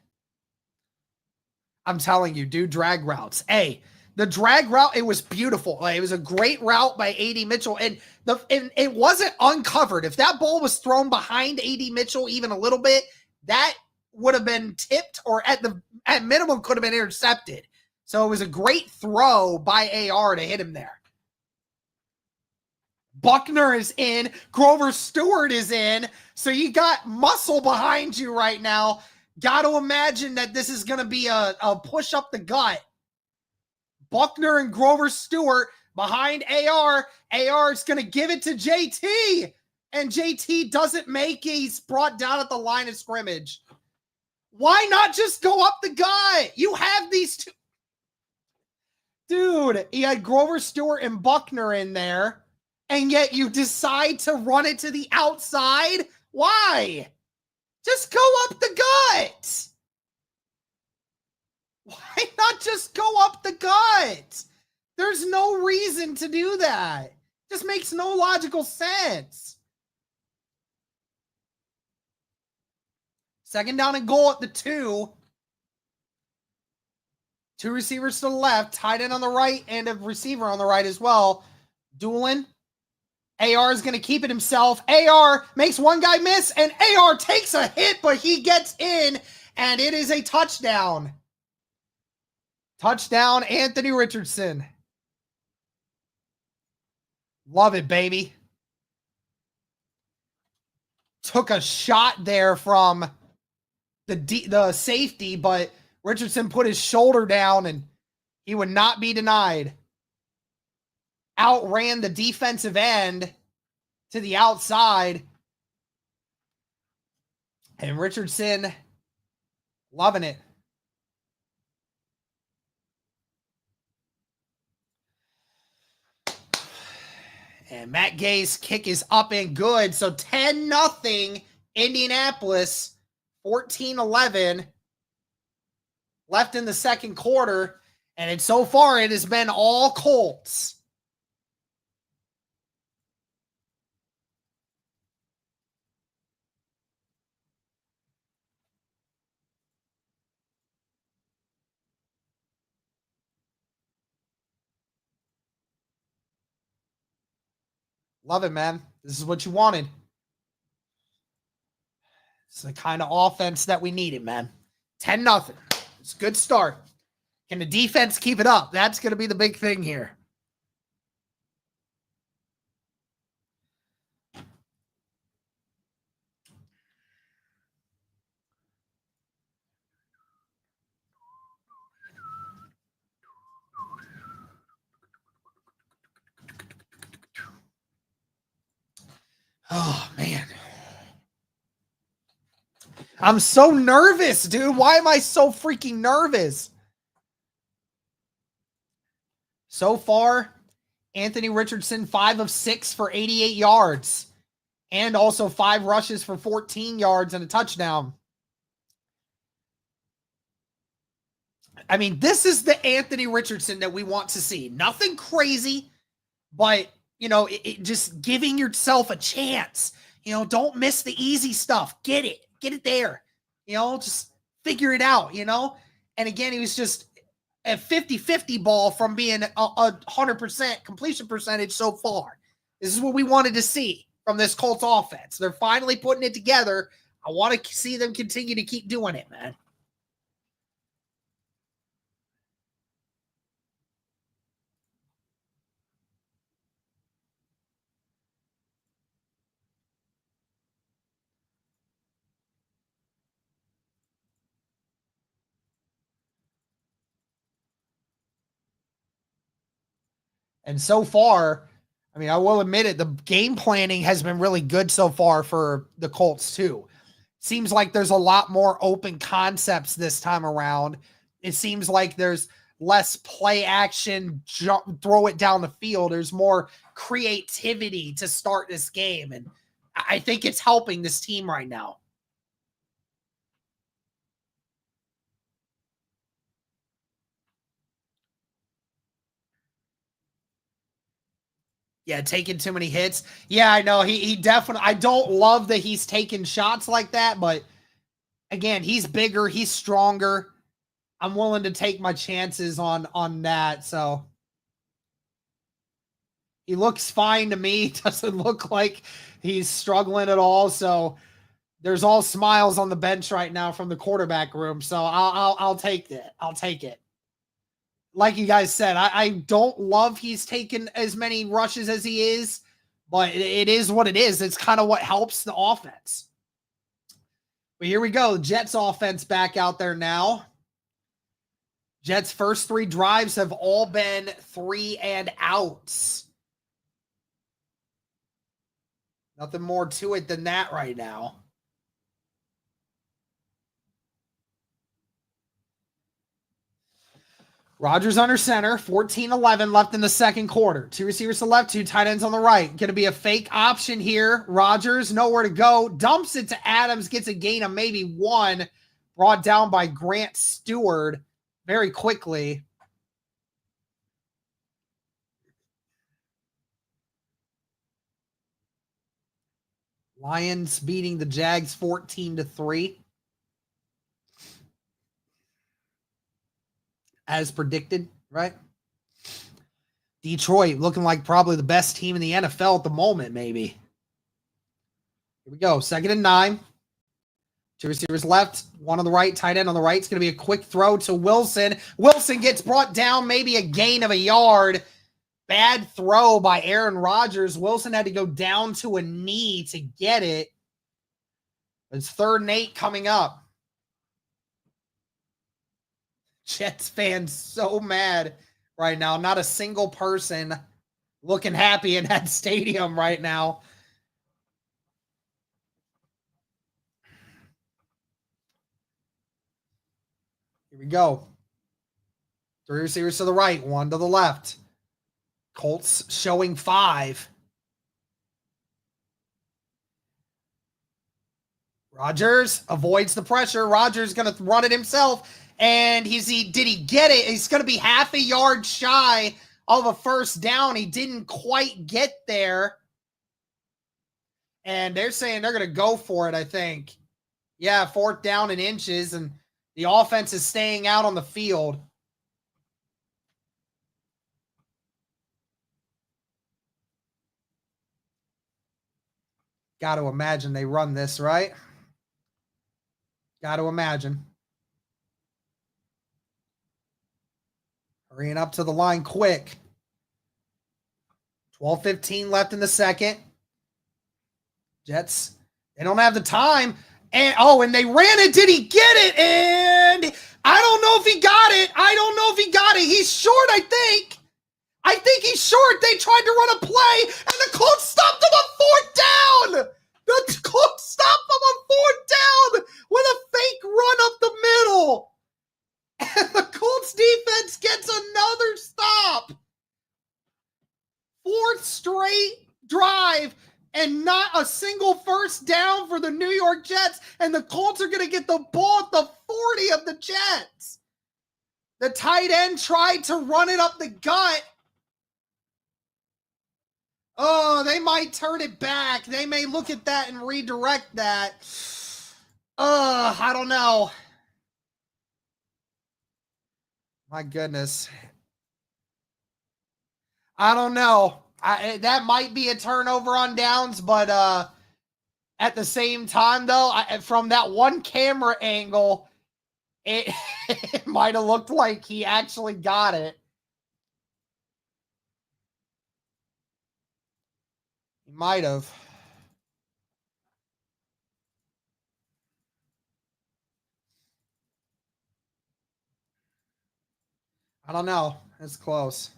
I'm telling you, dude, drag routes. Hey, the drag route, it was beautiful. Like, it was a great route by A.D. Mitchell, and it wasn't uncovered. If that ball was thrown behind A.D. Mitchell even a little bit, that would have been tipped, or at minimum could have been intercepted. So it was a great throw by AR to hit him there. Buckner is in. Grover Stewart is in. So you got muscle behind you right now. Got to imagine that this is going to be a push up the gut. Buckner and Grover Stewart behind AR. AR is going to give it to JT. And JT doesn't make it. He's brought down at the line of scrimmage. Why not just go up the gut? You have these two. Dude, he had Grover Stewart and Buckner in there, and yet you decide to run it to the outside? Why? Just go up the gut. Why not just go up the gut? There's no reason to do that. Just makes no logical sense. 2nd down and goal at the 2. 2 receivers to the left, tight end on the right, and a receiver on the right as well. Doolin. AR is going to keep it himself. AR makes one guy miss, and AR takes a hit, but he gets in, and it is a touchdown. Touchdown, Anthony Richardson. Love it, baby. Took a shot there from the safety, but Richardson put his shoulder down and he would not be denied. Outran the defensive end to the outside. And Richardson loving it. And Matt Gay's kick is up and good. So 10-0 Indianapolis, 14-11 left in the second quarter. And so far it has been all Colts. Love it, man. This is what you wanted. It's the kind of offense that we needed, man. 10-0. It's a good start. Can the defense keep it up? That's going to be the big thing here. Oh, man. I'm so nervous, dude. Why am I so freaking nervous? So far, Anthony Richardson, 5 of 6 for 88 yards. And also 5 rushes for 14 yards and a touchdown. I mean, this is the Anthony Richardson that we want to see. Nothing crazy, but you know, just giving yourself a chance. You know, don't miss the easy stuff. Get it. Get it there. You know, just figure it out, you know? And again, he was just a 50-50 ball from being a 100% completion percentage so far. This is what we wanted to see from this Colts offense. They're finally putting it together. I want to see them continue to keep doing it, man. And so far, I mean, I will admit it, the game planning has been really good so far for the Colts too. Seems like there's a lot more open concepts this time around. It seems like there's less play action, throw it down the field. There's more creativity to start this game. And I think it's helping this team right now. Yeah, taking too many hits. Yeah, I know. He definitely, I don't love that he's taking shots like that, but again, he's bigger, he's stronger. I'm willing to take my chances on that. So he looks fine to me. Doesn't look like he's struggling at all. So there's all smiles on the bench right now from the quarterback room. So I'll take that. I'll take it. Like you guys said, I don't love he's taken as many rushes as he is, but it is what it is. It's kind of what helps the offense. But here we go. Jets offense back out there now. Jets' first 3 drives have all been 3 and outs. Nothing more to it than that right now. Rodgers under center, 14-11 left in the second quarter. 2 receivers to the left, 2 tight ends on the right. Going to be a fake option here. Rodgers, nowhere to go. Dumps it to Adams, gets a gain of maybe 1. Brought down by Grant Stewart very quickly. Lions beating the Jags 14-3. As predicted, right? Detroit looking like probably the best team in the NFL at the moment, maybe. Here we go. 2nd and 9. Two receivers left, one on the right, tight end on the right. It's going to be a quick throw to Wilson. Wilson gets brought down, maybe a gain of a yard. Bad throw by Aaron Rodgers. Wilson had to go down to a knee to get it. It's 3rd and 8 coming up. Jets fans so mad right now. Not a single person looking happy in that stadium right now. Here we go. 3 receivers to the right, 1 to the left. Colts showing 5. Rodgers avoids the pressure. Rodgers going to run it himself. And did he get it? He's going to be half a yard shy of a first down. He didn't quite get there. And they're saying they're going to go for it, I think. Yeah, 4th down and inches. And the offense is staying out on the field. Got to imagine they run this, right? Got to imagine. Hurrying up to the line quick. 12:15 left in the second. Jets, they don't have the time. And they ran it. Did he get it? And I don't know if he got it. He's short, I think. I think he's short. They tried to run a play, and the Colts stopped him on 4th down. The Colts stopped him on 4th down with a fake run up the middle. And the Colts defense gets another stop. 4th straight drive and not a single first down for the New York Jets. And the Colts are going to get the ball at the 40 of the Jets. The tight end tried to run it up the gut. Oh, they might turn it back. They may look at that and redirect that. I don't know. My goodness. I don't know. That might be a turnover on downs, but at the same time, though, from that one camera angle, it might have looked like he actually got it. He might have. I don't know. It's close.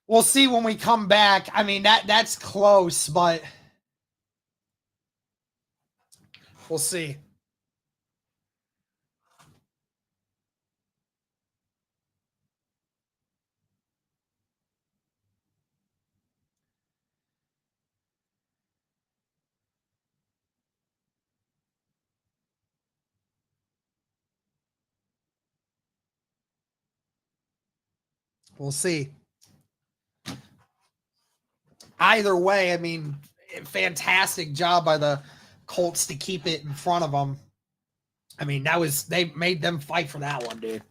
We'll see when we come back. I mean, that's close, but we'll see. We'll see. Either way, I mean, fantastic job by the Colts to keep it in front of them. I mean, they made them fight for that one, dude.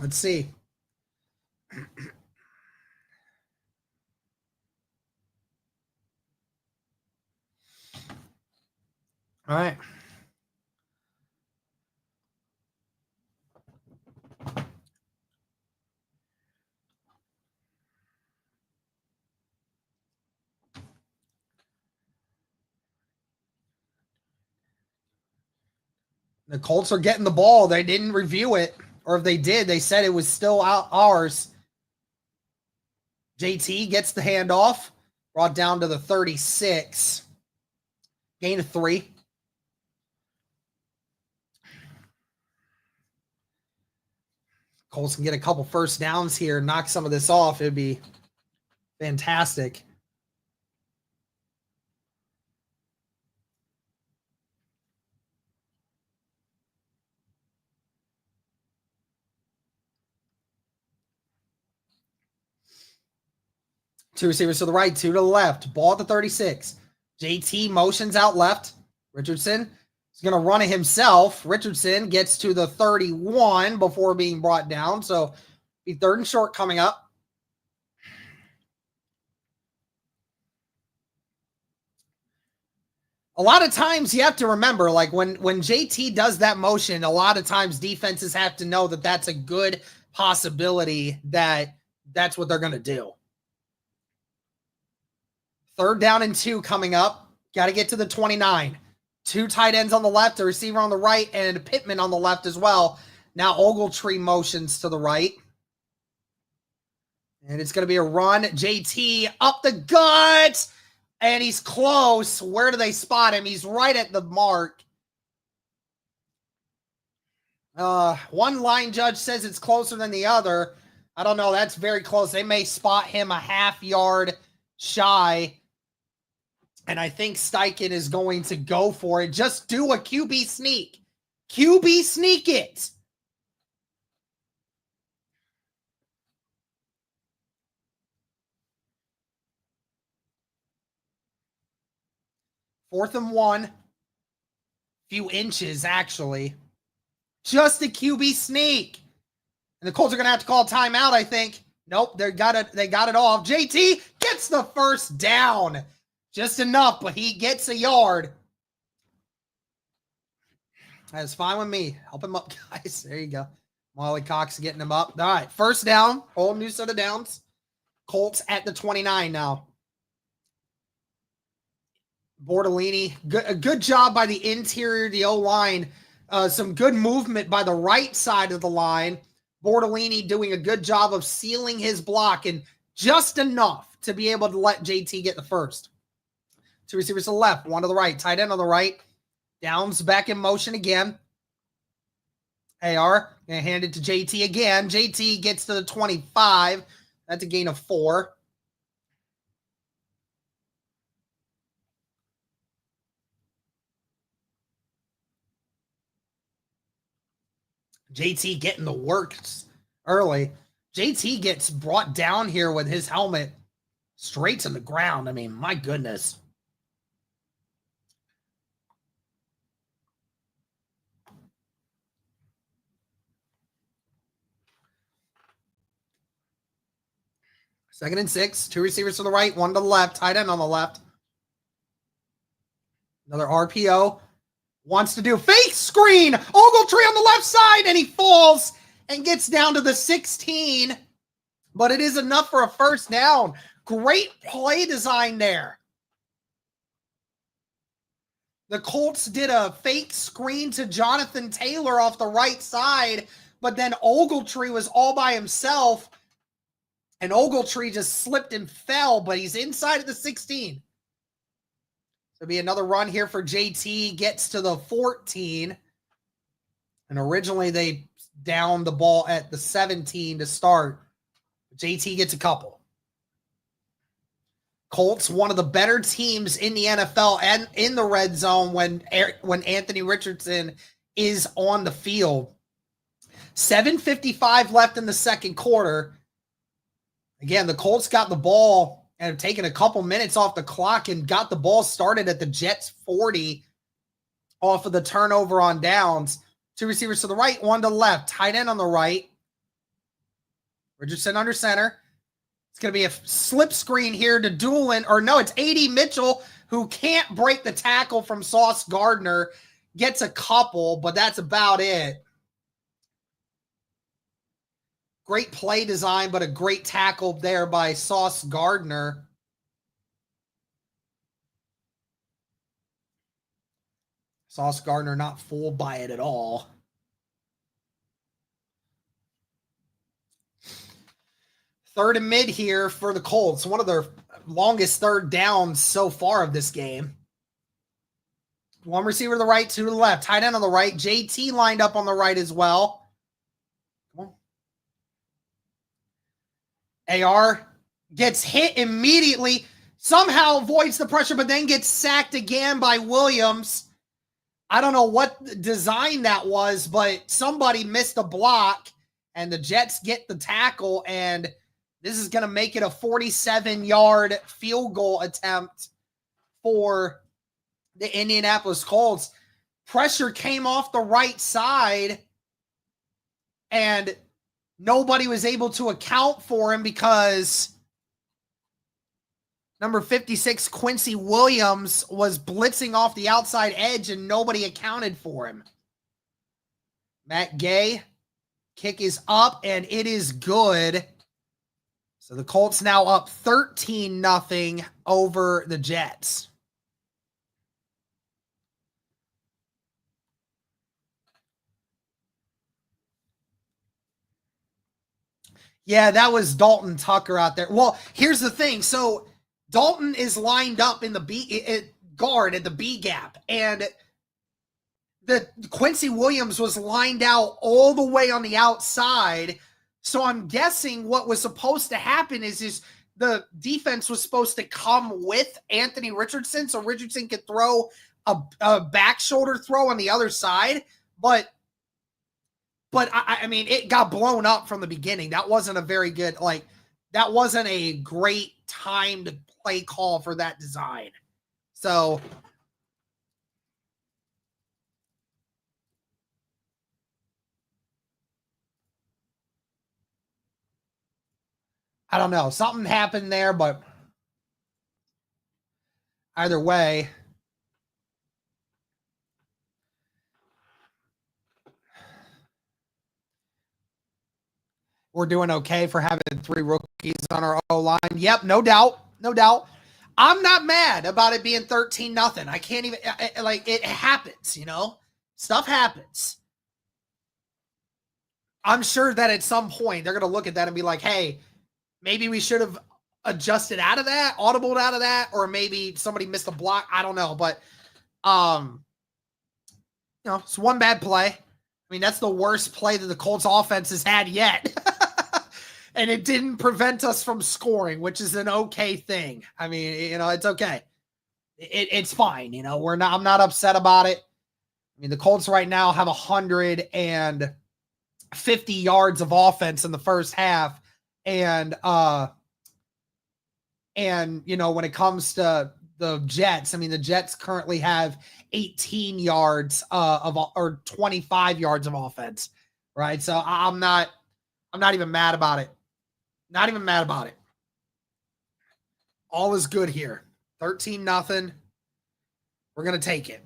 Let's see. All right. The Colts are getting the ball. They didn't review it. Or if they did, they said it was still ours. JT gets the handoff. Brought down to the 36. Gain of 3. Colts can get a couple first downs here, knock some of this off. It'd be fantastic. Two receivers to the right, two to the left. Ball at the 36. JT motions out left. Richardson is going to run it himself. Richardson gets to the 31 before being brought down. So be third and short coming up. A lot of times you have to remember, like when JT does that motion, a lot of times defenses have to know that that's a good possibility that that's what they're going to do. Third down and 2 coming up. Got to get to the 29. Two tight ends on the left, a receiver on the right, and Pittman on the left as well. Now Ogletree motions to the right. And it's going to be a run. JT up the gut. And he's close. Where do they spot him? He's right at the mark. One line judge says it's closer than the other. I don't know. That's very close. They may spot him a half yard shy. And I think Steichen is going to go for it. Just do a QB sneak. QB sneak it. Fourth and 1. Few inches, actually. Just a QB sneak. And the Colts are going to have to call a timeout, I think. Nope, they got it off. JT gets the first down. Just enough, but he gets a yard. That's fine with me. Help him up, guys. There you go. Molly Cox getting him up. All right, first down. Whole new set of downs. Colts at the 29 now. Bortolini, a good job by the interior of the O-line. Some good movement by the right side of the line. Bortolini doing a good job of sealing his block and just enough to be able to let JT get the first. Two receivers to the left, one to the right, tight end on the right. Downs back in motion again. AR going to hand it to JT again. JT gets to the 25. That's a gain of 4. JT getting the work early. JT gets brought down here with his helmet straight to the ground. I mean, my goodness. Second and 6. Two receivers to the right, one to the left. Tight end on the left. Another RPO. Wants to do fake screen. Ogletree on the left side, and he falls and gets down to the 16. But it is enough for a first down. Great play design there. The Colts did a fake screen to Jonathan Taylor off the right side, but then Ogletree was all by himself, and Ogletree just slipped and fell, but he's inside of the 16. There'll be another run here for JT, gets to the 14. And originally they downed the ball at the 17 to start. JT gets a couple. Colts, one of the better teams in the NFL and in the red zone when Anthony Richardson is on the field. 7:55 left in the second quarter. Again, the Colts got the ball and have taken a couple minutes off the clock and got the ball started at the Jets 40 off of the turnover on downs. Two receivers to the right, one to the left. Tight end on the right. Richardson under center. It's going to be a slip screen here to Doolin. Or no, it's A.D. Mitchell who can't break the tackle from Sauce Gardner. Gets a couple, but that's about it. Great play design, but a great tackle there by Sauce Gardner. Sauce Gardner not fooled by it at all. Third and mid here for the Colts. One of their longest third downs so far of this game. One receiver to the right, two to the left. Tight end on the right. JT lined up on the right as well. AR gets hit immediately, somehow avoids the pressure, but then gets sacked again by Williams. I don't know what design that was, but somebody missed a block, and the Jets get the tackle, and this is going to make it a 47-yard field goal attempt for the Indianapolis Colts. Pressure came off the right side, and nobody was able to account for him because number 56, Quincy Williams, was blitzing off the outside edge, and nobody accounted for him. Matt Gay, kick is up, and it is good. So the Colts now up 13-0 over the Jets. Yeah, that was Dalton Tucker out there. Well, here's the thing. So Dalton is lined up in the B guard at the B gap, and the Quincy Williams was lined out all the way on the outside. So I'm guessing what was supposed to happen is the defense was supposed to come with Anthony Richardson, so Richardson could throw a back shoulder throw on the other side, but I mean, it got blown up from the beginning. That wasn't a very good, that wasn't a great timed play call for that design. So I don't know. Something happened there, but either way, we're doing okay for having 3 rookies on our O-line. Yep, no doubt. No doubt. I'm not mad about it being 13-0. I can't even, it happens, Stuff happens. I'm sure that at some point they're going to look at that and be like, hey, maybe we should have adjusted out of that, audibled out of that, or maybe somebody missed a block. I don't know. But, it's one bad play. I mean, that's the worst play that the Colts offense has had yet. And it didn't prevent us from scoring, which is an okay thing. I mean, it's okay. It's fine. I'm not upset about it. I mean, the Colts right now have 150 yards of offense in the first half. And when it comes to the Jets, I mean, the Jets currently have 18 yards or 25 yards of offense, right? So I'm not even mad about it. Not even mad about it. All is good here. 13-0. We're going to take it.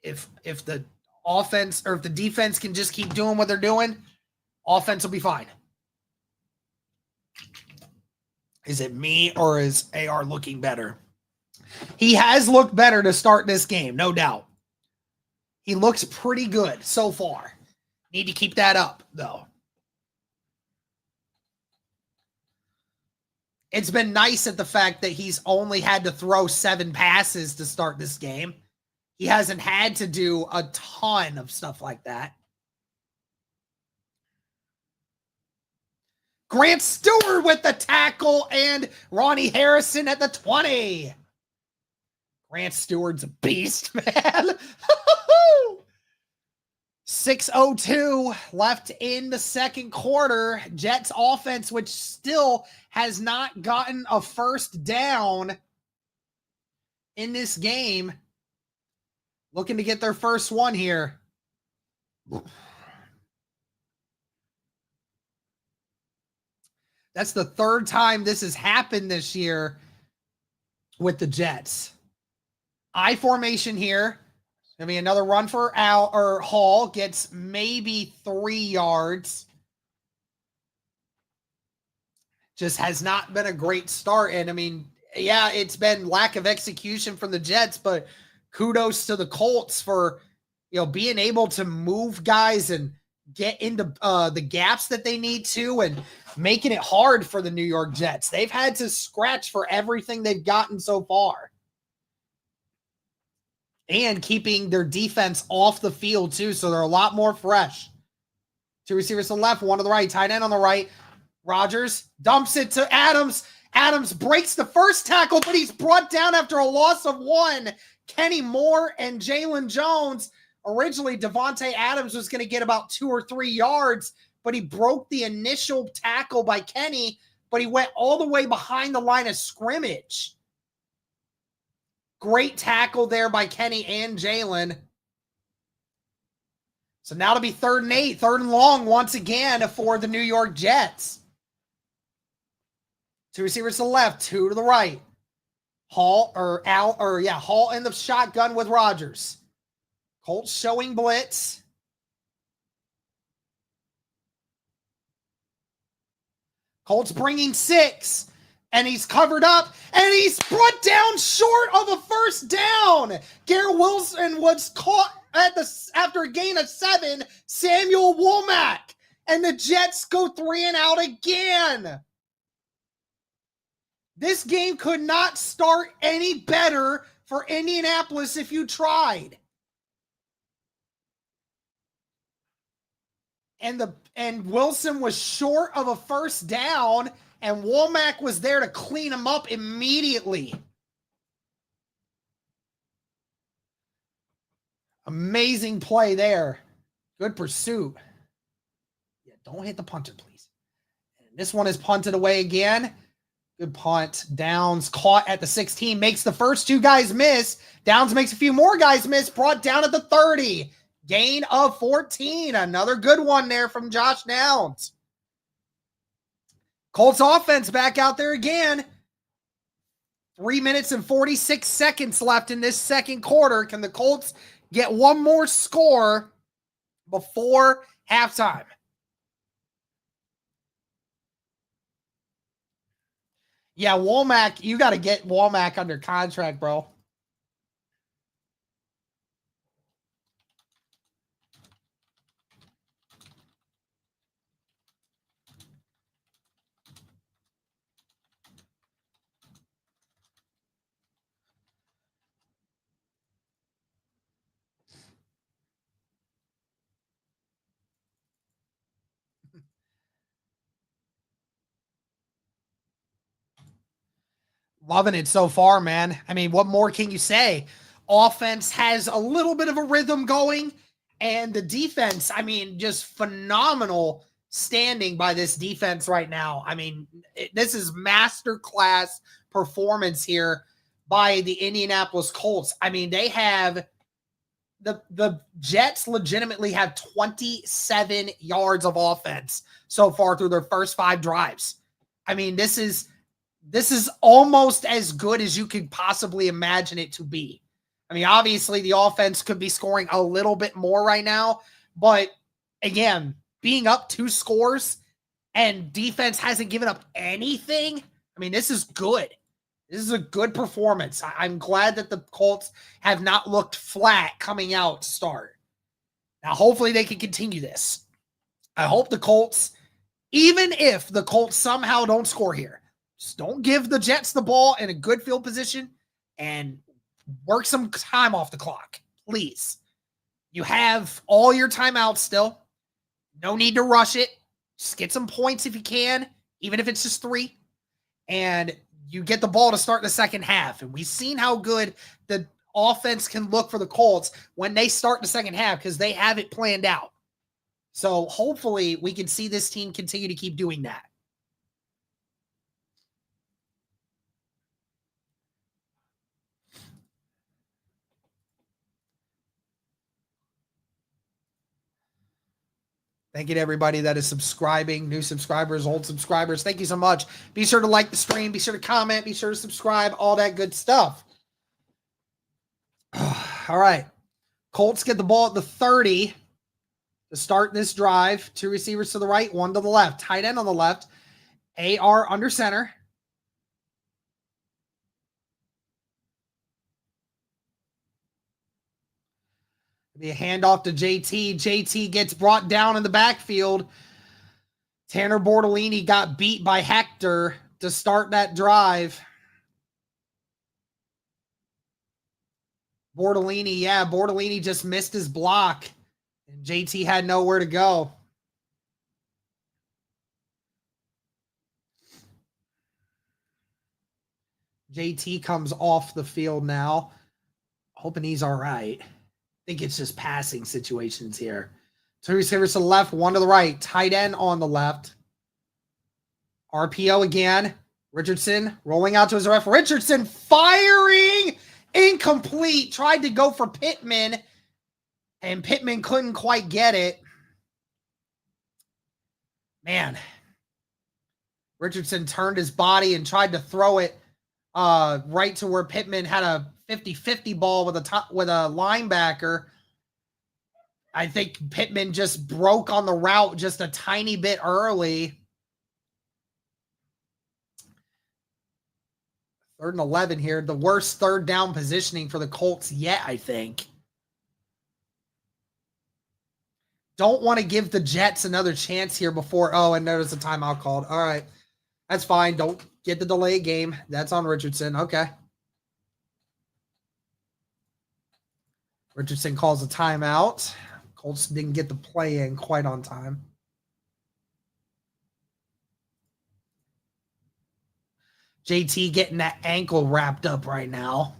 If the offense or if the defense can just keep doing what they're doing, offense will be fine. Is it me or is AR looking better? He has looked better to start this game, no doubt. He looks pretty good so far. Need to keep that up, though. It's been nice at the fact that he's only had to throw 7 passes to start this game. He hasn't had to do a ton of stuff like that. Grant Stewart with the tackle and Ronnie Harrison at the 20. Grant Stewart's a beast, man. 6:02 left in the second quarter. Jets offense, which still has not gotten a first down in this game, looking to get their first one here. That's the 3rd time this has happened this year with the Jets. I formation here. Gonna be another run for Al or Hall, gets maybe 3 yards. Just has not been a great start. And I mean, yeah, it's been lack of execution from the Jets, but kudos to the Colts for, being able to move guys and get into the gaps that they need to and making it hard for the New York Jets. They've had to scratch for everything they've gotten so far. And keeping their defense off the field, too, so they're a lot more fresh. 2 receivers to the left, 1 to the right, tight end on the right. Rodgers dumps it to Adams. Adams breaks the first tackle, but he's brought down after a loss of 1. Kenny Moore and Jalen Jones. Originally, Devontae Adams was going to get about 2 or 3 yards, but he broke the initial tackle by Kenny, but he went all the way behind the line of scrimmage. Great tackle there by Kenny and Jalen. So now to be 3rd and 8, 3rd and long once again for the New York Jets. 2 receivers to the left, 2 to the right. Hall in the shotgun with Rodgers. Colts showing blitz. Colts bringing 6, and he's covered up, and he's brought down short of a first down. Garrett Wilson was caught after a gain of 7. Samuel Womack, and the Jets go 3 and out again. This game could not start any better for Indianapolis if you tried. And Wilson was short of a first down, and Womack was there to clean him up immediately. Amazing play there. Good pursuit. Yeah, don't hit the punter, please. And this one is punted away again. Good punt. Downs caught at the 16. Makes the first 2 guys miss. Downs makes a few more guys miss. Brought down at the 30. Gain of 14. Another good one there from Josh Downs. Colts offense back out there again. 3 minutes and 46 seconds left in this second quarter. Can the Colts get one more score before halftime? Yeah, Womack, you got to get Womack under contract, bro. Loving it so far, man. I mean, what more can you say? Offense has a little bit of a rhythm going, and the defense, I mean, just phenomenal standing by this defense right now. I mean, this is masterclass performance here by the Indianapolis Colts. I mean, they have the Jets legitimately have 27 yards of offense so far through their first 5 drives. I mean, this is almost as good as you could possibly imagine it to be. I mean, obviously the offense could be scoring a little bit more right now, but again, being up 2 scores and defense hasn't given up anything. I mean, this is good. This is a good performance. I'm glad that the Colts have not looked flat coming out to start. Now, hopefully they can continue this. I hope the Colts, even if the Colts somehow don't score here, just don't give the Jets the ball in a good field position and work some time off the clock, please. You have all your timeouts still. No need to rush it. Just get some points if you can, even if it's just 3. And you get the ball to start the second half. And we've seen how good the offense can look for the Colts when they start the second half because they have it planned out. So hopefully we can see this team continue to keep doing that. Thank you to everybody that is subscribing, new subscribers, old subscribers. Thank you so much. Be sure to like the stream. Be sure to comment. Be sure to subscribe. All that good stuff. All right. Colts get the ball at the 30 to start this drive. 2 receivers to the right, 1 to the left. Tight end on the left. AR under center. Be a handoff to JT. JT gets brought down in the backfield. Tanner Bortolini got beat by Hector to start that drive. Bortolini just missed his block. And JT had nowhere to go. JT comes off the field now. Hoping he's all right. I think it's just passing situations here. Two receivers to the left, one to the right. Tight end on the left. RPO again. Richardson rolling out to his left. Richardson firing. Incomplete. Tried to go for Pittman. And Pittman couldn't quite get it. Man. Richardson turned his body and tried to throw it right to where Pittman had a 50-50 ball with a linebacker. I think Pittman just broke on the route just a tiny bit early. 3rd and 11 here. The worst third down positioning for the Colts yet, I think. Don't want to give the Jets another chance here before. Oh, and there's a timeout called. All right. That's fine. Don't get the delay game. That's on Richardson. Okay. Richardson calls a timeout. Colts didn't get the play in quite on time. JT getting that ankle wrapped up right now.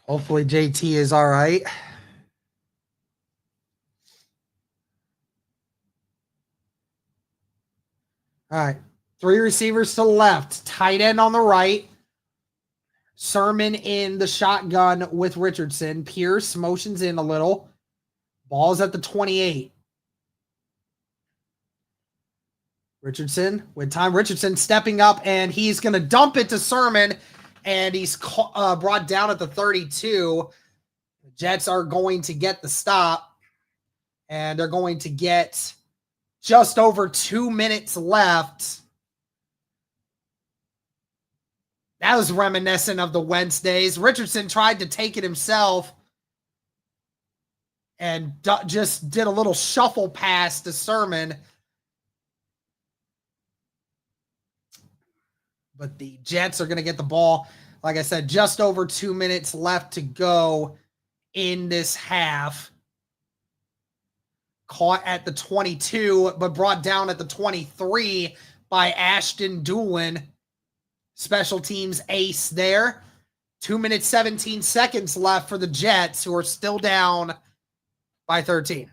Hopefully JT is all right. All right. 3 receivers to the left. Tight end on the right. Sermon in the shotgun with Richardson. Pierce motions in a little. Ball's at the 28. Richardson with time. Richardson stepping up, and he's going to dump it to Sermon, and he's brought down at the 32. The Jets are going to get the stop, and they're going to get just over 2 minutes left. That was reminiscent of the Wednesdays. Richardson tried to take it himself and just did a little shuffle pass to Sermon. But the Jets are going to get the ball. Like I said, just over 2 minutes left to go in this half. Caught at the 22, but brought down at the 23 by Ashton Doolin. Special teams ace there. 2 minutes, 17 seconds left for the Jets, who are still down by 13.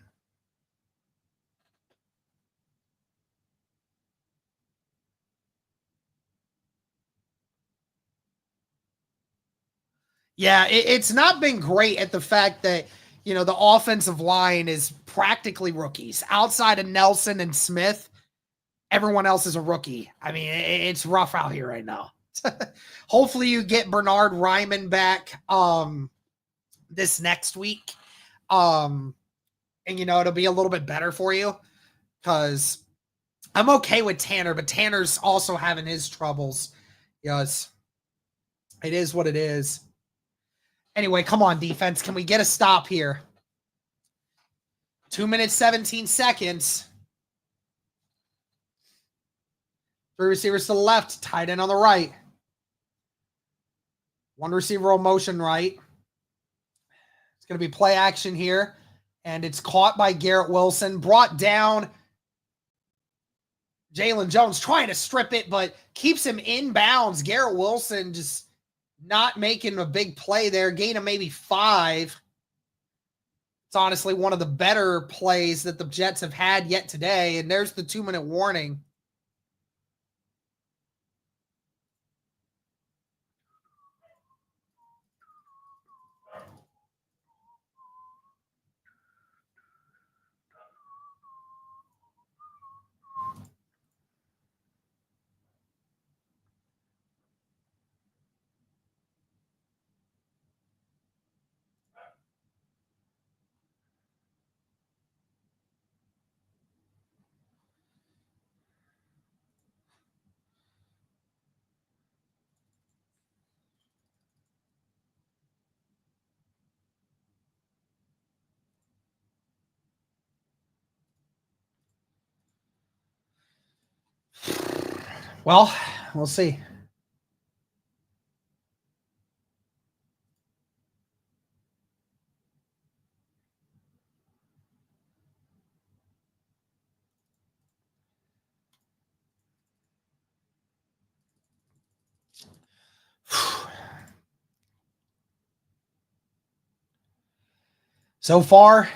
Yeah, it's not been great at the fact that, you know, the offensive line is practically rookies. Outside of Nelson and Smith, everyone else is a rookie. I mean, it's rough out here right now. Hopefully you get Bernard Ryman back this next week. And, you know, it'll be a little bit better for you because I'm okay with Tanner, but Tanner's also having his troubles. Yes, it is what it is. Anyway, come on, defense. Can we get a stop here? 2 minutes, 17 seconds. 3 receivers to the left, tight end on the right. 1 receiver roll motion right. It's going to be play action here. And it's caught by Garrett Wilson. Brought down. Jalen Jones trying to strip it, but keeps him in bounds. Garrett Wilson just not making a big play there. Gain of maybe 5. It's honestly one of the better plays that the Jets have had yet today. And there's the 2-minute warning. Well, we'll see. So far,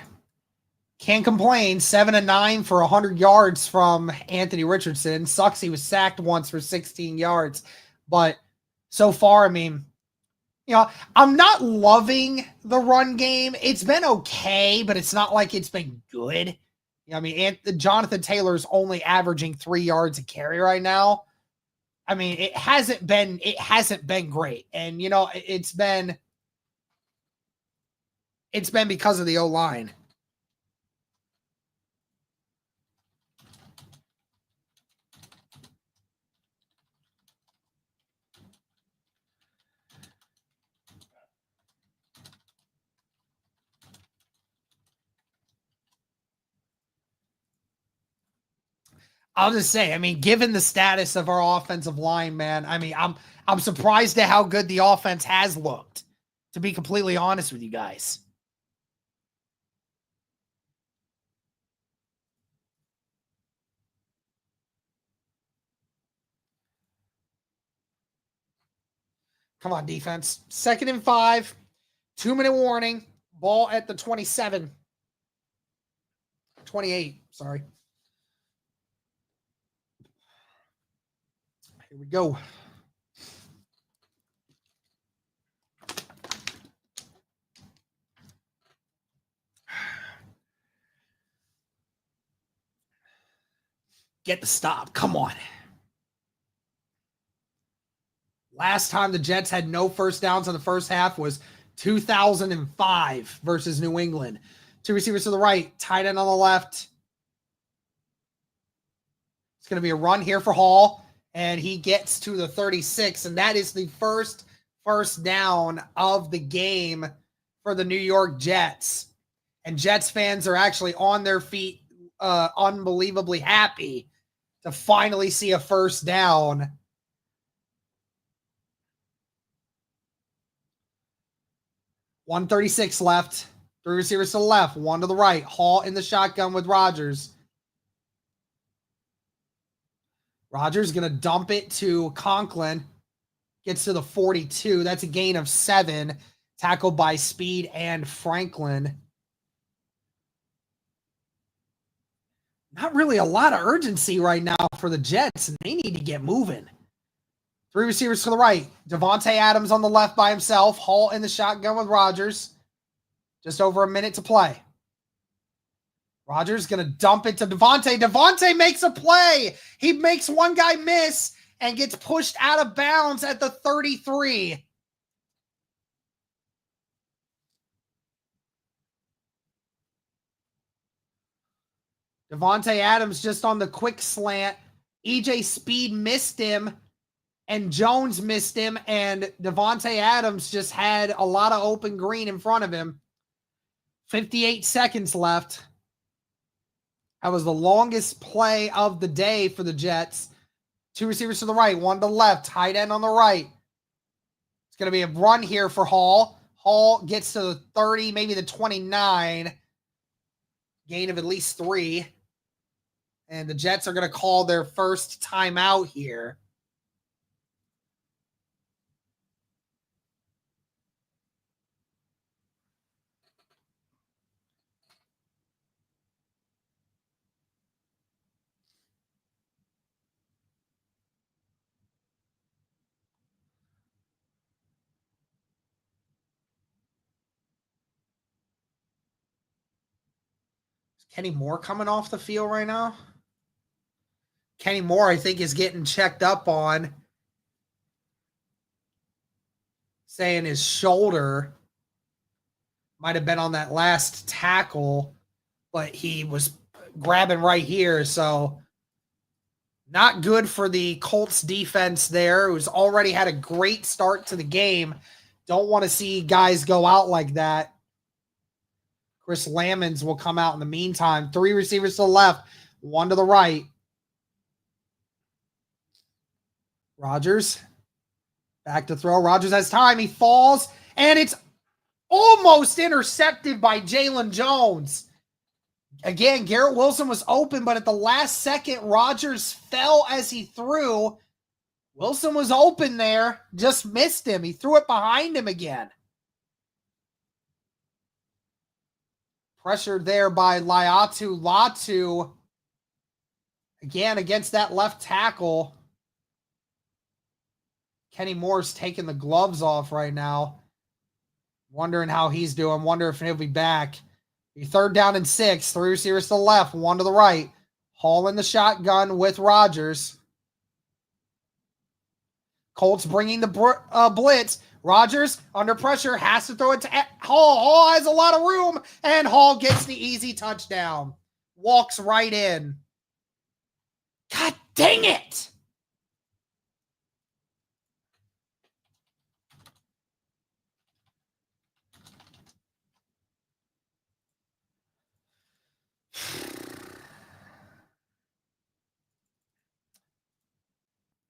can't complain. 7-9 for 100 yards from Anthony Richardson. Sucks he was sacked once for 16 yards. But so far, I mean, I'm not loving the run game. It's been okay, but it's not like it's been good. I mean, Jonathan Taylor's only averaging 3 yards a carry right now. I mean, it hasn't been great. And it's been because of the O-line. I'll just say, I mean, given the status of our offensive line, man, I mean, I'm surprised at how good the offense has looked, to be completely honest with you guys. Come on, defense. 2nd and 5, 2-minute warning, ball at the 27. 28, sorry. Here we go. Get the stop. Come on. Last time the Jets had no first downs in the first half was 2005 versus New England. 2 receivers to the right, tight end on the left. It's going to be a run here for Hall, and he gets to the 36, and that is the first down of the game for the New York Jets. And Jets fans are actually on their feet, unbelievably happy to finally see a first down. .136 left. 3 receivers to the left, 1 to the right. Hall in the shotgun with Rodgers. Rodgers going to dump it to Conklin. Gets to the 42. That's a gain of 7. Tackled by Speed and Franklin. Not really a lot of urgency right now for the Jets, and they need to get moving. 3 receivers to the right. Devontae Adams on the left by himself. Hall in the shotgun with Rodgers. Just over a minute to play. Rodgers going to dump it to Devontae. Devontae makes a play. He makes one guy miss and gets pushed out of bounds at the 33. Devontae Adams just on the quick slant. EJ Speed missed him, and Jones missed him, and Devontae Adams just had a lot of open green in front of him. 58 seconds left. That was the longest play of the day for the Jets. 2 receivers to the right, 1 to the left, tight end on the right. It's going to be a run here for Hall. Hall gets to the 30, maybe the 29. Gain of at least 3. And the Jets are going to call their first timeout here. Kenny Moore coming off the field right now? Kenny Moore, I think, is getting checked up on, saying his shoulder might have been on that last tackle, but he was grabbing right here. So not good for the Colts defense there, who's already had a great start to the game. Don't want to see guys go out like that. Chris Lamons will come out in the meantime. 3 receivers to the left, 1 to the right. Rodgers back to throw. Rodgers has time. He falls, and it's almost intercepted by Jalen Jones. Again, Garrett Wilson was open, but at the last second, Rodgers fell as he threw. Wilson was open there, just missed him. He threw it behind him again. Pressured there by Laiatu. Latu, again, against that left tackle. Kenny Moore's taking the gloves off right now. Wondering how he's doing. Wonder if he'll be back. 3rd down and 6. 3 receivers to the left, 1 to the right. Hall in the shotgun with Rodgers. Colts bringing the blitz. Rodgers under pressure, has to throw it to Hall. Hall has a lot of room, and Hall gets the easy touchdown. Walks right in. God dang it!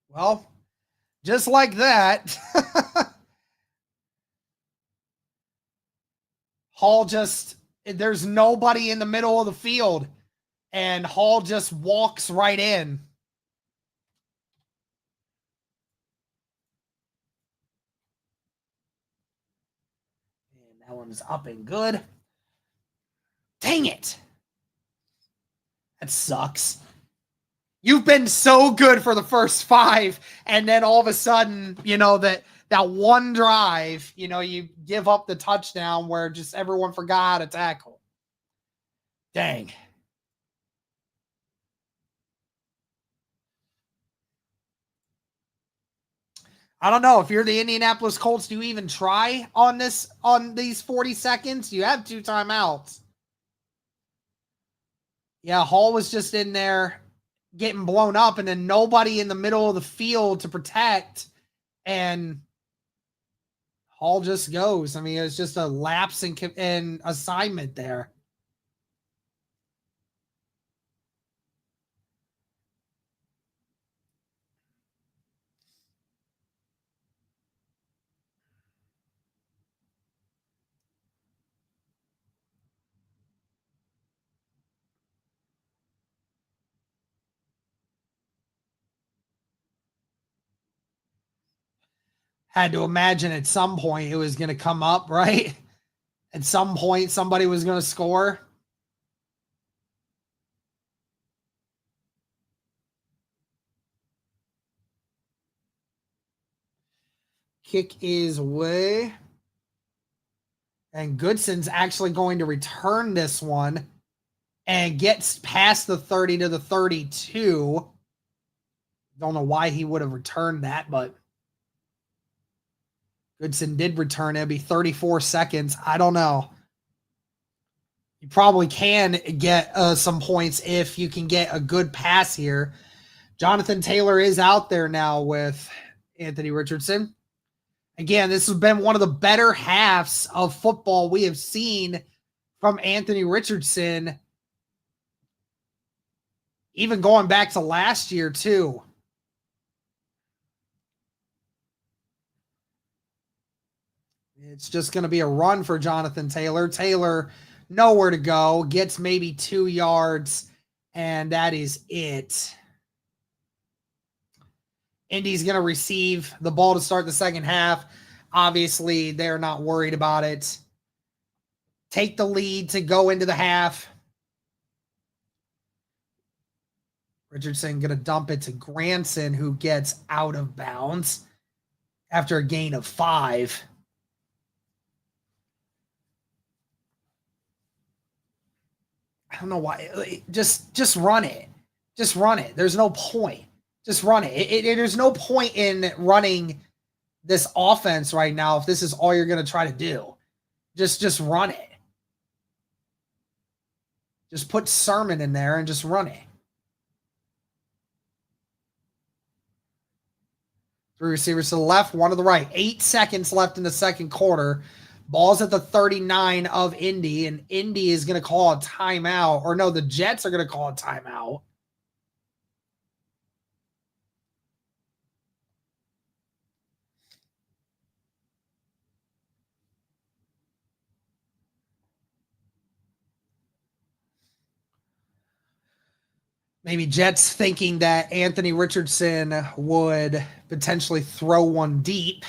Well, just like that, Hall just, there's nobody in the middle of the field, and Hall just walks right in. And that one's up and good. Dang it. That sucks. You've been so good for the first 5, and then all of a sudden, you know, that one drive, you know, you give up the touchdown where just everyone forgot how to tackle. Dang. I don't know. If you're the Indianapolis Colts, do you even try on these 40 seconds? You have 2 timeouts. Yeah, Hall was just in there getting blown up, and then nobody in the middle of the field to protect, and Hall just goes. I mean, it's just a lapse in assignment there. Had to imagine at some point it was going to come up, right? At some point, somebody was going to score. Kick is away. And Goodson's actually going to return this one and gets past the 30 to the 32. Don't know why he would have returned that, but Goodson did return it. It'd be 34 seconds. I don't know. You probably can get some points if you can get a good pass here. Jonathan Taylor is out there now with Anthony Richardson. Again, this has been one of the better halves of football we have seen from Anthony Richardson, even going back to last year, too. It's just going to be a run for Jonathan Taylor. Taylor, nowhere to go, gets maybe 2 yards, and that is it. Indy's going to receive the ball to start the second half. Obviously, they're not worried about it. Take the lead to go into the half. Richardson going to dump it to Granson, who gets out of bounds after a gain of 5. I don't know why. Just run it. Just run it. There's no point. Just run it. There's no point in running this offense right now if this is all you're going to try to do. Just run it. Just put Sermon in there and just run it. 3 receivers to the left, 1 to the right. 8 seconds left in the second quarter. Ball's at the 39 of Indy, and Indy is going to call a timeout. Or no, the Jets are going to call a timeout. Maybe Jets thinking that Anthony Richardson would potentially throw one deep.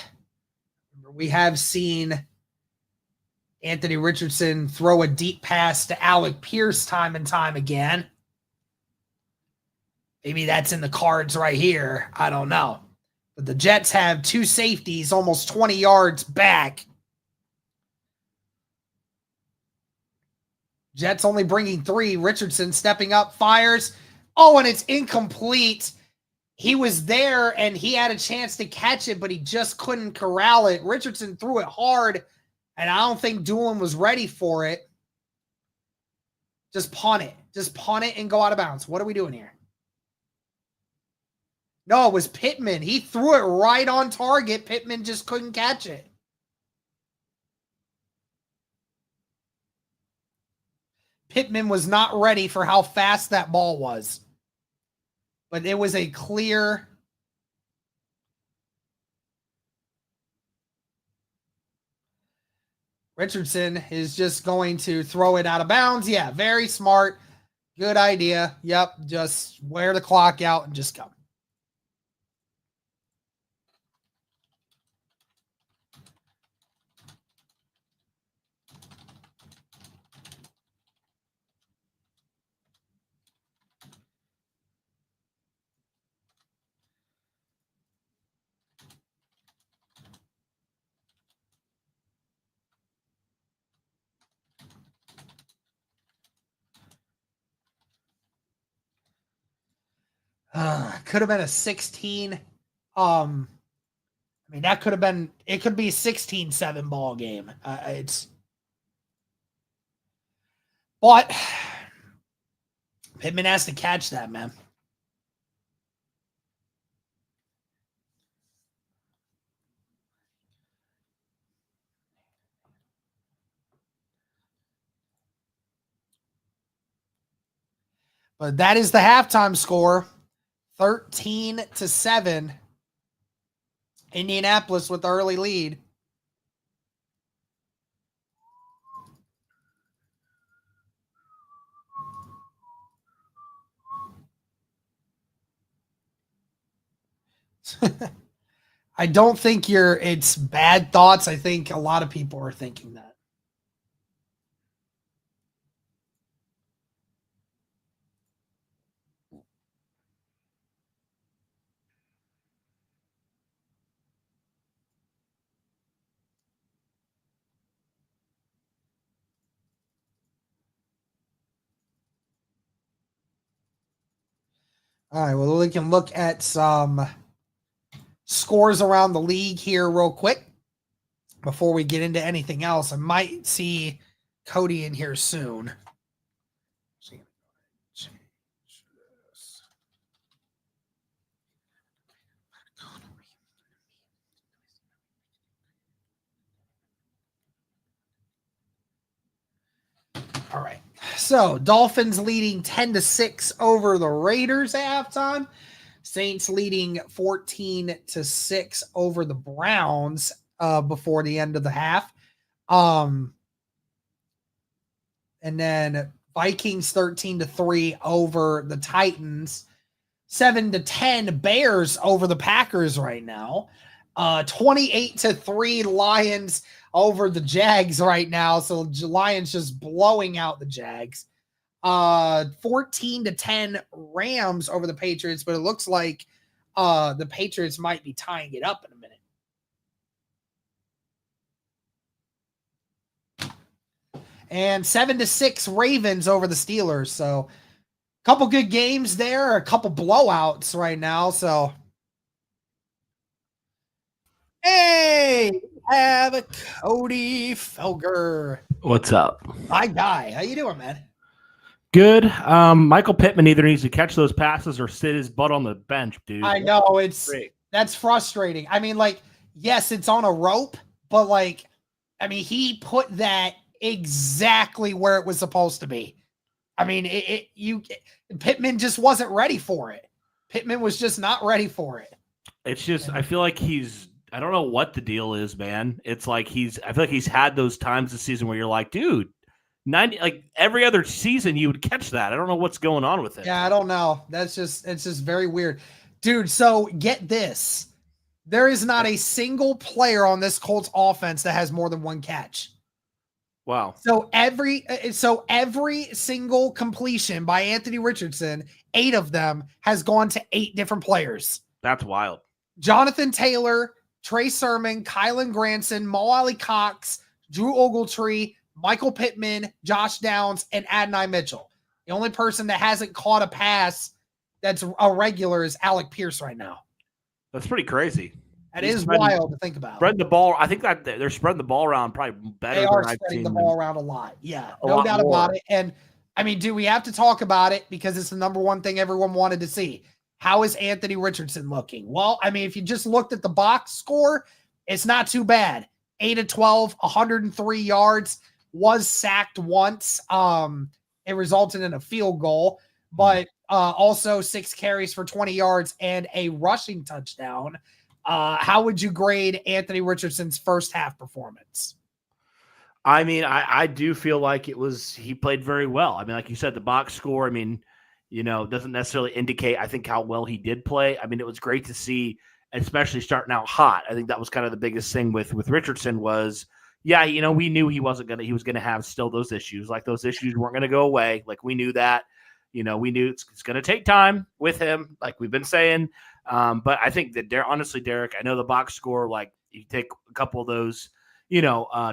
We have seen Anthony Richardson throw a deep pass to Alec Pierce time and time again. Maybe that's in the cards right here. I don't know. But the Jets have two safeties almost 20 yards back. Jets only bringing 3. Richardson stepping up, fires. Oh, and it's incomplete. He was there, and he had a chance to catch it, but he just couldn't corral it. Richardson threw it hard, and I don't think Doolin was ready for it. Just punt it. Just punt it and go out of bounds. What are we doing here? No, it was Pittman. He threw it right on target. Pittman just couldn't catch it. Pittman was not ready for how fast that ball was. But it was a clear... Richardson is just going to throw it out of bounds. Yeah, very smart. Good idea. Yep, just wear the clock out and just go. Could have been a 16. I mean, that could have been, it could be a 16-7 ball game. But Pittman has to catch that, man. But that is the halftime score. 13-7. Indianapolis with the early lead. I don't think it's bad thoughts. I think a lot of people are thinking that. All right, well, we can look at some scores around the league here real quick before we get into anything else. I might see Cody in here soon. All right. So Dolphins leading 10-6 over the Raiders at halftime. Saints leading 14-6 over the Browns before the end of the half. And then Vikings 13-3 over the Titans. 7-10 Bears over the Packers right now. 28-3 Lions over the Jags right now. So Lions just blowing out the Jags. 14-10 Rams over the Patriots, but it looks like the Patriots might be tying it up in a minute. And 7-6 Ravens over the Steelers. So a couple good games there, a couple blowouts right now. So hey, we have a Cody Felger. What's up? My guy. How you doing, man? Good. Michael Pittman either needs to catch those passes or sit his butt on the bench, dude. I know that's frustrating. I mean, like, yes, it's on a rope, but like, I mean, he put that exactly where it was supposed to be. I mean, Pittman just wasn't ready for it. Pittman was just not ready for it. It's just, I feel like I don't know what the deal is, man. It's like I feel like he's had those times this season where you're like, dude, like every other season you would catch that. I don't know what's going on with it. Yeah, I don't know. It's just very weird. Dude, so get this. There is not a single player on this Colts offense that has more than one catch. Wow. So every single completion by Anthony Richardson, 8 of them has gone to 8 different players. That's wild. Jonathan Taylor, Trey Sermon, Kylan Granson, Mo Ali Cox, Drew Ogletree, Michael Pittman, Josh Downs, and Adonai Mitchell. The only person that hasn't caught a pass that's a regular is Alec Pierce right now. That's pretty crazy. That is wild to think about. Spreading the ball. I think that they're spreading the ball around probably better than I've seen. They are spreading the ball around a lot. Yeah, no doubt about it. And I mean, we have to talk about it because it's the number one thing everyone wanted to see. How is Anthony Richardson looking? Well, I mean, if you just looked at the box score, it's not too bad. 8 of 12, 103 yards, was sacked once. It resulted in a field goal, but also 6 carries for 20 yards and a rushing touchdown. How would you grade Anthony Richardson's first half performance? I mean, I do feel like he played very well. I mean, like you said, the box score, I mean, doesn't necessarily indicate, I think, how well he did play. I mean, it was great to see, especially starting out hot. I think that was kind of the biggest thing with Richardson was, we knew he was going to have still those issues. Like those issues weren't going to go away. Like we knew that, we knew it's going to take time with him, like we've been saying. But I think that honestly, Derek, I know the box score, like you take a couple of those,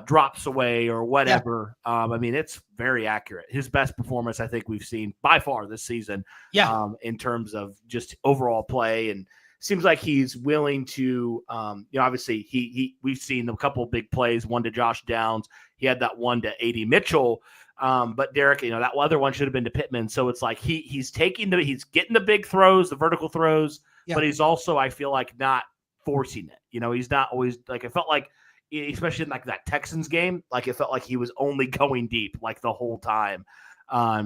drops away or whatever. Yeah. I mean, it's very accurate. His best performance, I think we've seen by far this season. Yeah. In terms of just overall play, and seems like he's willing to, obviously we've seen a couple of big plays, one to Josh Downs. He had that one to A.D. Mitchell. But Derek, that other one should have been to Pittman. So it's like he's getting the big throws, the vertical throws, yeah. But he's also, I feel like, not forcing it. He's not always like, it felt like, especially in like that Texans game, like it felt like he was only going deep like the whole time.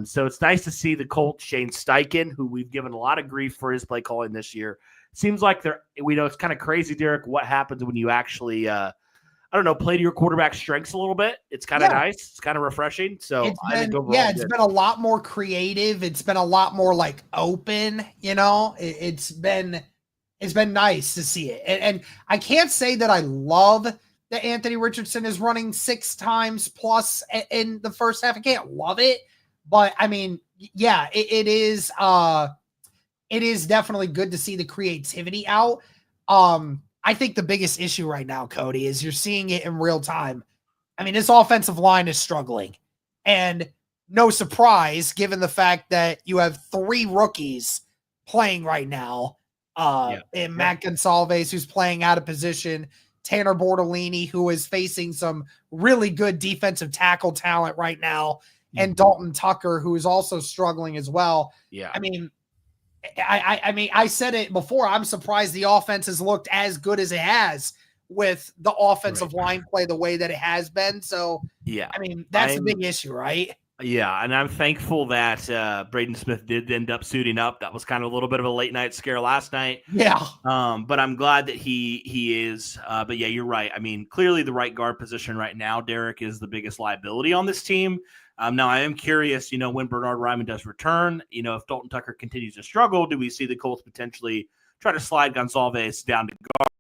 So it's nice to see the Colts, Shane Steichen, who we've given a lot of grief for his play calling this year. Seems like it's kind of crazy, Derek, what happens when you actually, play to your quarterback's strengths a little bit. It's kind of nice. It's kind of refreshing. So it's been a lot more creative. It's been a lot more like open, it's been nice to see it. And I can't say that I love that Anthony Richardson is running 6 times plus in the first half. I can't love it, but I mean, yeah, it is definitely good to see the creativity out. I think the biggest issue right now, Cody, is you're seeing it in real time. I mean, this offensive line is struggling, and no surprise given the fact that you have 3 rookies playing right now. And Matt Gonsalves, who's playing out of position, Tanner Bortolini, who is facing some really good defensive tackle talent right now, and Dalton Tucker, who is also struggling as well. Yeah. I mean, I said it before. I'm surprised the offense has looked as good as it has with the offensive line play the way that it has been. So, yeah, I mean, that's a big issue, right? Yeah, and I'm thankful that Braden Smith did end up suiting up. That was kind of a little bit of a late night scare last night. Yeah. But I'm glad that he is. But yeah, you're right. I mean, clearly the right guard position right now, Derek, is the biggest liability on this team. Now I am curious, when Bernard Ryman does return, if Dalton Tucker continues to struggle, do we see the Colts potentially try to slide Gonsalves down to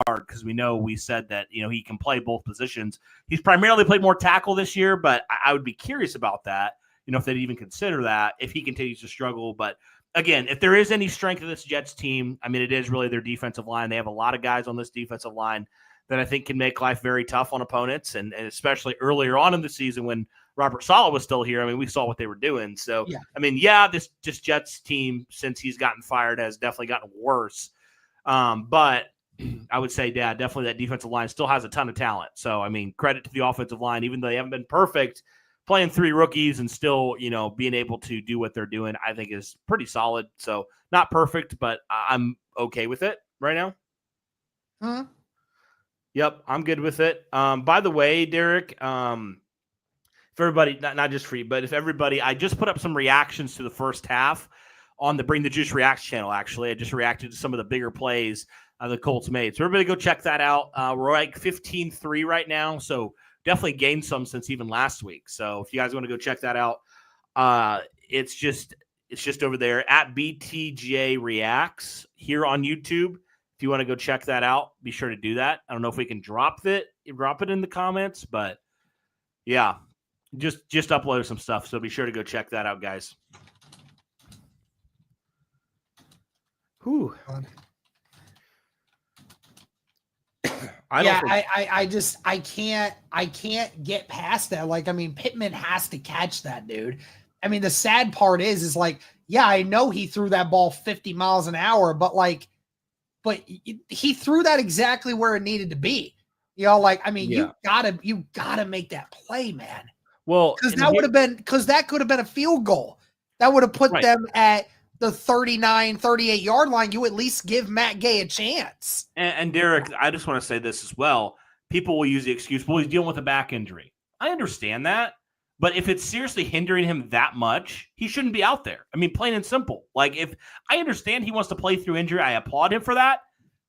guard? Because we said that, he can play both positions. He's primarily played more tackle this year, but I would be curious about that. If they'd even consider that if he continues to struggle. But again, if there is any strength of this Jets team, I mean, it is really their defensive line. They have a lot of guys on this defensive line that I think can make life very tough on opponents. And especially earlier on in the season when Robert Saleh was still here, I mean, we saw what they were doing. So, yeah. I mean, this Jets team, since he's gotten fired, has definitely gotten worse. But I would say, definitely that defensive line still has a ton of talent. So, I mean, credit to the offensive line, even though they haven't been perfect, playing 3 rookies and still, being able to do what they're doing, I think is pretty solid. So not perfect, but I'm okay with it right now. Huh? Yep, I'm good with it. By the way, Derek, if everybody, not just for you, but if everybody, I just put up some reactions to the first half on the Bring the Juice Reacts channel, actually. I just reacted to some of the bigger plays the Colts made. So everybody go check that out. We're like 15-3 right now, so definitely gained some since even last week. So if you guys want to go check that out, it's just over there at BTJ Reacts here on YouTube. If you want to go check that out, be sure to do that. I don't know if we can drop it in the comments, but yeah, just upload some stuff. So be sure to go check that out, guys. Whew. I can't get past that. Like, I mean, Pittman has to catch that, dude. I mean, the sad part is like, yeah, I know he threw that ball 50 miles an hour, but he threw that exactly where it needed to be. You know, like, I mean, you gotta make that play, man. Well, because that could have been a field goal. That would have put them at the 39, 38 yard line. You at least give Matt Gay a chance. And Derek, I just want to say this as well. People will use the excuse, well, he's dealing with a back injury. I understand that. But if it's seriously hindering him that much, he shouldn't be out there. I mean, plain and simple. Like, if I understand he wants to play through injury, I applaud him for that.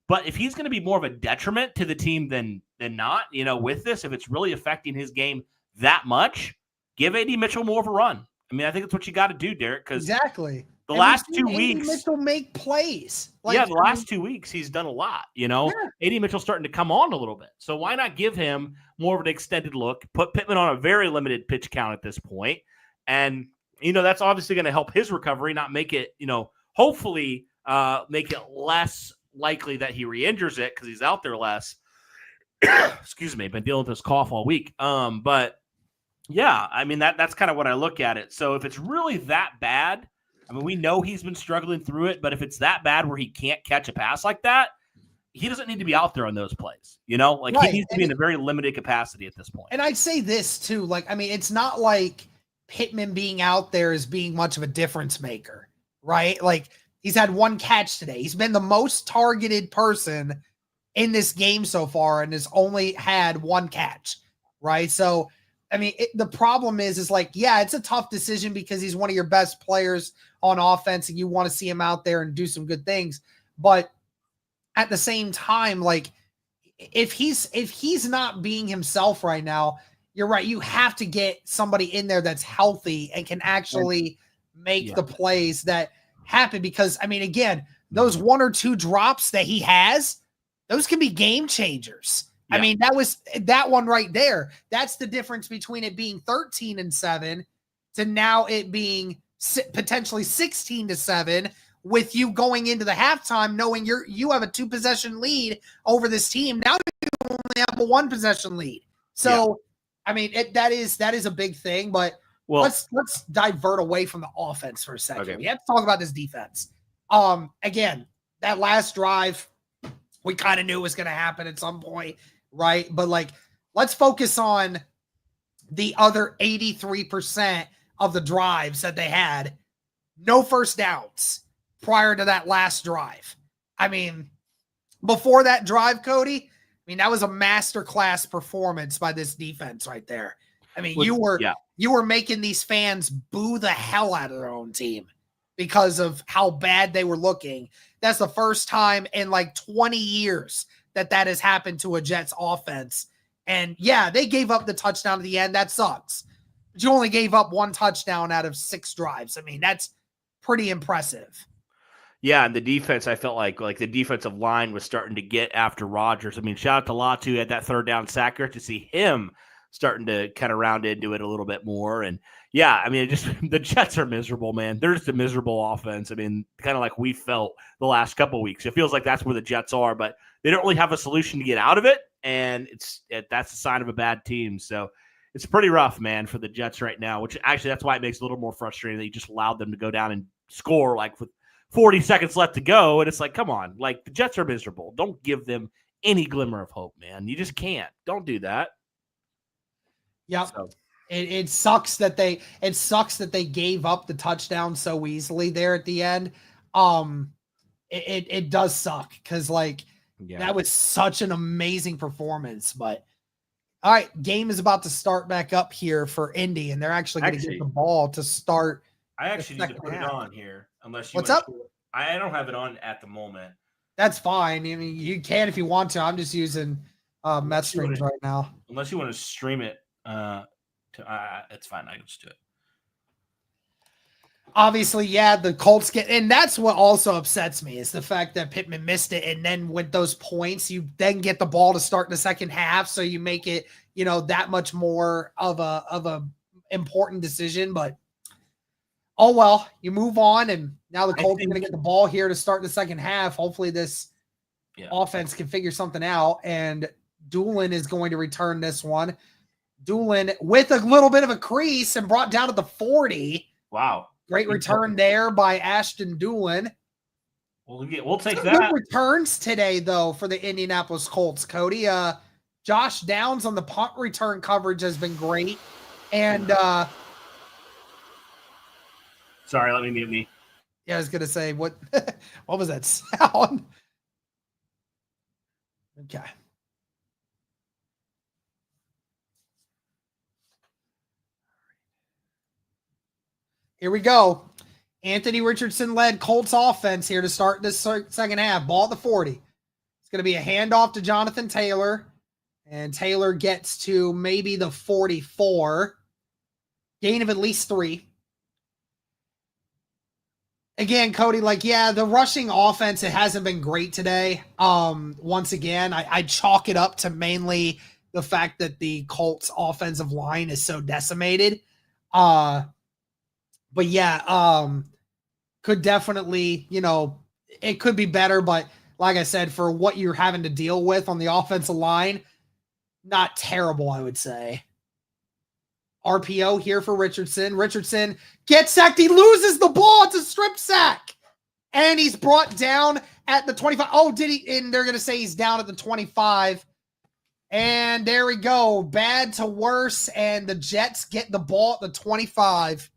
But if he's going to be more of a detriment to the team than not, you know, with this, if it's really affecting his game that much, give A.D. Mitchell more of a run. I mean, I think that's what you got to do, Derek. Because exactly. The last 2 weeks, Mitchell make plays. The last 2 weeks he's done a lot. You know, A.D. Mitchell's starting to come on a little bit. So why not give him more of an extended look? Put Pittman on a very limited pitch count at this point, and you know that's obviously going to help his recovery, not make it, you know, hopefully make it less likely that he re-injures it because he's out there less. Excuse me, been dealing with this cough all week. But yeah, I mean that's kind of what I look at it. So if it's really that bad. I mean, we know he's been struggling through it, but if it's that bad where he can't catch a pass like that, he doesn't need to be out there on those plays. You know, like he needs to be in a very limited capacity at this point. And I'd say this too, like, I mean, it's not like Pittman being out there is being much of a difference maker, right? Like, he's had one catch today. He's been the most targeted person in this game so far and has only had one catch, right? So, I mean, the problem is like, yeah, it's a tough decision because he's one of your best players on offense and you want to see him out there and do some good things. But at the same time, like, if he's not being himself right now, you're right. You have to get somebody in there that's healthy and can actually make the plays that happen. Because, I mean, again, those one or two drops that he has, those can be game changers. Yeah. I mean, that one right there. That's the difference between it being 13-7 to now it being potentially 16-7 with you going into the halftime knowing you have a 2-possession lead over this team. Now you only have a 1-possession lead. So, I mean, that is a big thing. But let's divert away from the offense for a second. Okay. We have to talk about this defense. Again, that last drive, we kind of knew it was going to happen at some point. Right. But like, let's focus on the other 83% of the drives that they had. No first downs prior to that last drive. I mean, before that drive, Cody, I mean, that was a masterclass performance by this defense right there. I mean, you were making these fans boo the hell out of their own team because of how bad they were looking. That's the first time in like 20 years that has happened to a Jets offense. And yeah, they gave up the touchdown at the end. That sucks. But you only gave up one touchdown out of 6 drives. I mean, that's pretty impressive. Yeah, and the defense, I felt like the defensive line was starting to get after Rodgers. I mean, shout out to Latu, had that third down sack. Great to see him starting to kind of round into it a little bit more. And yeah, I mean, the Jets are miserable, man. They're just a miserable offense. I mean, kind of like we felt the last couple of weeks. It feels like that's where the Jets are, but they don't really have a solution to get out of it. And that's a sign of a bad team. So it's pretty rough, man, for the Jets right now, which actually that's why it makes it a little more frustrating that you just allowed them to go down and score like with 40 seconds left to go. And it's like, come on, like the Jets are miserable. Don't give them any glimmer of hope, man. You just can't. Don't do that. Yeah. So. It sucks that they gave up the touchdown so easily there at the end. It does suck because that was such an amazing performance. But all right, game is about to start back up here for Indy, and they're actually going to get the ball to start. I actually need to put it on here, unless you. What's up? I don't have it on at the moment. That's fine. I mean, you can if you want to. I'm just using Mets streams right now. Unless you want to stream it, it's fine. I can just do it. Obviously, yeah, the Colts and that's what also upsets me is the fact that Pittman missed it. And then with those points, you then get the ball to start in the second half. So you make it, that much more of a important decision. But oh, well, you move on. And now the Colts are going to get the ball here to start the second half. Hopefully this offense can figure something out. And Doolin is going to return this one. Doolin with a little bit of a crease and brought down to the 40. Wow. Great return there by Ashton Doolin. We'll take that. Good returns today, though, for the Indianapolis Colts, Cody. Josh Downs on the punt return coverage has been great. And sorry, let me mute me. Yeah, I was gonna say what was that sound? Okay. Here we go. Anthony Richardson led Colts offense here to start this second half. Ball at the 40. It's going to be a handoff to Jonathan Taylor. And Taylor gets to maybe the 44. Gain of at least 3. Again, Cody, the rushing offense, it hasn't been great today. Once again, I chalk it up to mainly the fact that the Colts offensive line is so decimated. But yeah, could definitely, it could be better. But like I said, for what you're having to deal with on the offensive line, not terrible, I would say. RPO here for Richardson. Richardson gets sacked. He loses the ball. It's a strip sack. And he's brought down at the 25. Oh, did he? And they're going to say he's down at the 25. And there we go. Bad to worse. And the Jets get the ball at the 25.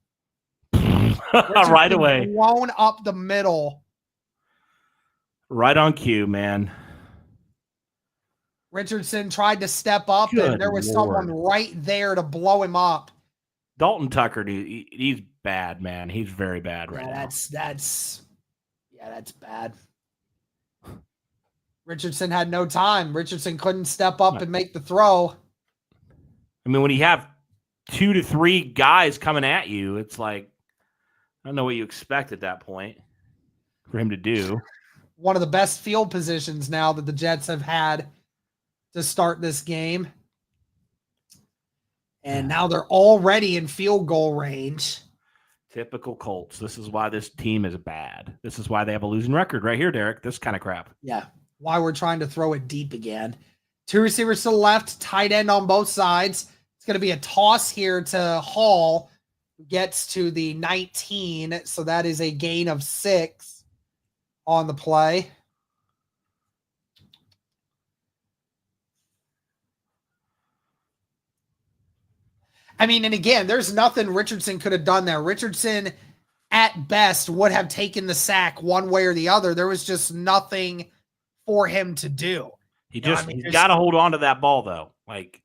Right away. Blown up the middle. Right on cue, man. Richardson tried to step up, and there was someone right there to blow him up. Dalton Tucker, dude, he's bad, man. He's very bad right now. That's bad. Richardson had no time. Richardson couldn't step up and make the throw. I mean, when you have 2 to 3 guys coming at you, it's like, I don't know what you expect at that point for him to do. One of the best field positions now that the Jets have had to start this game. And now they're already in field goal range. Typical Colts. This is why this team is bad. This is why they have a losing record right here, Derek. This kind of crap. Yeah. Why we're trying to throw it deep again. 2 receivers to the left, tight end on both sides. It's going to be a toss here to Hall. Gets to the 19. So that is a gain of 6 on the play. I mean, and again, there's nothing Richardson could have done there. Richardson, at best, would have taken the sack one way or the other. There was just nothing for him to do. He's got to hold on to that ball, though.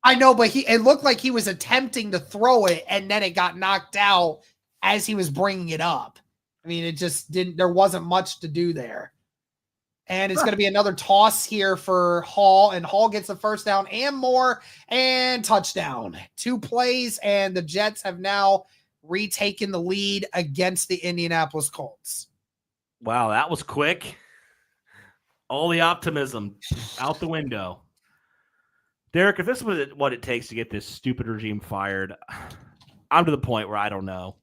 I know, but it looked like he was attempting to throw it, and then it got knocked out as he was bringing it up. I mean, it just didn't. There wasn't much to do there. And it's going to be another toss here for Hall, and Hall gets the first down and more, and touchdown. 2 plays, and the Jets have now retaken the lead against the Indianapolis Colts. Wow, that was quick. All the optimism out the window. Derek, if this was what it takes to get this stupid regime fired, I'm to the point where I don't know.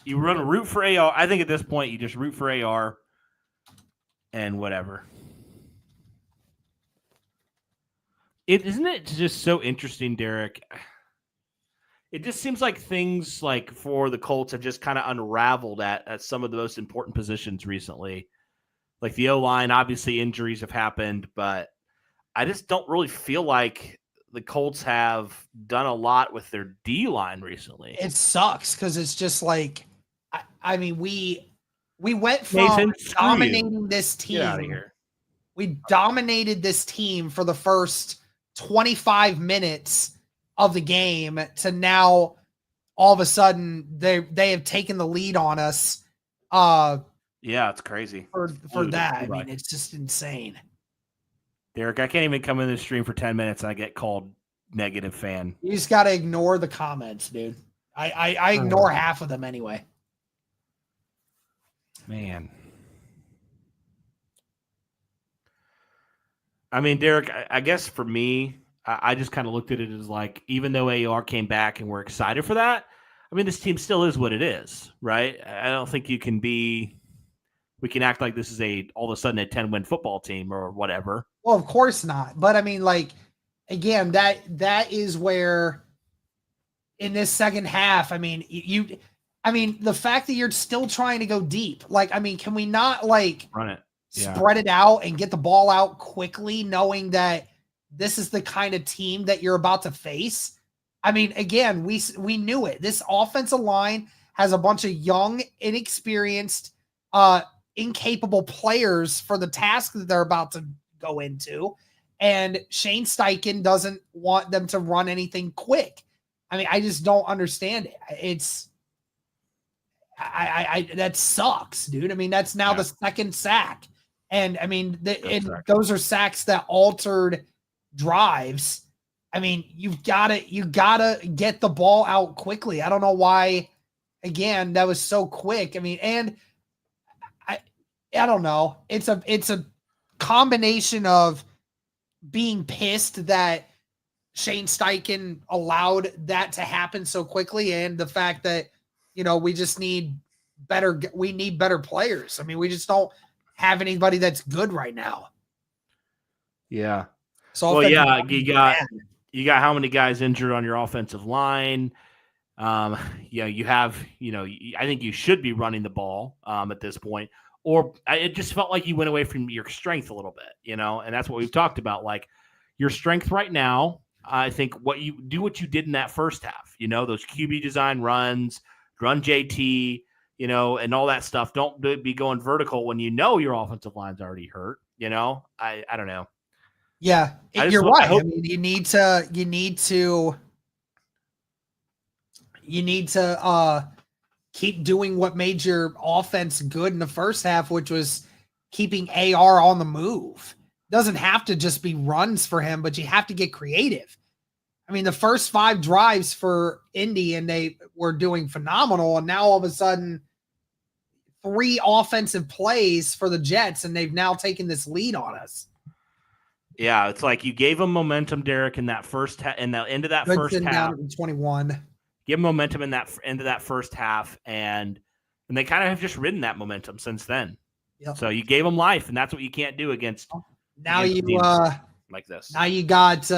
You run a root for AR. I think at this point, you just root for AR. And whatever. Isn't it just so interesting, Derek? It just seems like things for the Colts have just kind of unraveled at some of the most important positions recently. Like the O-line, obviously injuries have happened, but I just don't really feel like the Colts have done a lot with their D-line recently. It sucks because it's just I mean, we went from dominating this team. Get out of here. We dominated this team for the first 25 minutes of the game to now all of a sudden they have taken the lead on us. Yeah, it's crazy. For that. I mean, it's just insane. Derek, I can't even come in this stream for 10 minutes and I get called negative fan. You just got to ignore the comments, dude. I ignore half of them anyway. Man. I mean, Derek, I guess for me, I just kind of looked at it as like, even though AR came back and we're excited for that, I mean, this team still is what it is, right? I don't think we can act like this is all of a sudden a 10-win football team or whatever. Well, of course not. But I mean, like, again, that is where in this second half, I mean, the fact that you're still trying to go deep, like, I mean, can we not like run it? Spread it out and get the ball out quickly, knowing that this is the kind of team that you're about to face? I mean, again, we knew it. This offensive line has a bunch of young, inexperienced, incapable players for the task that they're about to go into. And Shane Steichen doesn't want them to run anything quick. I mean, I just don't understand it. That sucks, dude. I mean, that's now the second sack. And I mean, those are sacks that altered drives. I mean, you gotta get the ball out quickly. I don't know why, again, that was so quick. I mean, and I don't know. It's a combination of being pissed that Shane Steichen allowed that to happen so quickly, and the fact that, we just need better players. I mean, we just don't have anybody that's good right now. Yeah. So well, yeah, you got how many guys injured on your offensive line? You have, I think you should be running the ball at this point, or it just felt like you went away from your strength a little bit, and that's what we've talked about. Like your strength right now, I think what you did in that first half, those QB design runs, run JT, and all that stuff. Don't be going vertical when your offensive line's already hurt. I don't know. Yeah, you're right. I mean, you need to keep doing what made your offense good in the first half, which was keeping AR on the move. Doesn't have to just be runs for him, but you have to get creative. I mean, the first 5 drives for Indy, and they were doing phenomenal, and now all of a sudden 3 offensive plays for the Jets, and they've now taken this lead on us. Yeah, it's like you gave them momentum, Derek, in that first in the end of that first half. Down to 21. Give them momentum in that into that first half, and they kind of have just ridden that momentum since then. Yep. So you gave them life, and that's what you can't do against like this. Now you got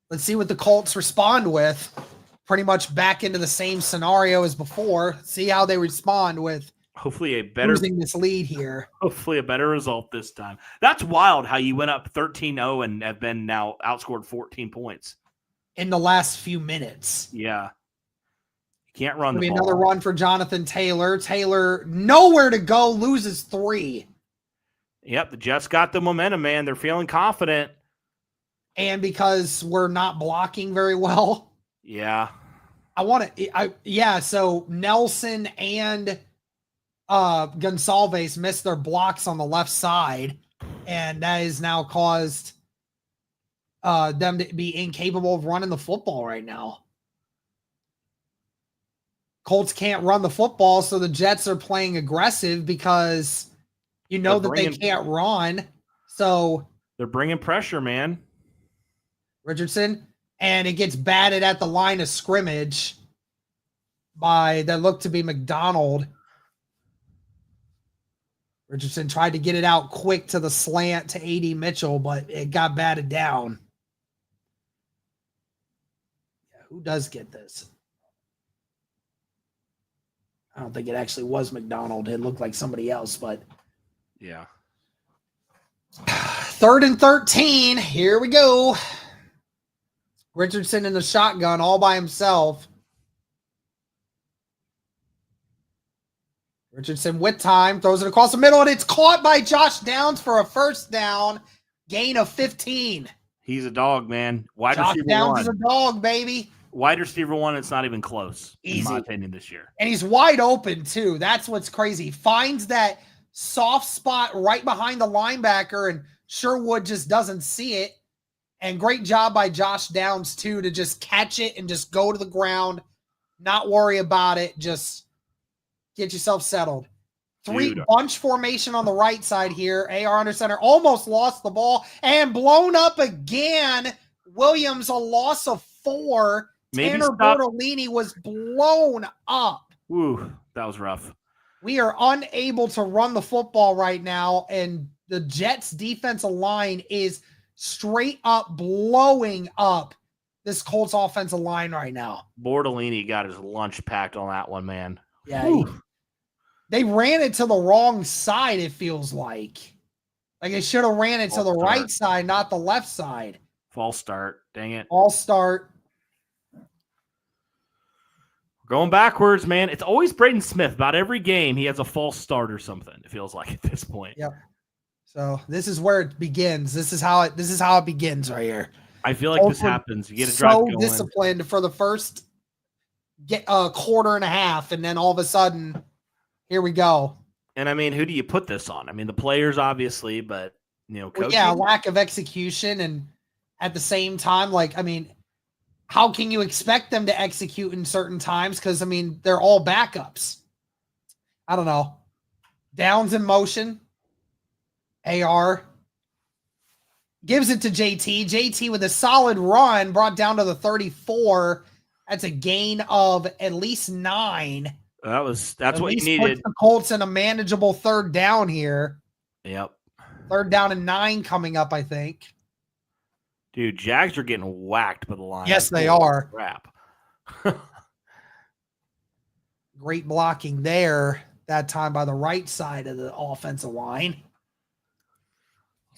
let's see what the Colts respond with. Pretty much back into the same scenario as before. See how they respond with hopefully a better losing this lead here. Hopefully a better result this time. That's wild how you went up 13-0 and have been now outscored 14 points in the last few minutes. Yeah. You can't run the ball. Another run for Jonathan Taylor. Taylor nowhere to go, loses 3. Yep, the Jets got the momentum, man. They're feeling confident. And because we're not blocking very well. Yeah. So Nelson and Gonsalves missed their blocks on the left side, and that has now caused them to be incapable of running the football right now. Colts can't run the football, so the Jets are playing aggressive because that they can't run. So they're bringing pressure, man. Richardson, and it gets batted at the line of scrimmage by that looked to be McDonald. Richardson tried to get it out quick to the slant to A.D. Mitchell, but it got batted down. Yeah, who does get this? I don't think it actually was McDonald. It looked like somebody else, but yeah. 3rd and 13. Here we go. Richardson in the shotgun all by himself. Richardson with time, throws it across the middle, and it's caught by Josh Downs for a first down, gain of 15. He's a dog, man. Josh Downs is a dog, baby. Wide receiver 1, it's not even close, Easy. In my opinion, this year. And he's wide open, too. That's what's crazy. He finds that soft spot right behind the linebacker and Sherwood just doesn't see it. And great job by Josh Downs, too, to just catch it and just go to the ground, not worry about it, just get yourself settled. Bunch formation on the right side here. AR under center almost lost the ball and blown up again. Williams, a loss of 4. Tanner Bertolini was blown up. Ooh, that was rough. We are unable to run the football right now, and the Jets' defensive line is straight up blowing up this Colts offensive line right now. Bortolini got his lunch packed on that one, man. Yeah. They ran it to the wrong side, it feels like. Like they should have ran it to the right side, not the left side. False start. Dang it. False start. Going backwards, man. It's always Braden Smith. About every game, he has a false start or something, it feels like at this point. Yep. So this is where it begins. This is how it begins right here. I feel like this happens. You get a drive going. Disciplined for the first quarter and a half, and then all of a sudden, here we go. And I mean, who do you put this on? I mean, the players obviously, but coaching. Lack of execution, and at the same time, how can you expect them to execute in certain times? Because they're all backups. I don't know. Downs in motion. AR gives it to JT. JT with a solid run brought down to the 34. That's a gain of at least 9. That's what you needed. The Colts in a manageable 3rd down here. Yep. 3rd down and 9 coming up, I think. Dude, Jags are getting whacked by the line. Yes, they are. Crap. Great blocking there that time by the right side of the offensive line.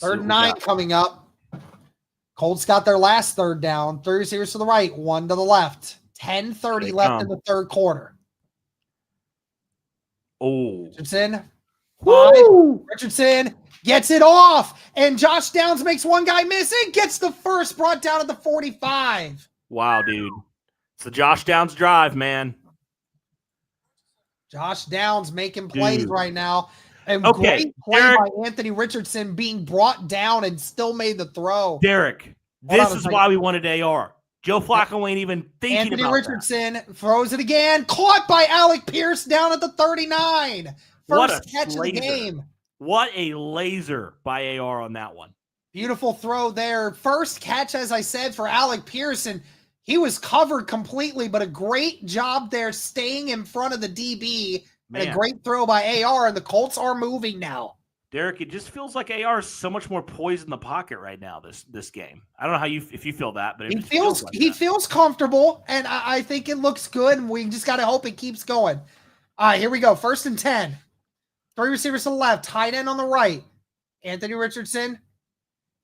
3rd and 9 coming up. Colts got their last 3rd down. 3 receivers to the right, 1 to the left. 10:30 left in the 3rd quarter. Oh. Richardson. 5. Richardson gets it off. And Josh Downs makes one guy miss and gets the first, brought down at the 45. Wow, dude. It's the Josh Downs drive, man. Josh Downs making plays right now. And great play by Anthony Richardson being brought down and still made the throw. Derek, this is why we wanted AR. Joe Flacco ain't even thinking Anthony about Richardson throws it again. Caught by Alec Pierce down at the 39. First catch of the game. What a laser by AR on that one. Beautiful throw there. First catch, as I said, for Alec Pierce. And he was covered completely, but a great job there staying in front of the DB. And a great throw by AR, and the Colts are moving now. Derek, it just feels like AR is so much more poised in the pocket right now this game. I don't know how if you feel that, but he feels comfortable, and I think it looks good, and we just got to hope it keeps going. All right, here we go. 1st and 10. 3 receivers to the left, tight end on the right. Anthony Richardson.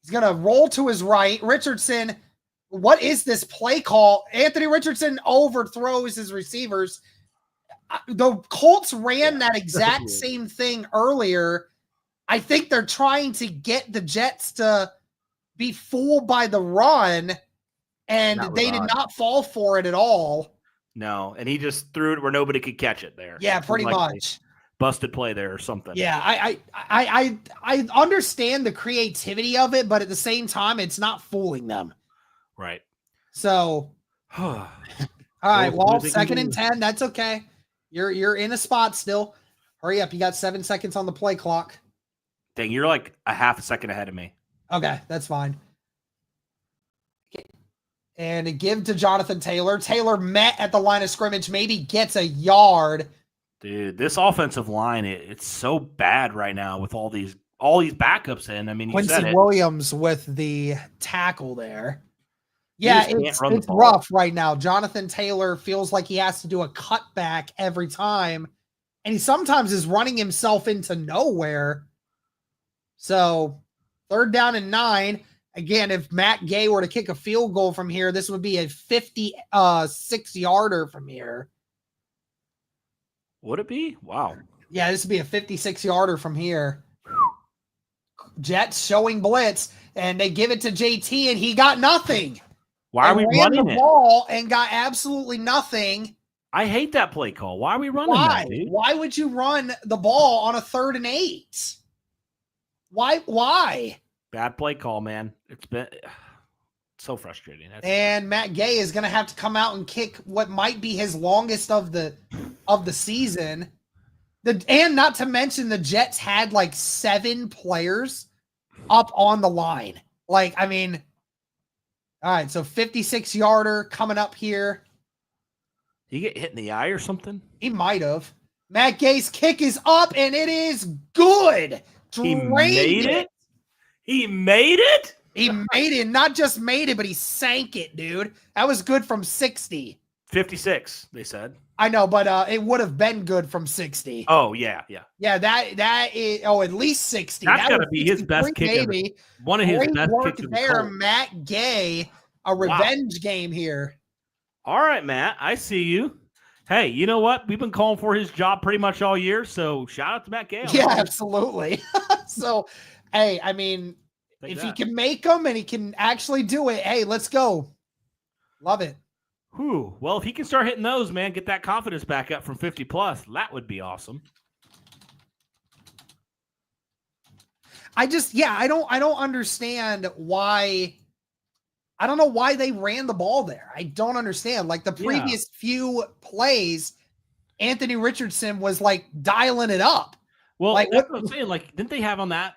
He's going to roll to his right. Richardson, what is this play call? Anthony Richardson overthrows his receivers. The Colts ran that exact same thing earlier. I think they're trying to get the Jets to be fooled by the run, and they did not fall for it at all. No, and he just threw it where nobody could catch it there. Yeah, pretty much. Busted play there or something. Yeah, I understand the creativity of it, but at the same time, it's not fooling them. Right. So, all right, well, 2nd and 10, that's okay. You're in a spot still. Hurry up. You got 7 seconds on the play clock. Dang, you're like a half a second ahead of me. Okay, that's fine. And a give to Jonathan Taylor. Taylor met at the line of scrimmage, maybe gets a yard. Dude, this offensive line, it's so bad right now with all these backups in. I mean, Quincy Williams with the tackle there. Yeah, it's rough right now. Jonathan Taylor feels like he has to do a cutback every time, and he sometimes is running himself into nowhere. So 3rd down and 9. Again, if Matt Gay were to kick a field goal from here, this would be a 56-yarder from here. Would it be? Wow. Yeah, this would be a 56-yarder from here. Jets showing blitz, and they give it to JT, and he got nothing. Why are we running the ball and got absolutely nothing? I hate that play call. Why are we running that, dude? Why would you run the ball on a 3rd and 8? Why? Bad play call, man. It's been so frustrating. And Matt Gay is going to have to come out and kick what might be his longest of the season. And not to mention the Jets had like 7 players up on the line. Like, I mean, all right, so 56-yarder coming up here. Did he get hit in the eye or something? He might have. Matt Gay's kick is up, and it is good. He made it? He made it? He made it. Not just made it, but he sank it, dude. That was good from 60. 56, they said. I know, but it would have been good from 60. Oh, yeah, yeah. Yeah, that is, at least 60. That's that got to be his best kick ever. One of his Great best work kicks there, Matt Gay. A revenge game here. All right, Matt, I see you. Hey, you know what? We've been calling for his job pretty much all year, so shout out to Matt Gay. Yeah, absolutely. So, hey, I mean, if he can make them and he can actually do it, hey, let's go. Love it. Whew. Well, if he can start hitting those, man, get that confidence back up from 50 plus, that would be awesome. I don't understand why. I don't know why they ran the ball there. I don't understand. Like the previous few plays, Anthony Richardson was like dialing it up. Well, like that's what I'm saying. Like, didn't they have on that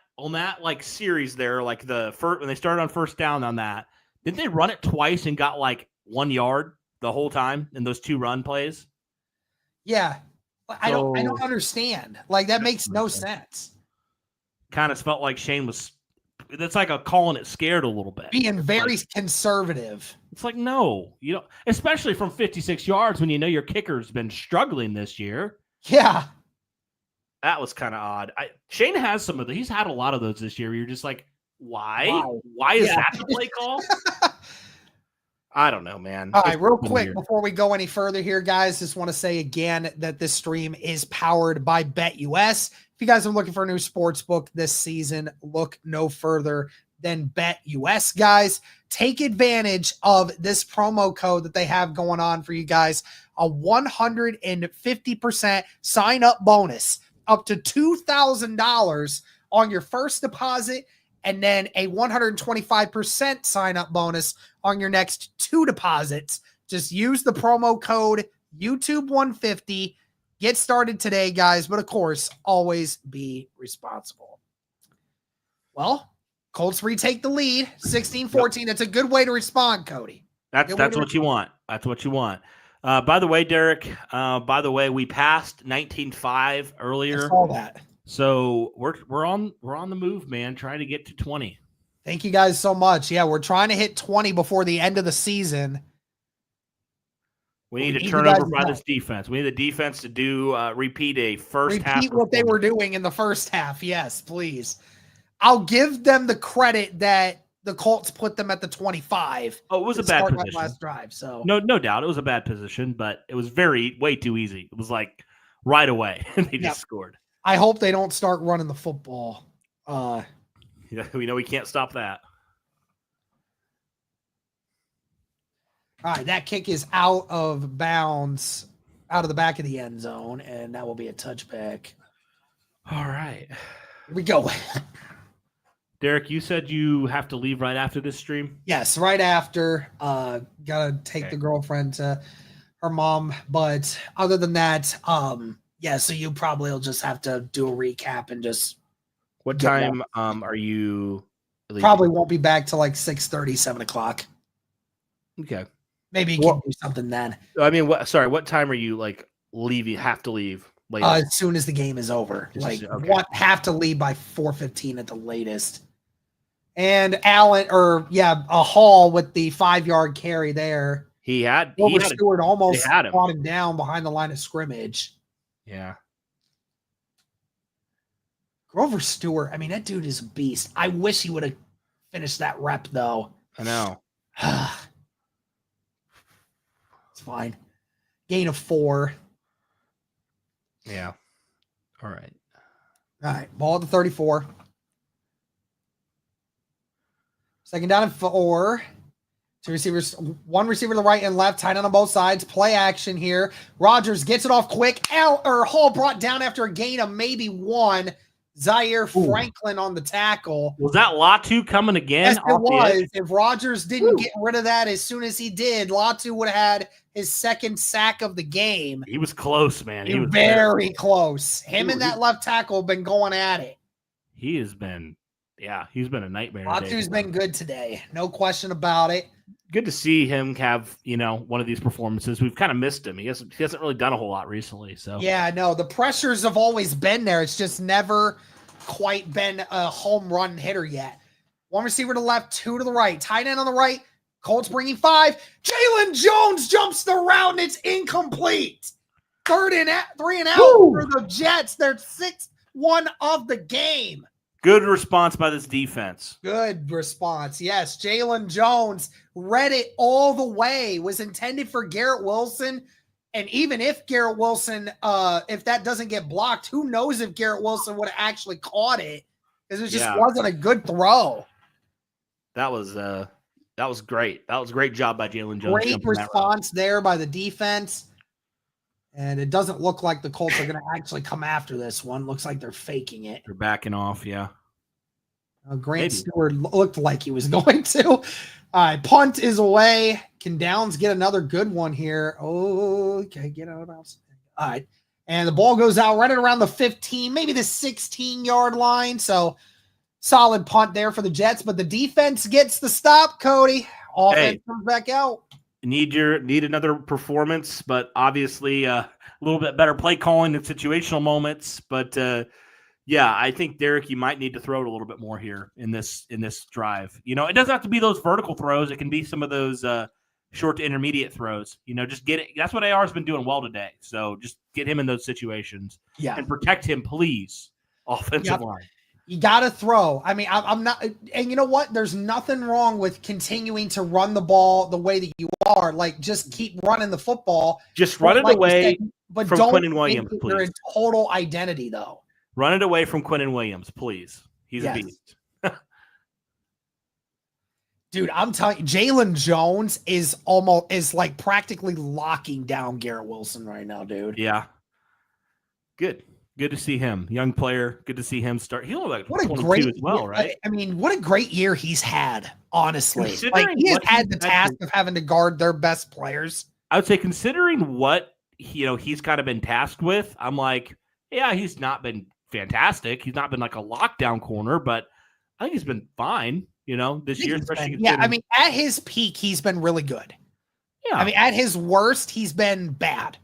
like series there, like the first when they started on first down on that? Didn't they run it twice and got like 1 yard the whole time in those 2 run plays? Yeah, I don't understand. Like that makes no sense. Kind of felt like Shane was. That's like a calling it scared a little bit. Being very conservative. It's like, no, you know, especially from 56 yards when you know your kicker's been struggling this year. Yeah. That was kind of odd. Shane has some of he's had a lot of those this year where you're just like, why? Why is that the play call? I don't know, man. All right, real quick before we go any further here, guys, just want to say again that this stream is powered by BetUS. If you guys are looking for a new sports book this season, look no further than BetUS, guys. Take advantage of this promo code that they have going on for you guys. A 150% sign-up bonus, up to $2,000 on your first deposit, and then a 125% sign-up bonus on your next 2 deposits. Just use the promo code YouTube150. Get started today, guys, but of course, always be responsible. Well, Colts retake the lead, 16-14. That's a good way to respond, Cody. That's what you want. That's what you want. By the way, Derek, we passed 19.5 earlier. I saw that. So we're on the move, man, trying to get to 20. Thank you guys so much. Yeah, we're trying to hit 20 before the end of the season. We need to turn over by this defense. We need the defense to do repeat a first half. Repeat what they were doing in the first half. Yes, please. I'll give them the credit that the Colts put them at the 25. Oh, it was a bad position. Last drive, so no doubt it was a bad position, but it was way too easy. It was like right away, and they just scored. I hope they don't start running the football. Yeah, we know we can't stop that. All right, that kick is out of bounds, out of the back of the end zone, and that will be a touchback. All right. Here we go. Derek, you said you have to leave right after this stream? Yes, right after. Gotta take the girlfriend to her mom. But other than that, so you probably will just have to do a recap and just. What time are you leaving? Probably won't be back till like 6:30, 7 o'clock. Okay. Maybe you can do something then. I mean, what time are you like leaving? Have to leave later? As soon as the game is over. Have to leave by 4:15 at the latest. And a Hall with the 5-yard carry there. Stewart almost brought him down behind the line of scrimmage. Yeah. Grover Stewart, I mean, that dude is a beast. I wish he would have finished that rep, though. I know. It's fine. Gain of 4. Yeah. All right. All right. Ball at the 34. Second down and 4. 2 receivers, 1 receiver to the right and left, tight end on both sides. Play action here. Rodgers gets it off quick. Hall brought down after a gain of maybe 1. Zaire Franklin on the tackle. Was that Latu coming again? Yes, it was. If Rodgers didn't get rid of that as soon as he did, Latu would have had his second sack of the game. He was close, man. He was very close. Him and that left tackle have been going at it. He has been, he's been a nightmare. Latu's been good today. No question about it. Good to see him have, one of these performances. We've kind of missed him. He hasn't really done a whole lot recently. So yeah, no, the pressures have always been there. It's just never quite been a home run hitter yet. One receiver to the left, two to the right. Tight end on the right. Colts bringing 5. Jalen Jones jumps the route and it's incomplete. 3 and out for the Jets. They're 6-1 of the game. Good response by this defense. Good response. Yes, Jalen Jones read it all the way. Was intended for Garrett Wilson. And even if Garrett Wilson, if that doesn't get blocked, who knows if Garrett Wilson would have actually caught it, because it just wasn't a good throw. That was great. That was a great job by Jalen Jones. Great response there by the defense. And it doesn't look like the Colts are going to actually come after this one. Looks like they're faking it. They're backing off, yeah. Grant Stewart looked like he was going to. All right, punt is away. Can Downs get another good one here? Oh, okay, get out of bounds. All right, and the ball goes out right at around the 15, maybe the 16-yard line. So solid punt there for the Jets, but the defense gets the stop, Cody. Offense comes back out. Need another performance, but obviously a little bit better play calling in situational moments. But I think Derek, you might need to throw it a little bit more here in this drive. It doesn't have to be those vertical throws. It can be some of those short to intermediate throws. Just get it. That's what AR has been doing well today. So just get him in those situations. Yeah, and protect him, please. Offensive line. You got to throw. I mean, I'm not, and you know what? There's nothing wrong with continuing to run the ball the way that you are. Like, just keep running the football. Just run it away but from don't Quinnen Williams, please. Your total identity, though. Run it away from Quinnen Williams, please. He's a beast. Dude, I'm telling you, Jalen Jones is like practically locking down Garrett Wilson right now, dude. Yeah. Good to see him. Young player. Good to see him start. He looked like what a 22 great as well, right? I mean, what a great year he's had, honestly. Considering he has had the task of having to guard their best players. I would say considering what he's kind of been tasked with, I'm like, yeah, he's not been fantastic. He's not been like a lockdown corner, but I think he's been fine, this year. Especially I mean, at his peak, he's been really good. Yeah. I mean, at his worst, he's been bad.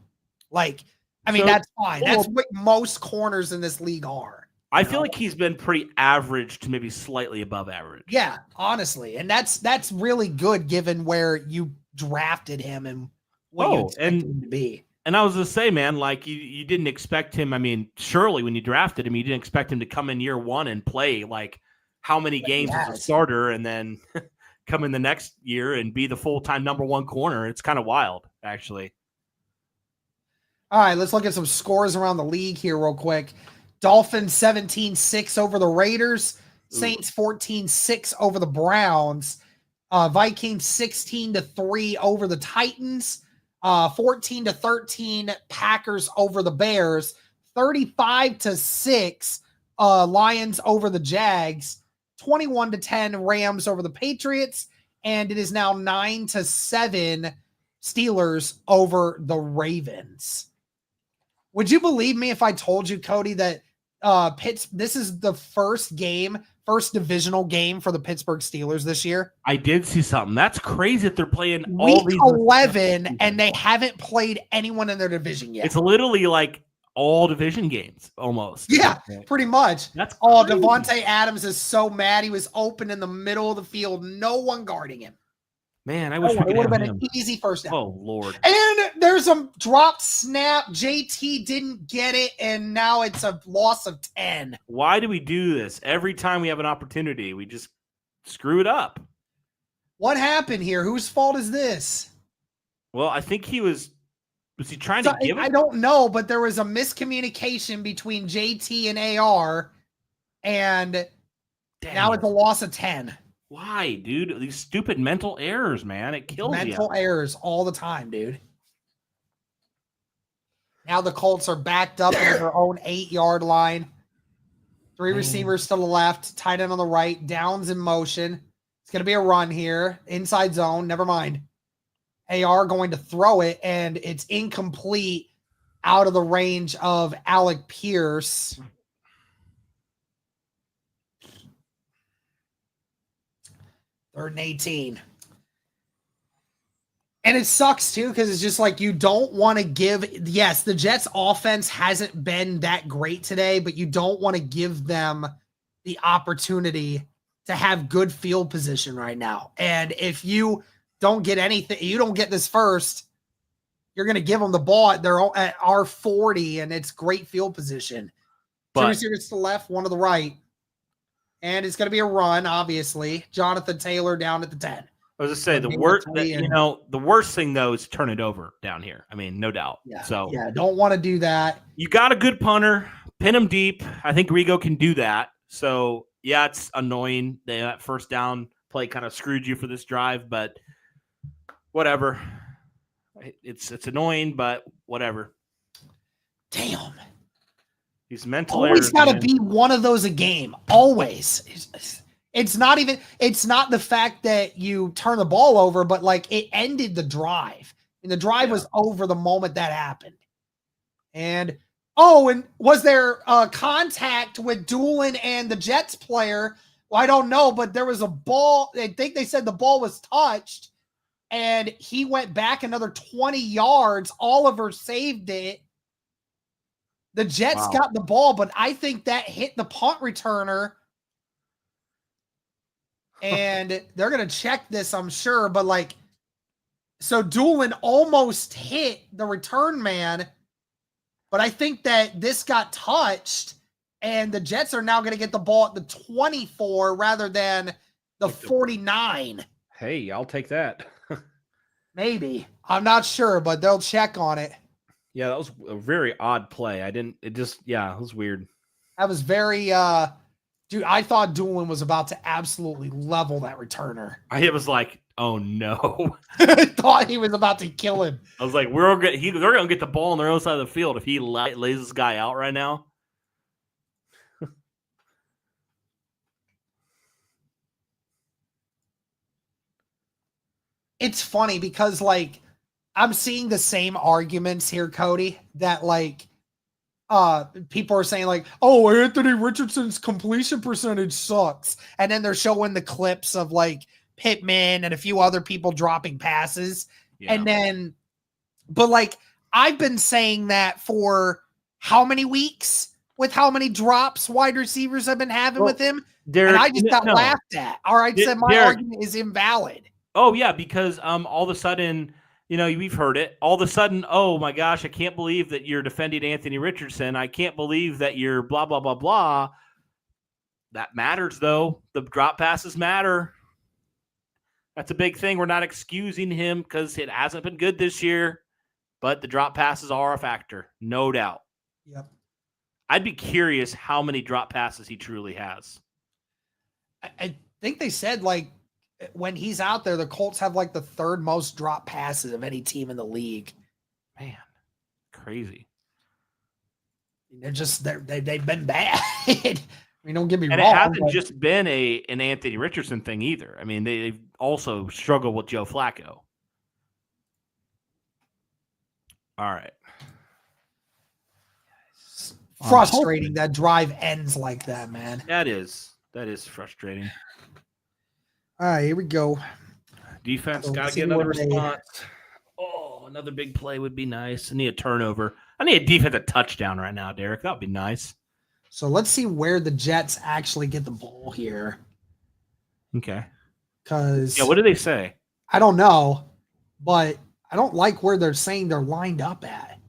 That's fine. That's what most corners in this league are. I feel like he's been pretty average to maybe slightly above average. Yeah, honestly. And that's really good given where you drafted him and what you expected him to be. And I was going to say, man, like you didn't expect him. I mean, surely when you drafted him, you didn't expect him to come in year one and play like how many games as a starter and then come in the next year and be the full-time number one corner. It's kind of wild, actually. All right, let's look at some scores around the league here real quick. Dolphins 17-6 over the Raiders. Saints 14-6 over the Browns. Vikings 16-3 over the Titans. 14-13 Packers over the Bears. 35-6 Lions over the Jags. 21-10 Rams over the Patriots. And it is now 9-7 Steelers over the Ravens. Would you believe me if I told you, Cody, that this is the first divisional game for the Pittsburgh Steelers this year? I did see something. That's crazy that they're playing all these 11 and they haven't played anyone in their division yet. It's literally like all division games almost. Yeah, pretty much. That's crazy. Devontae Adams is so mad. He was open in the middle of the field. No one guarding him. Man, I wish we could it would have been an easy first down. Oh, Lord. And there's a dropped snap. JT didn't get it, and now it's a loss of 10. Why do we do this? Every time we have an opportunity, we just screw it up. What happened here? Whose fault is this? Well, I think was he trying to give it? I don't know, but there was a miscommunication between JT and AR, and now it's a loss of 10. Why, dude? These stupid mental errors, man. It kills you. Mental errors all the time, dude. Now the Colts are backed up in their own 8-yard line. Three receivers to the left, tight end on the right, downs in motion. It's going to be a run here. Inside zone. Never mind. AR going to throw it, and it's incomplete out of the range of Alec Pierce. Third and 18. And it sucks too, because it's just like you don't want to give. Yes, the Jets offense hasn't been that great today, but you don't want to give them the opportunity to have good field position right now. And if you don't get anything, you don't get this first, you're going to give them the ball at our 40, and it's great field position. Two receivers to the left, one to the right. And it's going to be a run, obviously. Jonathan Taylor down at the 10. I was just saying the worst thing though is turn it over down here. I mean, no doubt. Yeah. So don't want to do that. You got a good punter, pin him deep. I think Rigo can do that. So yeah, it's annoying. That first down play kind of screwed you for this drive, but whatever. It's annoying, but whatever. Damn. These mental always got to be one of those a game. Always. It's not the fact that you turn the ball over, but like it ended the drive. And the drive was over the moment that happened. And was there contact with Doolin and the Jets player? Well, I don't know, but there was a ball. I think they said the ball was touched and he went back another 20 yards. Oliver saved it. The Jets got the ball, but I think that hit the punt returner. And they're going to check this, I'm sure. But, so Doolin almost hit the return man. But I think that this got touched. And the Jets are now going to get the ball at the 24 rather than the 49. Hey, I'll take that. Maybe. I'm not sure, but they'll check on it. Yeah, that was a very odd play. It was weird. That was very, dude, I thought Doolin was about to absolutely level that returner. It was like, oh no. I thought he was about to kill him. I was like, they're going to get the ball on their own side of the field if he lays this guy out right now. It's funny because, I'm seeing the same arguments here, Cody, that people are saying Anthony Richardson's completion percentage sucks. And then they're showing the clips of Pittman and a few other people dropping passes. Yeah. And then, but I've been saying that for how many weeks with how many drops wide receivers have been having with him. Derek, and I just got laughed at. All right. Said my argument is invalid. Oh yeah. Because, all of a sudden, we've heard it. All of a sudden, oh my gosh, I can't believe that you're defending Anthony Richardson. I can't believe that you're blah, blah, blah, blah. That matters, though. The drop passes matter. That's a big thing. We're not excusing him because it hasn't been good this year, but the drop passes are a factor, no doubt. Yep. I'd be curious how many drop passes he truly has. I think they said, when he's out there, the Colts have the third most drop passes of any team in the league. Man, crazy. They've been bad. I mean, don't get me wrong. And it hasn't just been an Anthony Richardson thing either. I mean, they've also struggled with Joe Flacco. All right. Frustrating that drive ends like that, man. That is frustrating. All right, here we go. Defense got to get another response. Oh, another big play would be nice. I need a turnover. I need a defensive touchdown right now, Derek. That would be nice. So let's see where the Jets actually get the ball here. Okay. Because what do they say? I don't know, but I don't like where they're saying they're lined up at.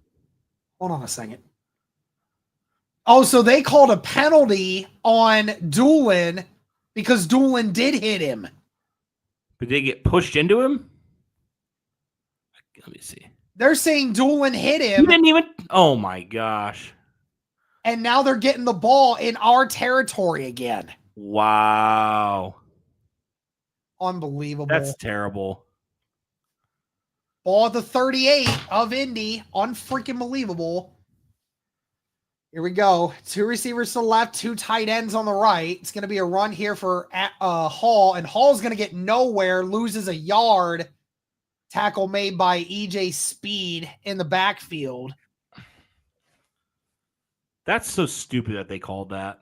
Hold on a second. Oh, so they called a penalty on Doolin because Doolin did hit him. Did they get pushed into him? Let me see. They're saying Doolin hit him. He didn't even. Oh my gosh. And now they're getting the ball in our territory again. Wow. Unbelievable. That's terrible. Ball at the 38 of Indy. Unfreaking believable. Here we go. 2 receivers to the left, 2 tight ends on the right. It's going to be a run here for Hall, and Hall's going to get nowhere, loses a yard. Tackle made by EJ Speed in the backfield. That's so stupid that they called that.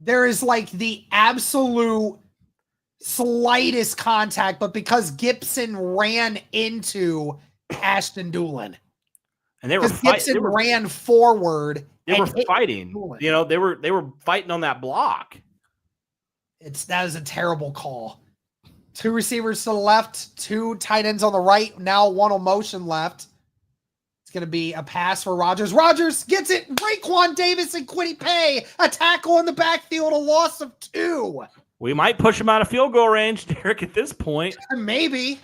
There is like the absolute slightest contact, but because Gibson ran into Ashton Doolin. And they were Gibson ran forward. They were fighting. Doolin. You know, they were fighting on that block. That is a terrible call. 2 receivers to the left, 2 tight ends on the right. Now 1 on motion left. It's going to be a pass for Rodgers. Rodgers gets it. Raekwon Davis and Quiddy Pay. A tackle in the backfield, a loss of 2. We might push him out of field goal range, Derek, at this point. Maybe.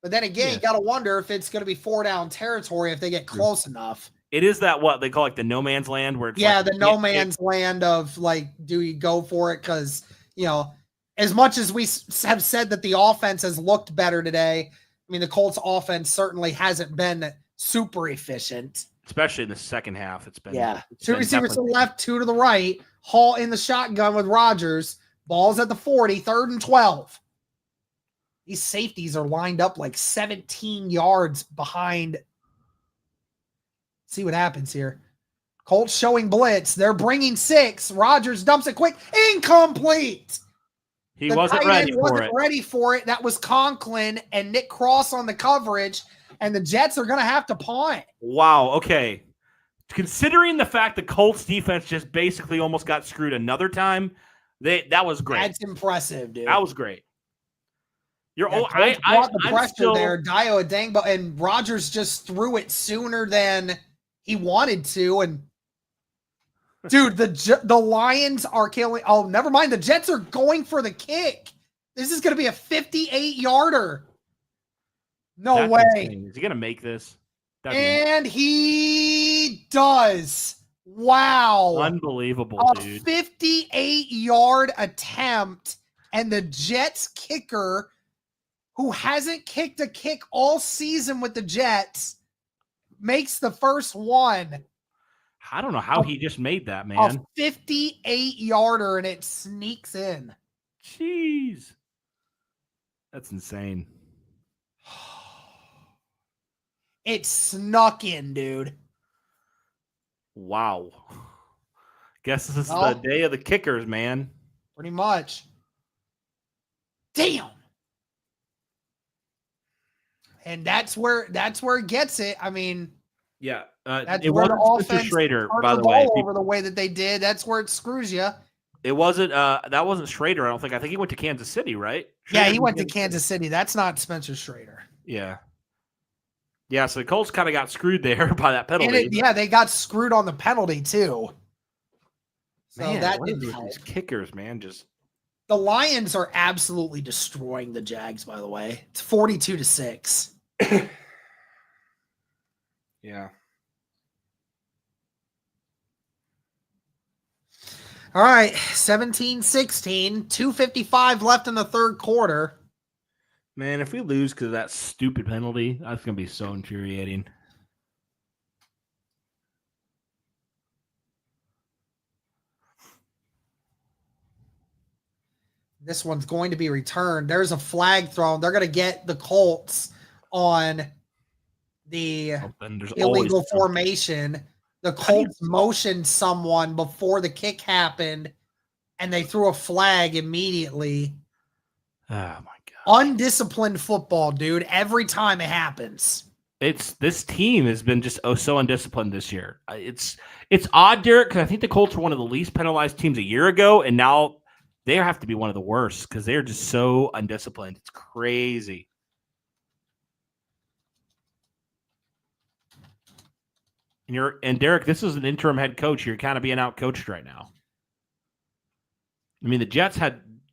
But then again, you got to wonder if it's going to be 4 down territory if they get close enough. It is that what they call like the no man's land where it's the no man's land of like, do you go for it? Because, you know, as much as we have said that the offense has looked better today, I mean, the Colts offense certainly hasn't been super efficient. Especially in the second half. It's been 2 receivers to the left, 2 to the right. Hall in the shotgun with Rodgers. Ball's at the 40, 3rd and 12. These safeties are lined up like 17 yards behind. Let's see what happens here. Colts showing blitz. They're bringing 6. Rodgers dumps it quick. Incomplete. He wasn't ready for it. That was Conklin and Nick Cross on the coverage, and the Jets are going to have to punt. Wow. Okay. Considering the fact the Colts defense just basically almost got screwed another time, that was great. That's impressive, dude. That was great. I brought the pressure there. Dio Adangbo and Rodgers just threw it sooner than he wanted to, and dude, the Lions are killing. Oh, never mind. The Jets are going for the kick. This is going to be a 58-yarder. No way. Insane. Is he going to make this? And he does. Wow. Unbelievable, dude. 58-yard attempt, and the Jets kicker, who hasn't kicked a kick all season with the Jets, makes the first one. I don't know how he just made that, man. A 58-yarder, and it sneaks in. Jeez. That's insane. It snuck in, dude. Wow. Guess this is the day of the kickers, man. Pretty much. Damn. And that's where it gets it. I mean, yeah. That's it where wasn't the Spencer offense Schrader, turned by the the way. ball over the way that they did. That's where it screws you. It wasn't. That wasn't Schrader. I don't think. I think he went to Kansas City, right? Yeah, he went to Kansas City. That's not Spencer Schrader. Yeah. Yeah. So the Colts kind of got screwed there by that penalty. They got screwed on the penalty too. So man, that what didn't is help. these kickers, man. Just the Lions are absolutely destroying the Jags. By the way, it's 42-6. yeah. All right, 17-16, 2:55 left in the third quarter. Man, if we lose because of that stupid penalty, that's going to be so infuriating. This one's going to be returned. There's a flag thrown. They're going to get the Colts on the illegal formation. The Colts motioned someone before the kick happened, and they threw a flag immediately. Oh, my God. Undisciplined football, dude. Every time it happens. This team has been just so undisciplined this year. It's odd, Derek, because I think the Colts were one of the least penalized teams a year ago, and now they have to be one of the worst because they're just so undisciplined. It's crazy. And Derek, this is an interim head coach. You're kind of being out-coached right now. I mean, the Jets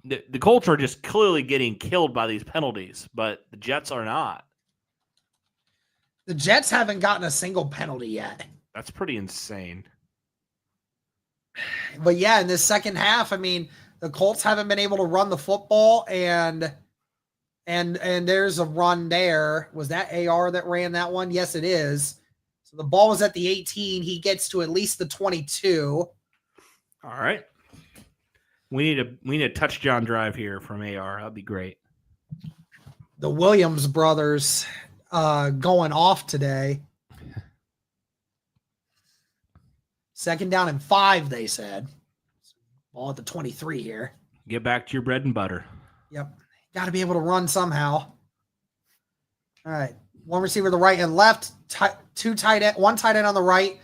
the Colts are just clearly getting killed by these penalties, but the Jets are not. The Jets haven't gotten a single penalty yet. That's pretty insane. But yeah, in this second half, I mean, the Colts haven't been able to run the football, and there's a run there. Was that AR that ran that one? Yes, it is. So the ball was at the 18. He gets to at least the 22. All right. We need a touchdown drive here from AR. That'd be great. The Williams brothers going off today. 2nd down and 5, they said. Ball at the 23 here. Get back to your bread and butter. Yep. Got to be able to run somehow. All right. One receiver to the right and left. One tight end on the right.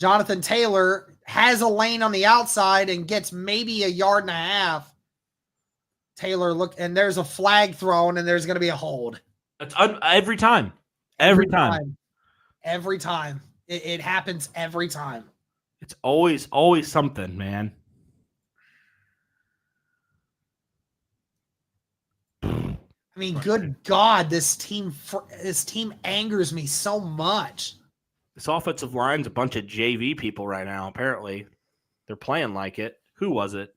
Jonathan Taylor has a lane on the outside and gets maybe 1.5 yards. Taylor and there's a flag thrown and there's going to be a hold. That's every time. Every time. Every time. It happens every time. It's always something, man. I mean, good God, this team angers me so much. This offensive line's a bunch of JV people right now, apparently. They're playing like it. Who was it?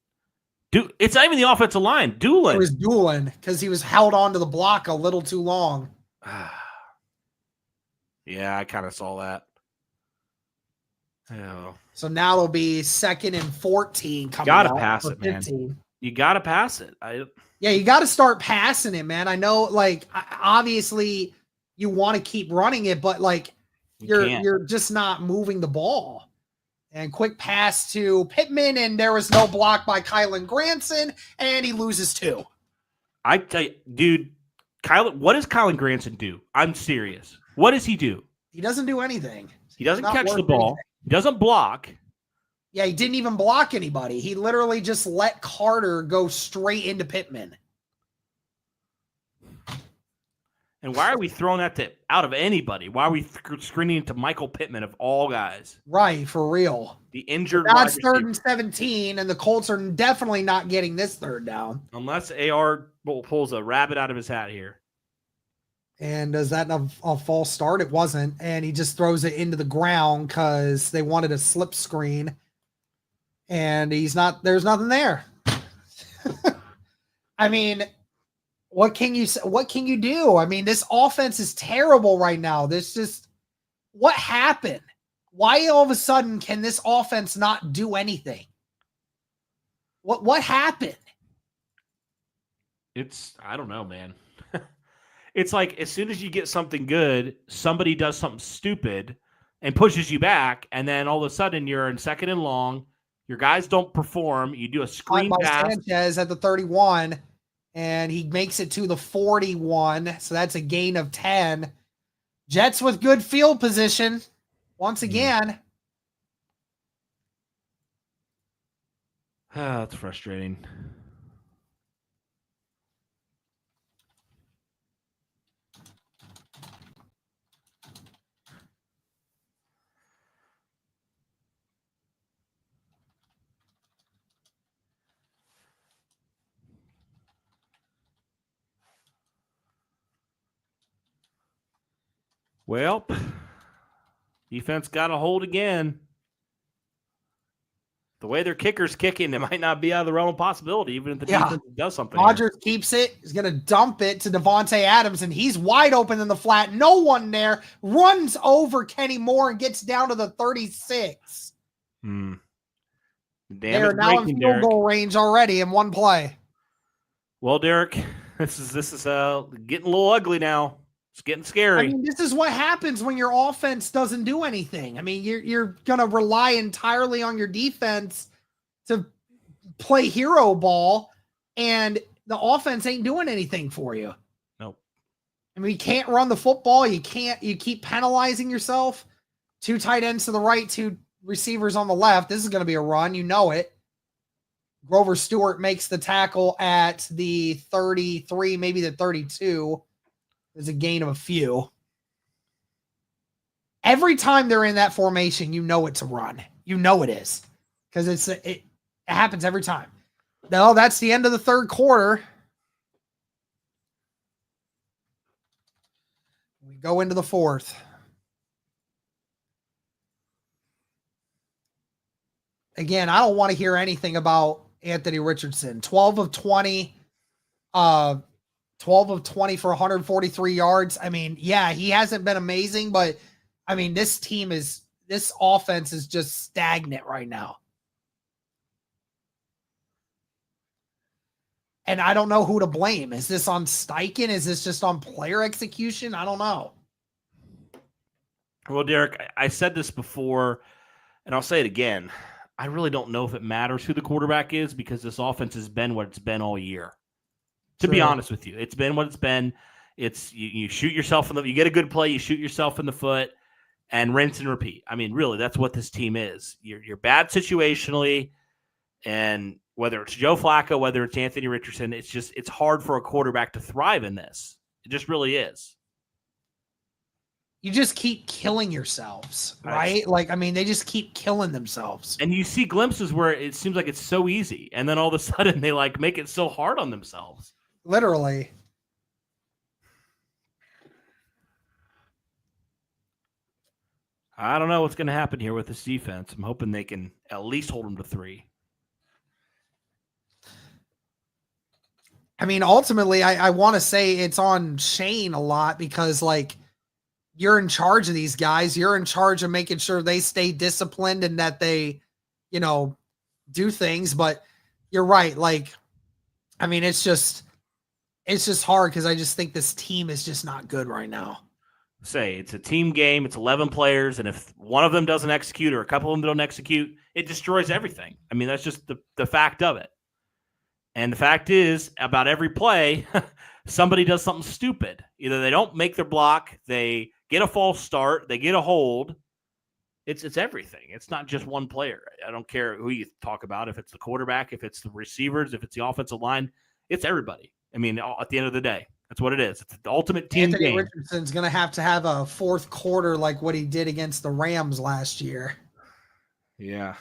It's not even the offensive line. Doolin. It was Doolin because he was held onto the block a little too long. Yeah, I kind of saw that. Oh. So now it'll be 2nd and 14 coming Gotta out pass for it, man. 15. You got to pass it. Yeah, you got to start passing it, man. I know, like, obviously you want to keep running it, but, like, you're just not moving the ball. And quick pass to Pittman, and there was no block by Kylan Granson, and he loses 2. I tell you, dude, what does Kylan Granson do? I'm serious. What does he do? He doesn't do anything. He doesn't catch the ball. He doesn't block. Yeah, he didn't even block anybody. He literally just let Carter go straight into Pittman. And why are we throwing that out of anybody? Why are we screening it to Michael Pittman of all guys? Right, for real. The injured. That's 3rd and 17, and the Colts are definitely not getting this 3rd down. Unless AR pulls a rabbit out of his hat here. And is that a false start? It wasn't. And he just throws it into the ground because they wanted a slip screen. And there's nothing there. I mean, what can you do? I mean, this offense is terrible right now. What happened? Why all of a sudden can this offense not do anything? What happened? I don't know, man. It's like as soon as you get something good, somebody does something stupid and pushes you back, and then all of a sudden you're in 2nd and long. Your guys don't perform. You do a screen pass. Sanchez at the 31, and he makes it to the 41, so that's a gain of 10. Jets with good field position once again. That's frustrating. Well, defense got a hold again. The way their kicker's kicking, it might not be out of the realm of possibility, even if the defense does something. Rodgers keeps it. He's going to dump it to Devontae Adams, and he's wide open in the flat. No one there. Runs over Kenny Moore and gets down to the 36. They're now in field goal range already in one play. Well, Derek, this is getting a little ugly now. It's getting scary. I mean, this is what happens when your offense doesn't do anything. I mean, you're going to rely entirely on your defense to play hero ball, and the offense ain't doing anything for you. Nope. I mean, you can't run the football. You keep penalizing yourself. 2 tight ends to the right, 2 receivers on the left. This is going to be a run. You know it. Grover Stewart makes the tackle at the 33, maybe the 32. There's a gain of a few. Every time they're in that formation, you know it's a run. You know it is. Because it happens every time. No, that's the end of the 3rd quarter. We go into the 4th. Again, I don't want to hear anything about Anthony Richardson. 12 of 20 for 143 yards. I mean, yeah, he hasn't been amazing, but I mean, this offense is just stagnant right now. And I don't know who to blame. Is this on Steichen? Is this just on player execution? I don't know. Well, Derek, I said this before, and I'll say it again. I really don't know if it matters who the quarterback is because this offense has been what it's been all year. To be honest with you, it's been what it's been. It's you shoot yourself in you get a good play, you shoot yourself in the foot, and rinse and repeat. I mean, really, that's what this team is. You're bad situationally, and whether it's Joe Flacco, whether it's Anthony Richardson, it's hard for a quarterback to thrive in this. It just really is. You just keep killing yourselves, right? Like, I mean, they just keep killing themselves. And you see glimpses where it seems like it's so easy, and then all of a sudden they like make it so hard on themselves. Literally. I don't know what's going to happen here with this defense. I'm hoping they can at least hold them to 3. I mean, ultimately, I want to say it's on Shane a lot because, like, you're in charge of these guys. You're in charge of making sure they stay disciplined and that they, do things. But you're right. Like, I mean, it's just hard because I just think this team is just not good right now. Say it's a team game. It's 11 players. And if one of them doesn't execute or a couple of them don't execute, it destroys everything. I mean, that's just the fact of it. And the fact is, about every play, somebody does something stupid. Either they don't make their block, they get a false start, they get a hold. It's everything. It's not just one player. I don't care who you talk about, if it's the quarterback, if it's the receivers, if it's the offensive line. It's everybody. I mean, at the end of the day, that's what it is. It's the ultimate team Anthony game. Richardson's going to have a fourth quarter like what he did against the Rams last year. Yeah.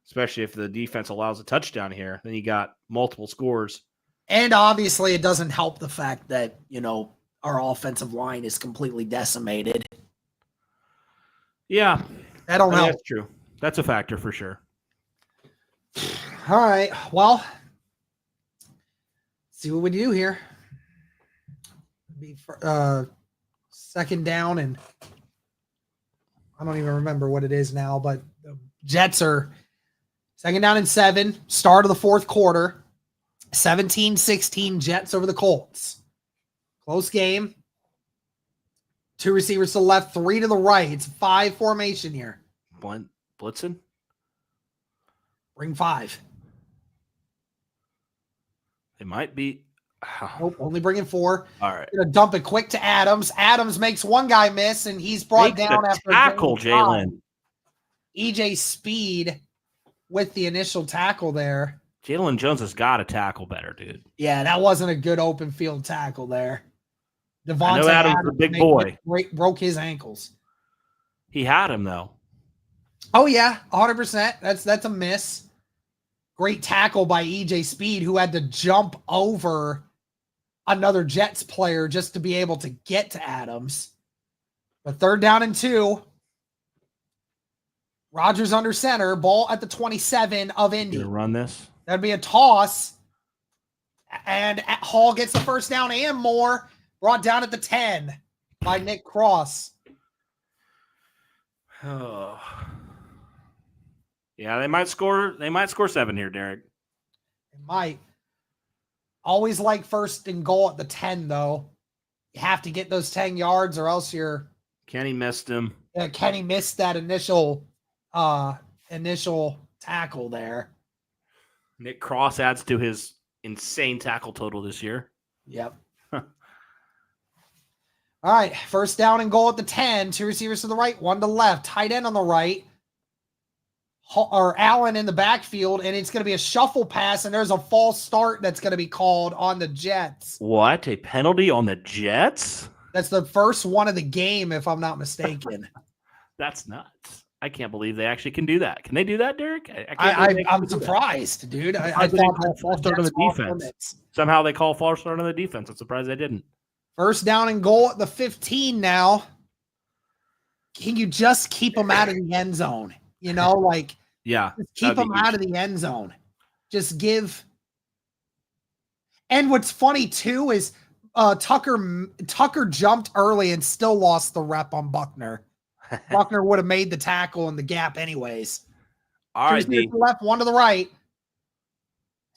Especially if the defense allows a touchdown here. Then you got multiple scores. And obviously it doesn't help the fact that, our offensive line is completely decimated. Yeah. That don't help. That's true. That's a factor for sure. All right. Well, see what we do here. Be second down, and I don't even remember what it is now, but the Jets are second down and 7, start of the fourth quarter, 17-16 Jets over the Colts. Close game. 2 receivers to the left, 3 to the right. It's 5 formation here. One blitzing. Bring 5. It might be. Nope, only bringing 4. All right. Gonna dump it quick to Adams. Adams makes one guy miss, and he's brought down after tackle. Jalen. EJ Speed with the initial tackle there. Jalen Jones has got to tackle better, dude. Yeah, that wasn't a good open field tackle there. I know Adams is a big boy. Broke his ankles. He had him though. Oh yeah, 100%. That's a miss. Great tackle by EJ Speed, who had to jump over another Jets player just to be able to get to Adams. But 3rd down and 2. Rodgers under center, ball at the 27 of Indy. Gonna run this. That'd be a toss. And Hall gets the first down and more. Brought down at the 10 by Nick Cross. Oh. Yeah, they might score 7 here, Derek. It might. Always like 1st and goal at the 10, though. You have to get those 10 yards or else you're. Kenny missed him. Yeah, Kenny missed that initial tackle there. Nick Cross adds to his insane tackle total this year. Yep. All right, 1st down and goal at the 10. 2 receivers to the right, 1 to the left. Tight end on the right. Or Allen in the backfield, and it's going to be a shuffle pass, and there's a false start that's going to be called on the Jets. What? A penalty on the Jets? That's the first one of the game, if I'm not mistaken. That's nuts. I can't believe they actually can do that. Can they do that, Derek? I'm surprised, dude. I thought that false start on the defense. Somehow they call false start on the defense. I'm surprised they didn't. 1st down and goal at the 15 now. Can you just keep them out of the end zone? Yeah, just keep them out of the end zone. Just give. And what's funny too is Tucker jumped early and still lost the rep on Buckner. Buckner would have made the tackle in the gap anyways. All right, Two D. to the left, one to the right.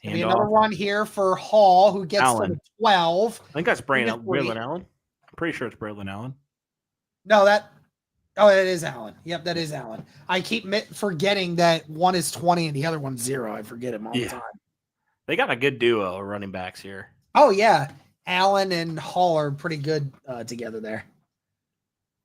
Gonna be another run here for Hall, who gets to the 12. I think that's Braylon Allen. I'm pretty sure it's Braylon Allen. No, it is Allen. Yep, that is Allen. I keep forgetting that one is 20 and the other one's 0. I forget him all the time. They got a good duo of running backs here. Oh, yeah. Allen and Hall are pretty good together there.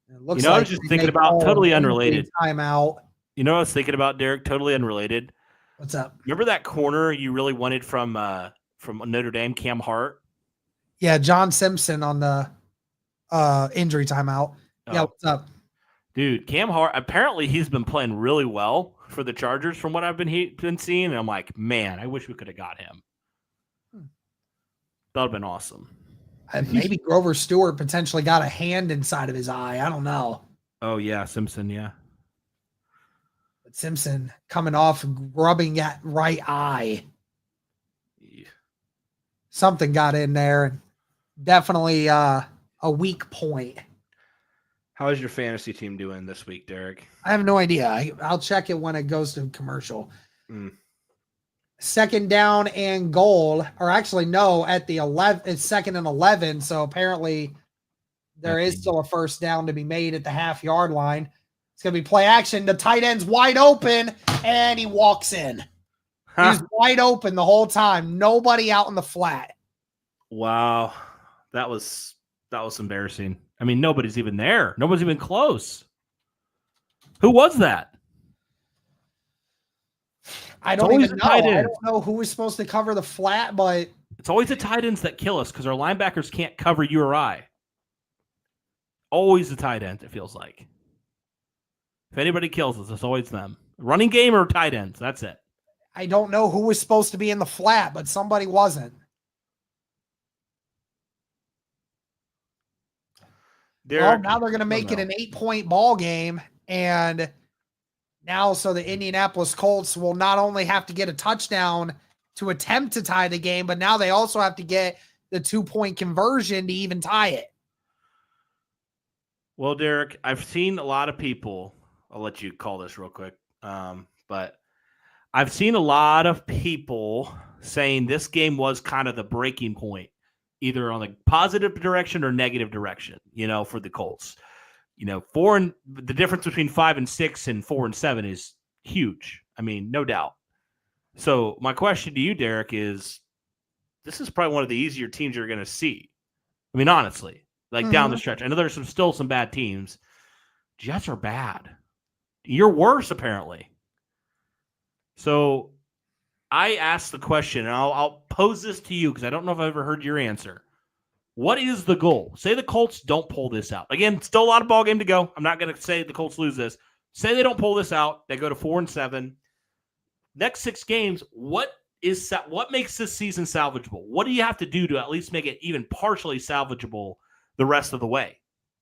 It looks I was just thinking about totally unrelated. Timeout. You know what I was thinking about, Derek? Totally unrelated. What's up? Remember that corner you really wanted from Notre Dame, Cam Hart? Yeah, John Simpson on the injury timeout. Oh. Yeah, what's up? Dude, Cam Hart, apparently he's been playing really well for the Chargers from what I've been seeing. And I'm like, man, I wish we could have got him. That would have been awesome. Maybe Grover Stewart potentially got a hand inside of his eye. I don't know. Oh, yeah, Simpson, yeah. But Simpson coming off rubbing that right eye. Yeah. Something got in there. Definitely a weak point. How is your fantasy team doing this week, Derek? I have no idea. I'll check it when it goes to commercial. Second down and goal, or actually no, at the 11, it's second and 11. So apparently there is still a first down to be made at the half-yard line. It's going to be play action. The tight end's wide open, and he walks in. He's wide open the whole time. Nobody out in the flat. Wow. That was embarrassing. I mean, nobody's even there. Nobody's even close. Who was that? I don't even know. I don't know who was supposed to cover the flat, but it's always the tight ends that kill us because our linebackers can't cover you or I. Always the tight ends, it feels like. If anybody kills us, it's always them. Running game or tight ends, that's it. I don't know who was supposed to be in the flat, but somebody wasn't. Well, now they're going to make it an 8-point ball game, and now so the Indianapolis Colts will not only have to get a touchdown to attempt to tie the game, but now they also have to get the 2-point conversion to even tie it. Well, Derek, I've seen a lot of people. I'll let you call this real quick, but I've seen a lot of people saying this game was kind of the breaking point, either on the positive direction or negative direction, for the Colts. The difference between 5 and 6 and 4 and 7 is huge. I mean, no doubt. So my question to you, Derek, is this is probably one of the easier teams you're going to see. I mean, honestly, down the stretch. I know there's still some bad teams. Jets are bad. You're worse, apparently. So I asked the question, and I'll pose this to you because I don't know if I've ever heard your answer. What is the goal? Say the Colts don't pull this out. Again, still a lot of ball game to go. I'm not going to say the Colts lose this. Say they don't pull this out. They go to 4 and 7. Next 6 games, what makes this season salvageable? What do you have to do to at least make it even partially salvageable the rest of the way?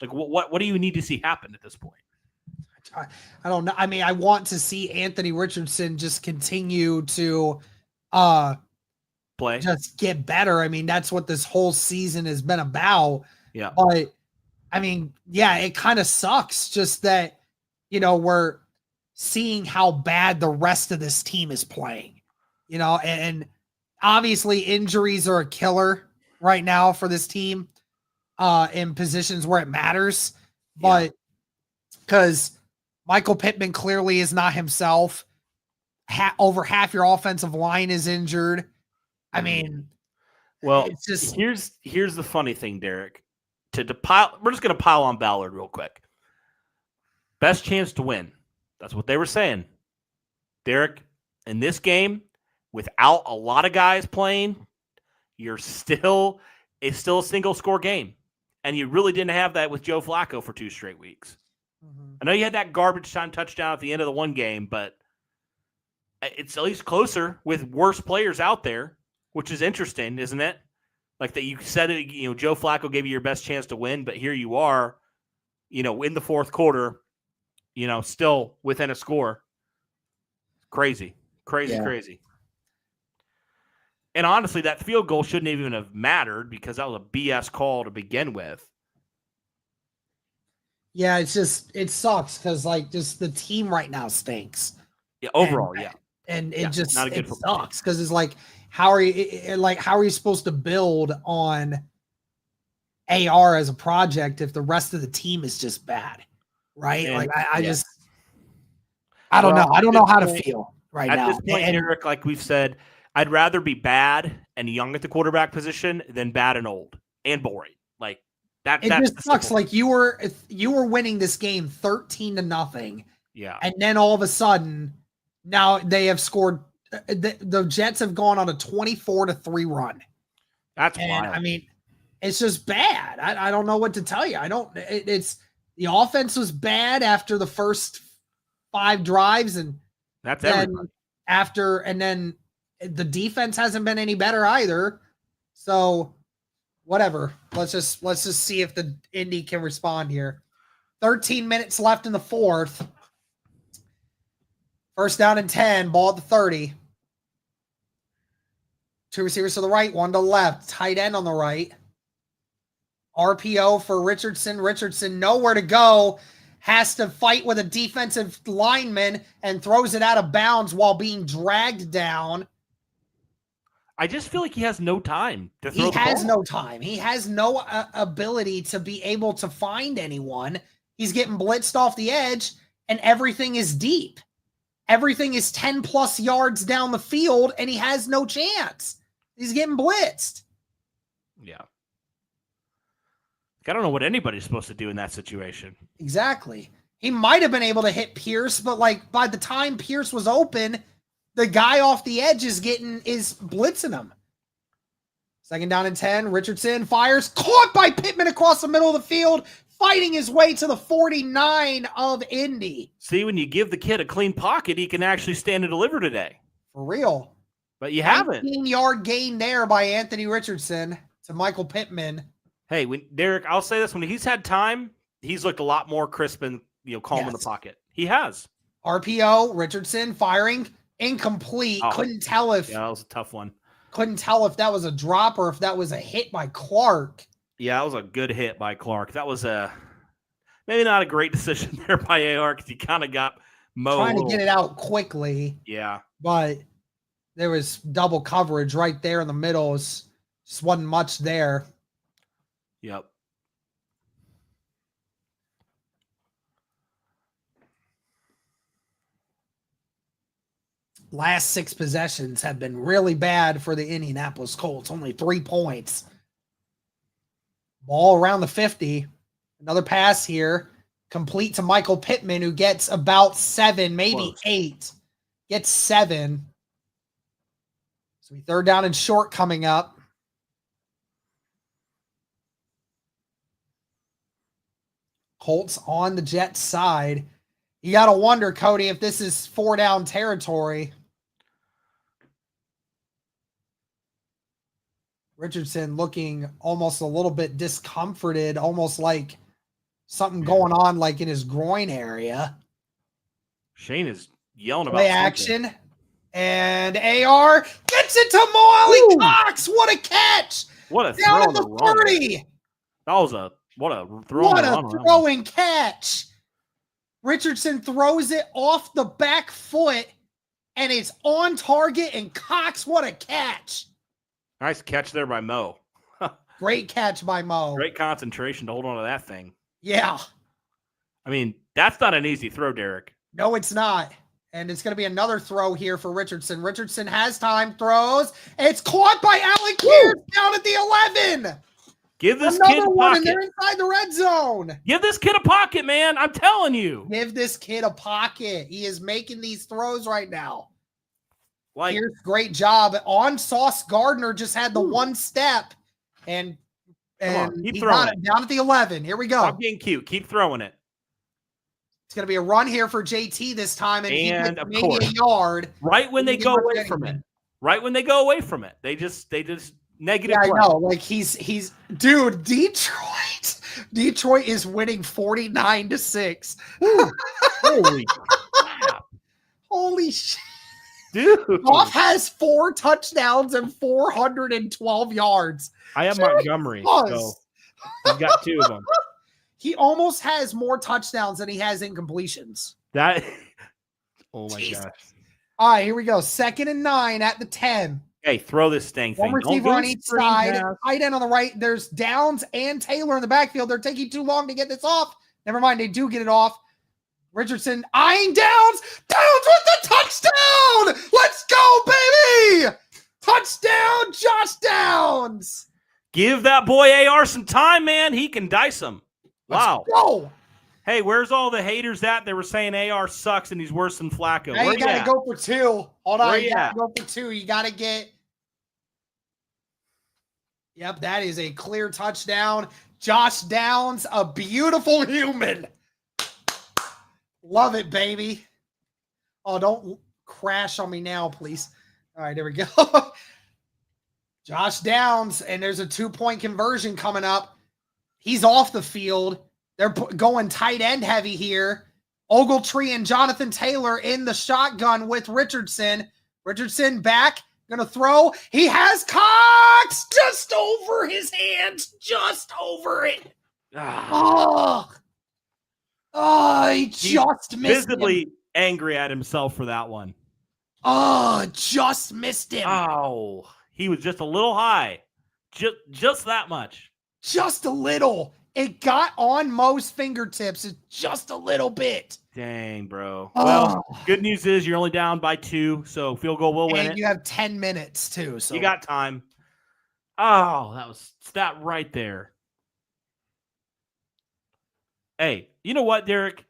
What do you need to see happen at this point? I don't know. I mean, I want to see Anthony Richardson just continue to play, just get better. I mean, that's what this whole season has been about. Yeah. But I mean, yeah, it kind of sucks just that, we're seeing how bad the rest of this team is playing, and obviously injuries are a killer right now for this team in positions where it matters. But because Michael Pittman clearly is not himself. Over half your offensive line is injured. I mean, well, it's just here's the funny thing, Derek. We're just going to pile on Ballard real quick. Best chance to win. That's what they were saying. Derek, in this game, without a lot of guys playing, it's still a single score game. And you really didn't have that with Joe Flacco for 2 straight weeks. I know you had that garbage time touchdown at the end of the one game, but it's at least closer with worse players out there, which is interesting, isn't it? Like that you said it, Joe Flacco gave you your best chance to win, but here you are, in the fourth quarter, still within a score. Crazy. And honestly, that field goal shouldn't even have mattered because that was a BS call to begin with. Yeah, it sucks because like just the team right now stinks. Yeah, overall, yeah. And it Yeah, just not a good it football sucks because it's like how are you supposed to build on AR as a project if the rest of the team is just bad, right? And, like yeah. I don't know. I don't know how to point- feel right At now. this point, And Eric, like we've said, I'd rather be bad and young at the quarterback position than bad and old and boring. Like it that's just the sucks. simple- Like you were winning this game 13-0, yeah. and then all of a sudden, now they have scored. The Jets have gone on a 24-3 run. That's And wild. I mean, it's just bad. I don't know what to tell you. It's the offense was bad after the first 5 drives, and That's then everybody. and then the defense hasn't been any better either. So whatever. Let's just see if the Indy can respond here. 13 minutes left in the fourth. First down and 10, ball at the 30. 2 receivers to the right, 1 to the left. Tight end on the right. RPO for Richardson. Richardson nowhere to go. Has to fight with a defensive lineman and throws it out of bounds while being dragged down. I just feel like he has no time to throw He the has ball. no time. He has no ability to be able to find anyone. He's getting blitzed off the edge, and everything is deep. Everything is 10-plus yards down the field, and he has no chance. He's getting blitzed. Yeah. I don't know what anybody's supposed to do in that situation. Exactly. He might have been able to hit Pierce, but like by the time Pierce was open, the guy off the edge is blitzing him. Second down and 10. Richardson fires, caught by Pittman across the middle of the field, fighting his way to the 49 of Indy. See, when you give the kid a clean pocket, he can actually stand and deliver today. For real. But you haven't. 19-yard gain there by Anthony Richardson to Michael Pittman. Hey, Derek, I'll say this: when he's had time, he's looked a lot more crisp and calm in the pocket. He has. RPO, Richardson firing, incomplete. Oh. Couldn't tell if that was a tough one. Couldn't tell if that was a drop or if that was a hit by Clark. Yeah, that was a good hit by Clark. That was maybe not a great decision there by AR because he kind of got mowed. Trying to get it out quickly. Yeah. But there was double coverage right there in the middle. Just wasn't much there. Yep. Last 6 possessions have been really bad for the Indianapolis Colts. Only 3 points. Ball around the 50. Another pass here. Complete to Michael Pittman, who gets about 7, maybe Close. 8. Gets 7. So 3rd down and short coming up. Colts on the Jets side. You got to wonder, Cody, if this is 4 down territory. Richardson looking almost a little bit discomforted, almost like something going on like in his groin area. Shane is yelling about Play action. And AR gets it to Molly Cox. What a catch. What a Down throw at the on the run. 30. That was what a throw. What on a the run. throwing catch. Richardson throws it off the back foot, and it's on target, and Cox, what a catch. Nice catch there by Mo. Great catch by Mo. Great concentration to hold on to that thing. Yeah. I mean, that's not an easy throw, Derek. No, it's not. And it's going to be another throw here for Richardson. Richardson has time, throws. It's caught by Alec Pierce down at the 11. Give this Another kid a one, and pocket. they're inside the red zone. Give this kid a pocket, man. I'm telling you. Give this kid a pocket. He is making these throws right now. Like, Pierce, great job. On Sauce Gardner just had the one step, and keep he throwing got it. it down at the 11. Here we go. stop being cute. Keep throwing it. It's going to be a run here for JT this time, and he And gets of maybe course, a yard. Right when they Didn't go get much away from it. anything. Right when they go away from it. They just negative Yeah, I play. know. Like he's dude, Detroit is winning 49-6. Holy crap. Holy shit. Dude. Goff has 4 touchdowns and 412 yards. I have Montgomery, so Us. he's got 2 of them. He almost has more touchdowns than he has incompletions. That. Oh my Jesus. gosh. All right, here we go. 2nd and 9 at the 10. Hey, throw this thing. One Don't receiver go on each screen side. pass. Tight end on the right. There's Downs and Taylor in the backfield. They're taking too long to get this off. Never mind, they do get it off. Richardson eyeing Downs. Downs with the touchdown. Let's go, baby. Touchdown, Josh Downs. Give that boy AR some time, man. He can dice them. Wow. Let's go. Hey, where's all the haters at? They were saying AR sucks and he's worse than Flacco. Now Where you got to at? go for 2. Hold on. Where You you got at? to go for 2. You got to get. Yep, that is a clear touchdown. Josh Downs, a beautiful human. Love it, baby. Oh, don't crash on me now, please. All right, there we go. Josh Downs, and there's a 2-point conversion coming up. He's off the field. They're going tight end heavy here. Ogletree and Jonathan Taylor in the shotgun with Richardson. Richardson back, gonna throw. He has Cox just over his hands, just over it. Ah, He just missed visibly him. angry at himself for that one. Just missed him. Oh, he was just a little high. Just that much. Just a little. It got on Mo's fingertips just a little bit. Dang, bro. Oh. Well, good news is you're only down by 2, so field goal will win And it. you have 10 minutes too. So You got time. Oh, that right there. Hey, you know what, Derek?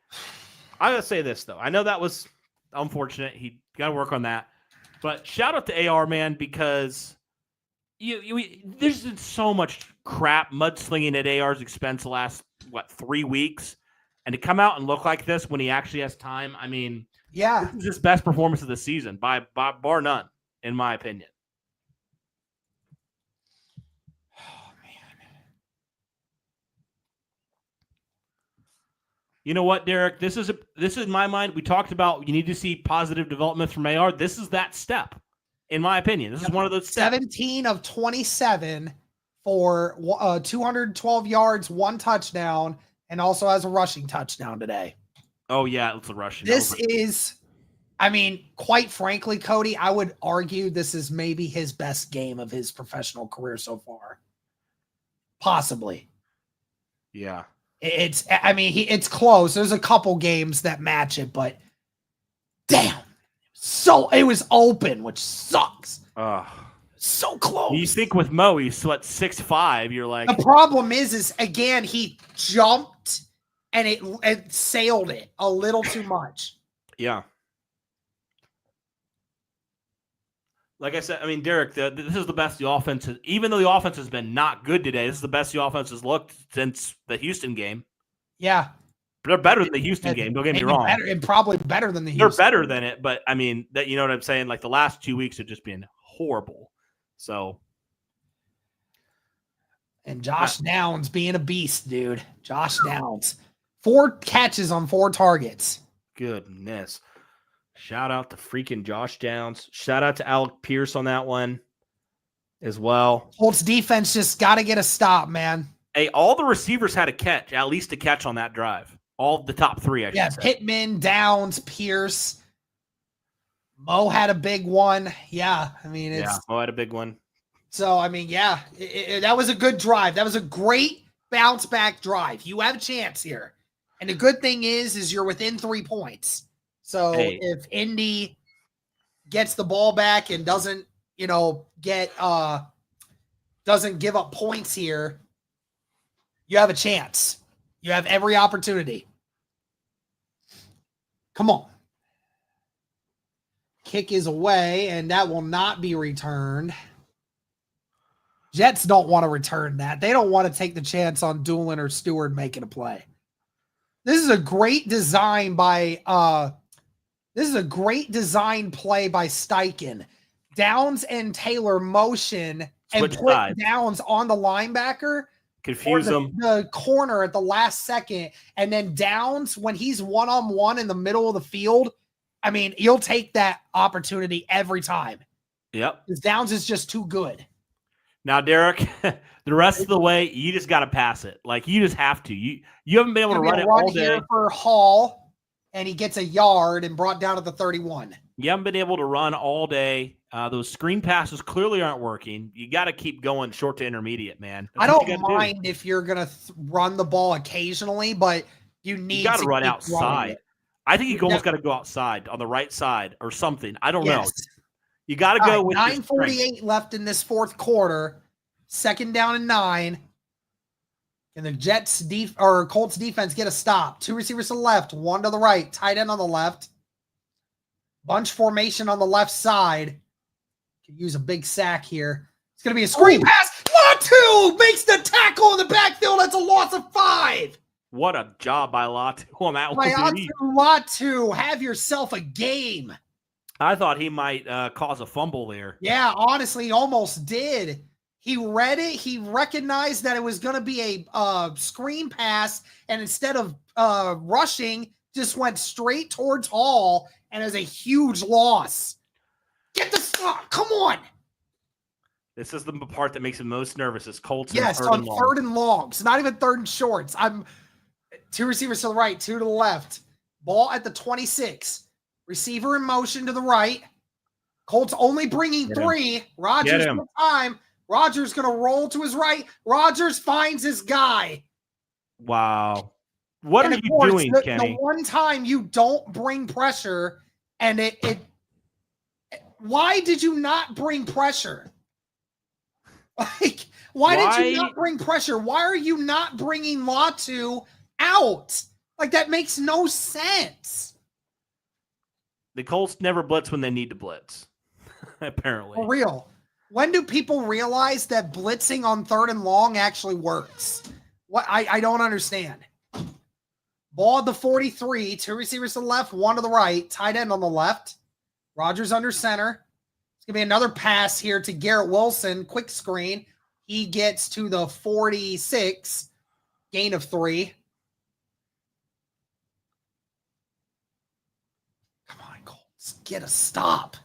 I gotta say this though. I know that was unfortunate. He got to work on that. But shout out to AR, man, because there's been so much crap mudslinging at AR's expense the last 3 weeks, and to come out and look like this when he actually has time. I mean, yeah. this is his best performance of the season by bar none, in my opinion. Oh man. You know what, Derek? This is in my mind. We talked about you need to see positive development from AR. This is that step, in my opinion. This is one of those steps. 17 of 27 for 212 yards, 1 touchdown, and also has a rushing touchdown today. Oh yeah, it's a rushing. This is, I mean, quite frankly, Cody, I would argue this is maybe his best game of his professional career so far. Possibly. Yeah. It's close. There's a couple games that match it, but damn. So it was open, which sucks. So close. You think with Mo, he's 6'5", you're like. The problem is again, he jumped and it sailed it a little too much. Yeah. Like I said, I mean, Derek, this is the best the offense has, even though the offense has been not good today, this is the best the offense has looked since the Houston game. Yeah. They're better than the Houston game, don't get me wrong. And probably better than the They're Houston. better than it, but I mean, that you know what I'm saying? Like the last 2 weeks have just been horrible. So. And Josh Downs being a beast, dude. Josh Downs. 4 catches on 4 targets. Goodness. Shout out to freaking Josh Downs. Shout out to Alec Pierce on that one as well. Colts defense just got to get a stop, man. Hey, all the receivers had a catch, at least a catch on that drive. All the top 3, I should say. Pittman, Downs, Pierce. Mo had a big one. Yeah, I mean, Mo had a big one. So, I mean, yeah, that was a good drive. That was a great bounce back drive. You have a chance here. And the good thing is you're within 3 points. So if Indy gets the ball back and doesn't give up points here, you have a chance. You have every opportunity. Come on. Kick is away, and that will not be returned. Jets don't want to return that. They don't want to take the chance on Doolin or Stewart making a play. This is a great design by play by Steichen. Downs and Taylor motion and put Downs on the linebacker. Confuse them. The corner at the last second. And then Downs, when he's one-on-one in the middle of the field, I mean, you'll take that opportunity every time. Yep. Because Downs is just too good. Now, Derek, the rest of the way, you just got to pass it. Like, you just have to. You haven't been able to run it all day. Here for Hall, and he gets a yard and brought down to the 31. You haven't been able to run all day. Those screen passes clearly aren't working. You got to keep going short to intermediate, man. I don't mind if you're going to run the ball occasionally, but you got to run outside. I think you almost got to go outside on the right side or something. I don't know. You got to go with 9:48 left in this fourth quarter. 2nd down and 9. And the Colts defense get a stop. 2 receivers to the left, 1 to the right, tight end on the left. Bunch formation on the left side. Could use a big sack here. It's going to be a screen pass. Latu makes the tackle in the backfield. That's a loss of 5. What a job by Latu on that one. Latu, have yourself a game. I thought he might cause a fumble there. Yeah, honestly, he almost did. He read it. He recognized that it was going to be a screen pass, and instead of rushing, just went straight towards Hall, and is a huge loss. Get the stop. Come on. This is the part that makes him most nervous. Is Colts on third and long. It's not even third and shorts. I'm 2 receivers to the right, 2 to the left. Ball at the 26. Receiver in motion to the right. Colts only bringing 3. Rodgers for time. Rodgers going to roll to his right. Rodgers finds his guy. Wow. What are you doing, Kenny? The one time you don't bring pressure, and why did you not bring pressure? Like, why did you not bring pressure? Why are you not bringing Latu out? Like, that makes no sense. The Colts never blitz when they need to blitz, apparently. For real. When do people realize that blitzing on 3rd and long actually works? What I don't understand. Ball at the 43, 2 receivers to the left, 1 to the right, tight end on the left. Rodgers under center. It's going to be another pass here to Garrett Wilson. Quick screen. He gets to the 46. Gain of 3. Come on, Colts. Get a stop.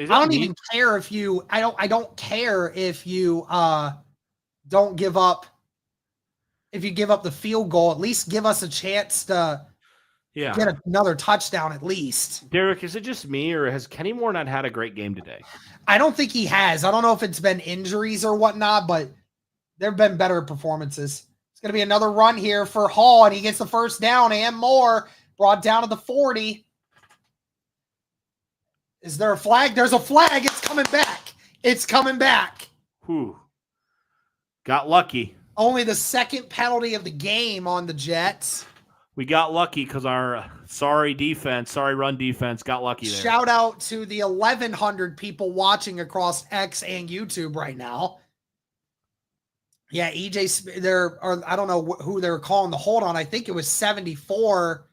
I don't even care if you – I don't care if you don't give up – if you give up the field goal. At least give us a chance to get another touchdown at least. Derek, is it just me, or has Kenny Moore not had a great game today? I don't think he has. I don't know if it's been injuries or whatnot, but there have been better performances. It's going to be another run here for Hall, and he gets the first down, and Moore brought down to the 40. Is there a flag? There's a flag. It's coming back. It's coming back. Whew. Got lucky. Only the 2nd penalty of the game on the Jets. We got lucky because our sorry run defense got lucky there. Shout out to the 1,100 people watching across X and YouTube right now. Yeah, I don't know who they were calling the hold on. I think it was 74,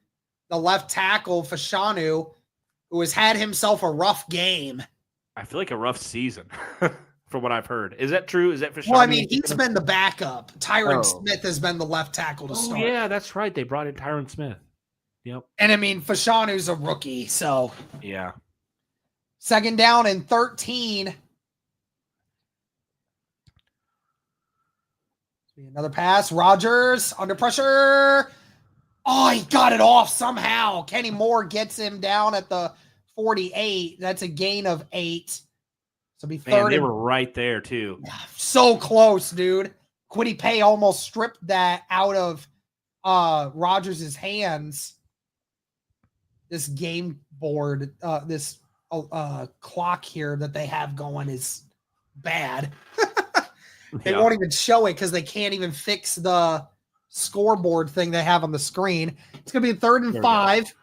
the left tackle, Fashanu, who has had himself a rough game. I feel like a rough season. From what I've heard. Is that true? Is that for sure? Well, I mean, he's been the backup. Tyron Smith has been the left tackle to start. Yeah, that's right. They brought in Tyron Smith. Yep. And I mean, Fashanu's a rookie, so. Yeah. 2nd down and 13. Another pass. Rodgers under pressure. Oh, he got it off somehow. Kenny Moore gets him down at the 48. That's a gain of 8. So be 3rd. Man, they were right there too. So close, dude. Kwity Paye almost stripped that out of Rodgers' hands. This game board, this clock here that they have going is bad. They won't even show it because they can't even fix the scoreboard thing they have on the screen. It's going to be 3rd and 5.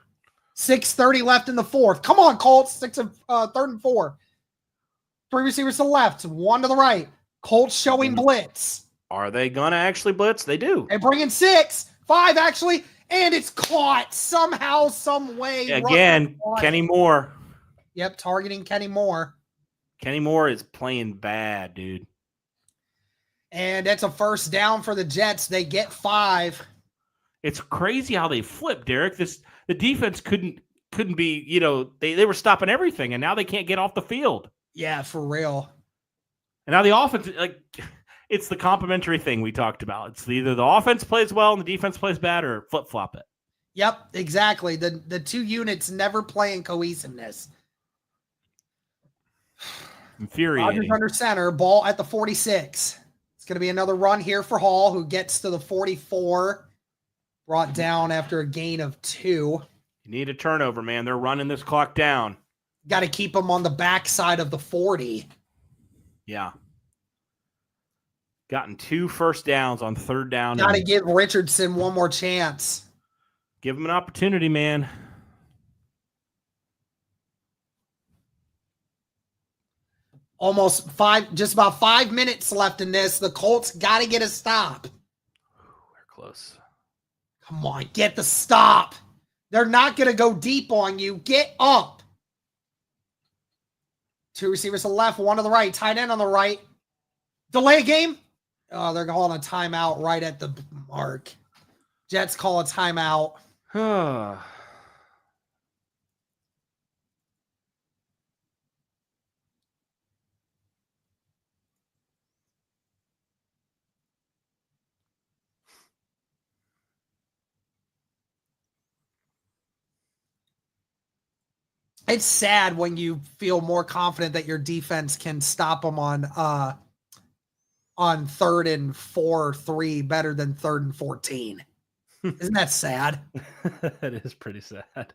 6:30 left in the 4th. Come on, Colts. 3rd and 4. 3 receivers to the left, 1 to the right. Colts showing blitz. Are they going to actually blitz? They do. They bring in 6, 5 actually, and it's caught somehow, some way. Again, Kenny Moore. Yep, targeting Kenny Moore. Kenny Moore is playing bad, dude. And that's a first down for the Jets. They get 5. It's crazy how they flipped, Derek. The defense couldn't be, they were stopping everything, and now they can't get off the field. Yeah, for real. And now the offense, it's the complementary thing we talked about. It's either the offense plays well and the defense plays bad, or flip-flop it. Yep, exactly. The two units never play in cohesiveness. Infuriating. Rodgers under center, ball at the 46. It's going to be another run here for Hall, who gets to the 44. Brought down after a gain of 2. You need a turnover, man. They're running this clock down. Got to keep him on the backside of the 40. Yeah. Gotten 2 first downs on third down. Got to give Richardson one more chance. Give him an opportunity, man. Just about 5 minutes left in this. The Colts got to get a stop. We're close. Come on, get the stop. They're not going to go deep on you. Get up. 2 receivers to the left, 1 to the right. Tight end on the right. Delay game. Oh, they're calling a timeout right at the mark. Jets call a timeout. It's sad when you feel more confident that your defense can stop them on 3rd and 4, 3 better than 3rd and 14. Isn't that sad? That is pretty sad.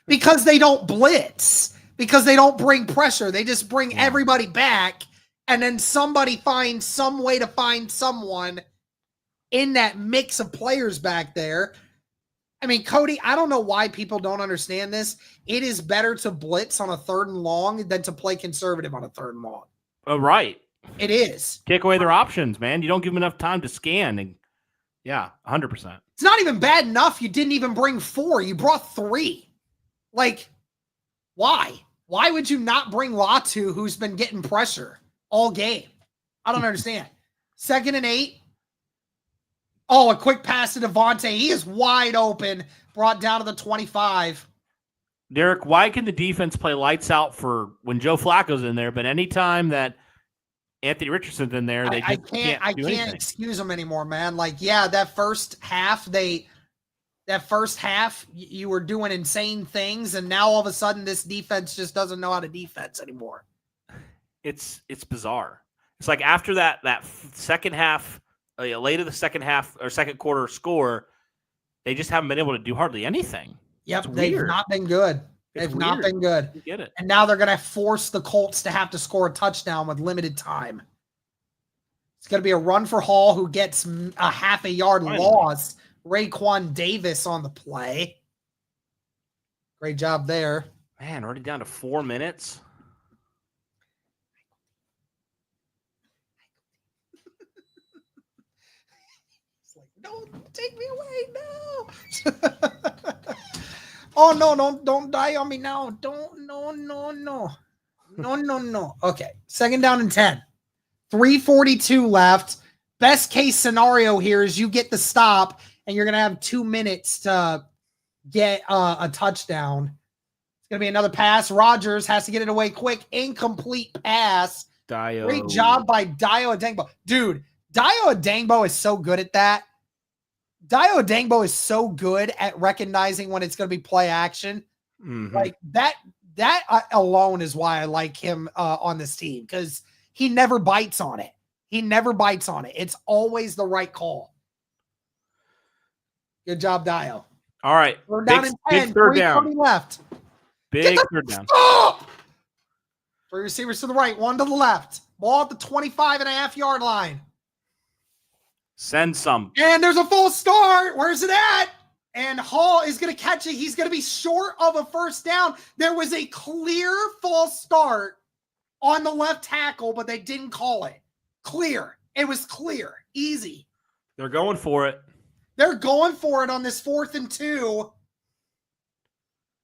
Because they don't blitz, because they don't bring pressure. They just bring everybody back, and then somebody finds some way to find someone in that mix of players back there. I mean, Cody, I don't know why people don't understand this. It is better to blitz on a 3rd and long than to play conservative on a 3rd and long. Oh, right. It is. Take away their options, man. You don't give them enough time to scan. And 100%. It's not even bad enough you didn't even bring 4. You brought 3. Like, why? Why would you not bring Latu, who's been getting pressure all game? I don't understand. 2nd and 8. Oh, a quick pass to Devontae. He is wide open. Brought down to the 25. Derek, why can the defense play lights out for when Joe Flacco's in there, but anytime that Anthony Richardson's in there, they just I can't excuse them anymore, man. Like, yeah, that first half, you were doing insane things, and now all of a sudden this defense just doesn't know how to defense anymore. It's bizarre. It's like after that second half, late of the second half or second quarter score, they just haven't been able to do hardly anything. Yep, they've not been good. They've not been good. You get it. And now they're going to force the Colts to have to score a touchdown with limited time. It's going to be a run for Hall, who gets a half a yard loss. Raekwon Davis on the play. Great job there. Man, already down to 4 minutes. It's like, don't take me away, no. Oh, no, don't die on me now. No. Okay, 2nd down and 10. 3:42 left. Best case scenario here is you get the stop, and you're going to have 2 minutes to get a touchdown. It's going to be another pass. Rodgers has to get it away quick. Incomplete pass. Dio. Great job by Dio Adengbo. Dude, Dio Adengbo is so good at that. Dio Adengbo is so good at recognizing when it's going to be play action. Mm-hmm. Like that alone is why I like him on this team, because he never bites on it. It's always the right call. Good job, Dio. All right. We're down in 10. Big third down. Left. Big third down. Stop! 3 receivers to the right, 1 to the left. Ball at the 25.5-yard line. Send some. And there's a false start. Where's it at? And Hall is going to catch it. He's going to be short of a first down. There was a clear false start on the left tackle, but they didn't call it. Clear. It was clear. Easy. They're going for it. They're going for it on this 4th and 2.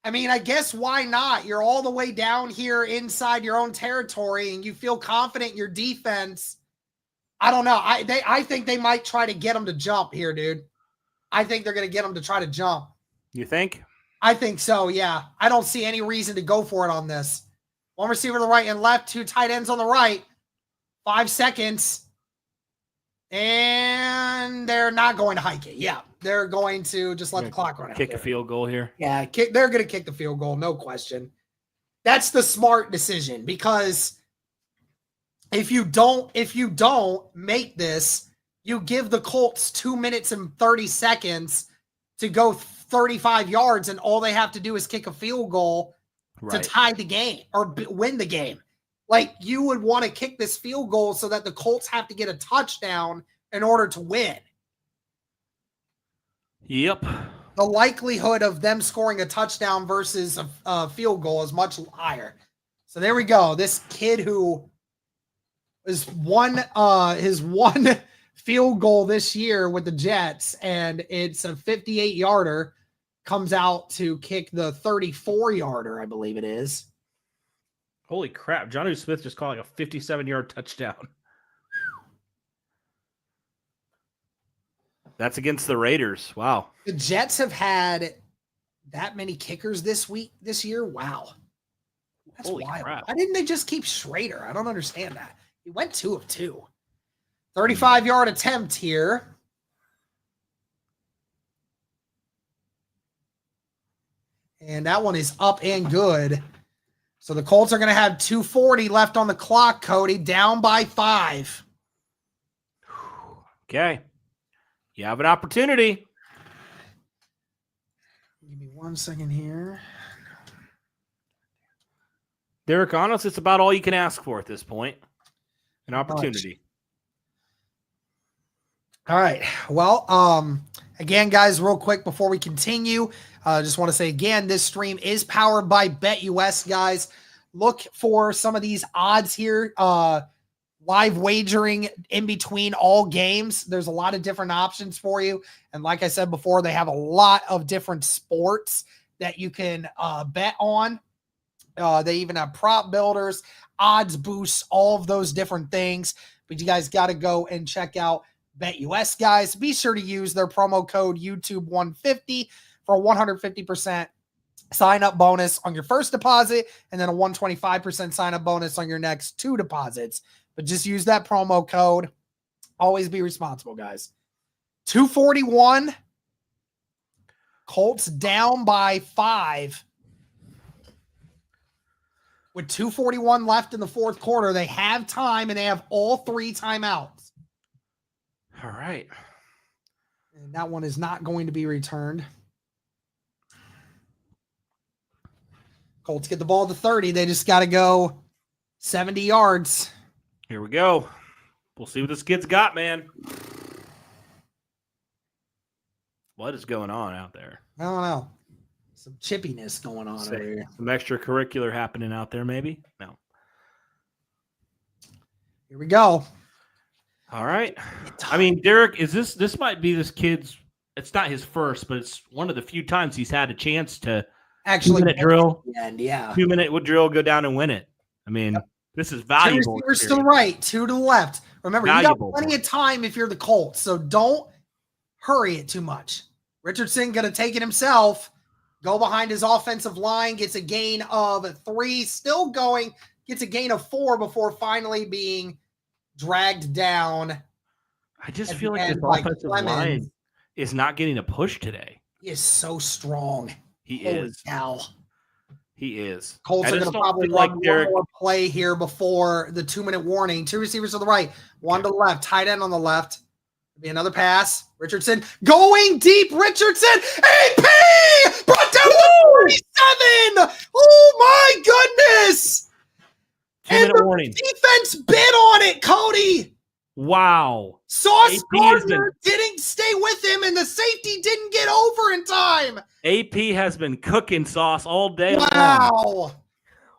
I mean, I guess why not? You're all the way down here inside your own territory, and you feel confident in your defense. I don't know. I think they might try to get them to jump here, dude. I think they're going to get them to try to jump. You think? I think so, yeah. I don't see any reason to go for it on this. 1 receiver to the right and left, 2 tight ends on the right. 5 seconds. And they're not going to hike it. Yeah, they're going to just let the clock run out. Kick a field goal here. Yeah, they're going to kick the field goal, no question. That's the smart decision, because if you don't make this, you give the Colts 2 minutes and 30 seconds to go 35 yards, and all they have to do is kick a field goal to tie the game or win the game. Like, you would want to kick this field goal so that the Colts have to get a touchdown in order to win. Yep. The likelihood of them scoring a touchdown versus a field goal is much higher. So there we go. This kid who is his one field goal this year with the Jets, and it's a 58-yarder, comes out to kick the 34-yarder, I believe it is. Holy crap. Jonnu Smith just caught like a 57-yard touchdown. That's against the Raiders. Wow. The Jets have had that many kickers this year. Wow. That's Holy wild. crap. Why didn't they just keep Schrader? I don't understand that. He went 2 of 2. 35-yard attempt here. And that one is up and good. So the Colts are going to have 2:40 left on the clock, Cody, down by 5. Okay. You have an opportunity. Give me 1 second here. Derek, honest, it's about all you can ask for at this point. An opportunity. All right. Well, again, guys, real quick before we continue, just want to say again, this stream is powered by BetUS, guys. Look for some of these odds here. Live wagering in between all games. There's a lot of different options for you. And like I said before, they have a lot of different sports that you can bet on. They even have prop builders, odds boosts, all of those different things. But you guys got to go and check out BetUS, guys. Be sure to use their promo code YouTube150 for a 150% sign-up bonus on your first deposit, and then a 125% sign-up bonus on your next 2 deposits. But just use that promo code. Always be responsible, guys. 241. Colts down by 5. With 2:41 left in the fourth quarter, they have time, and they have all 3 timeouts. All right. And that one is not going to be returned. Colts get the ball to 30. They just got to go 70 yards. Here we go. We'll see what this kid's got, man. What is going on out there? I don't know. Some chippiness going on over here. Some extracurricular happening out there, maybe? No. Here we go. All right. I mean, Derek, this might be this kid's, it's not his first, but it's one of the few times he's had a chance to actually 2-minute drill. And yeah. 2-minute drill, go down and win it. I mean, this is valuable. 2 receivers to the right, 2 to the left. Remember, Valuable. you got plenty of time if you're the Colts, so don't hurry it too much. Richardson going to take it himself. Go behind his offensive line, gets a gain of 3, still going, gets a gain of 4 before finally being dragged down. I just feel like this offensive line is not getting a push today. He is so strong. He Holy is. cow. He is. Colts are going to probably like run Derek. one more play here before the 2-minute warning. 2 receivers to the right, 1 to the left, tight end on the left. Be another pass. Richardson going deep. Richardson. AP brought down with 37. Oh my goodness. 2-minute warning. Defense bid on it, Cody. Wow. Sauce AP has Gardner didn't stay with him, and the safety didn't get over in time. AP has been cooking sauce all day long. Wow.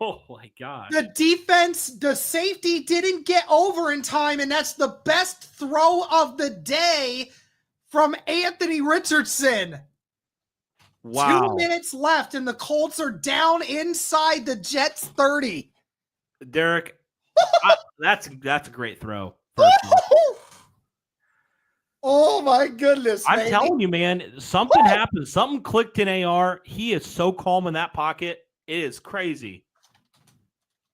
Oh, my God. The defense, the safety didn't get over in time, and that's the best throw of the day from Anthony Richardson. Wow. 2 minutes left, and the Colts are down inside the Jets 30. Derek, that's a great throw. Oh, my goodness, I'm baby. telling you, man, something happened. Something clicked in AR. He is so calm in that pocket. It is crazy.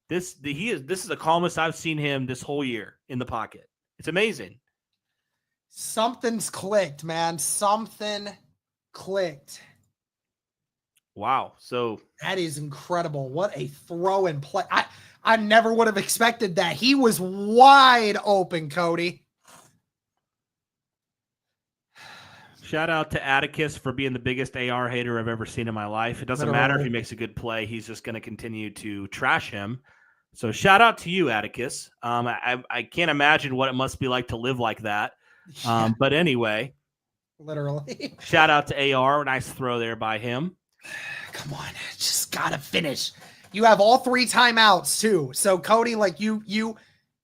This is the calmest I've seen him this whole year in the pocket. It's amazing. Something's clicked, man. Something clicked. Wow. So that is incredible. What a throw and play. I never would have expected that. He was wide open, Cody. Shout out to Atticus for being the biggest AR hater I've ever seen in my life. It doesn't matter if he makes a good play. He's just going to continue to trash him. So shout out to you, Atticus. I can't imagine what it must be like to live like that. But anyway. Literally. Shout out to AR. Nice throw there by him. Come on. Just got to finish. You have all 3 timeouts too. So Cody, like you're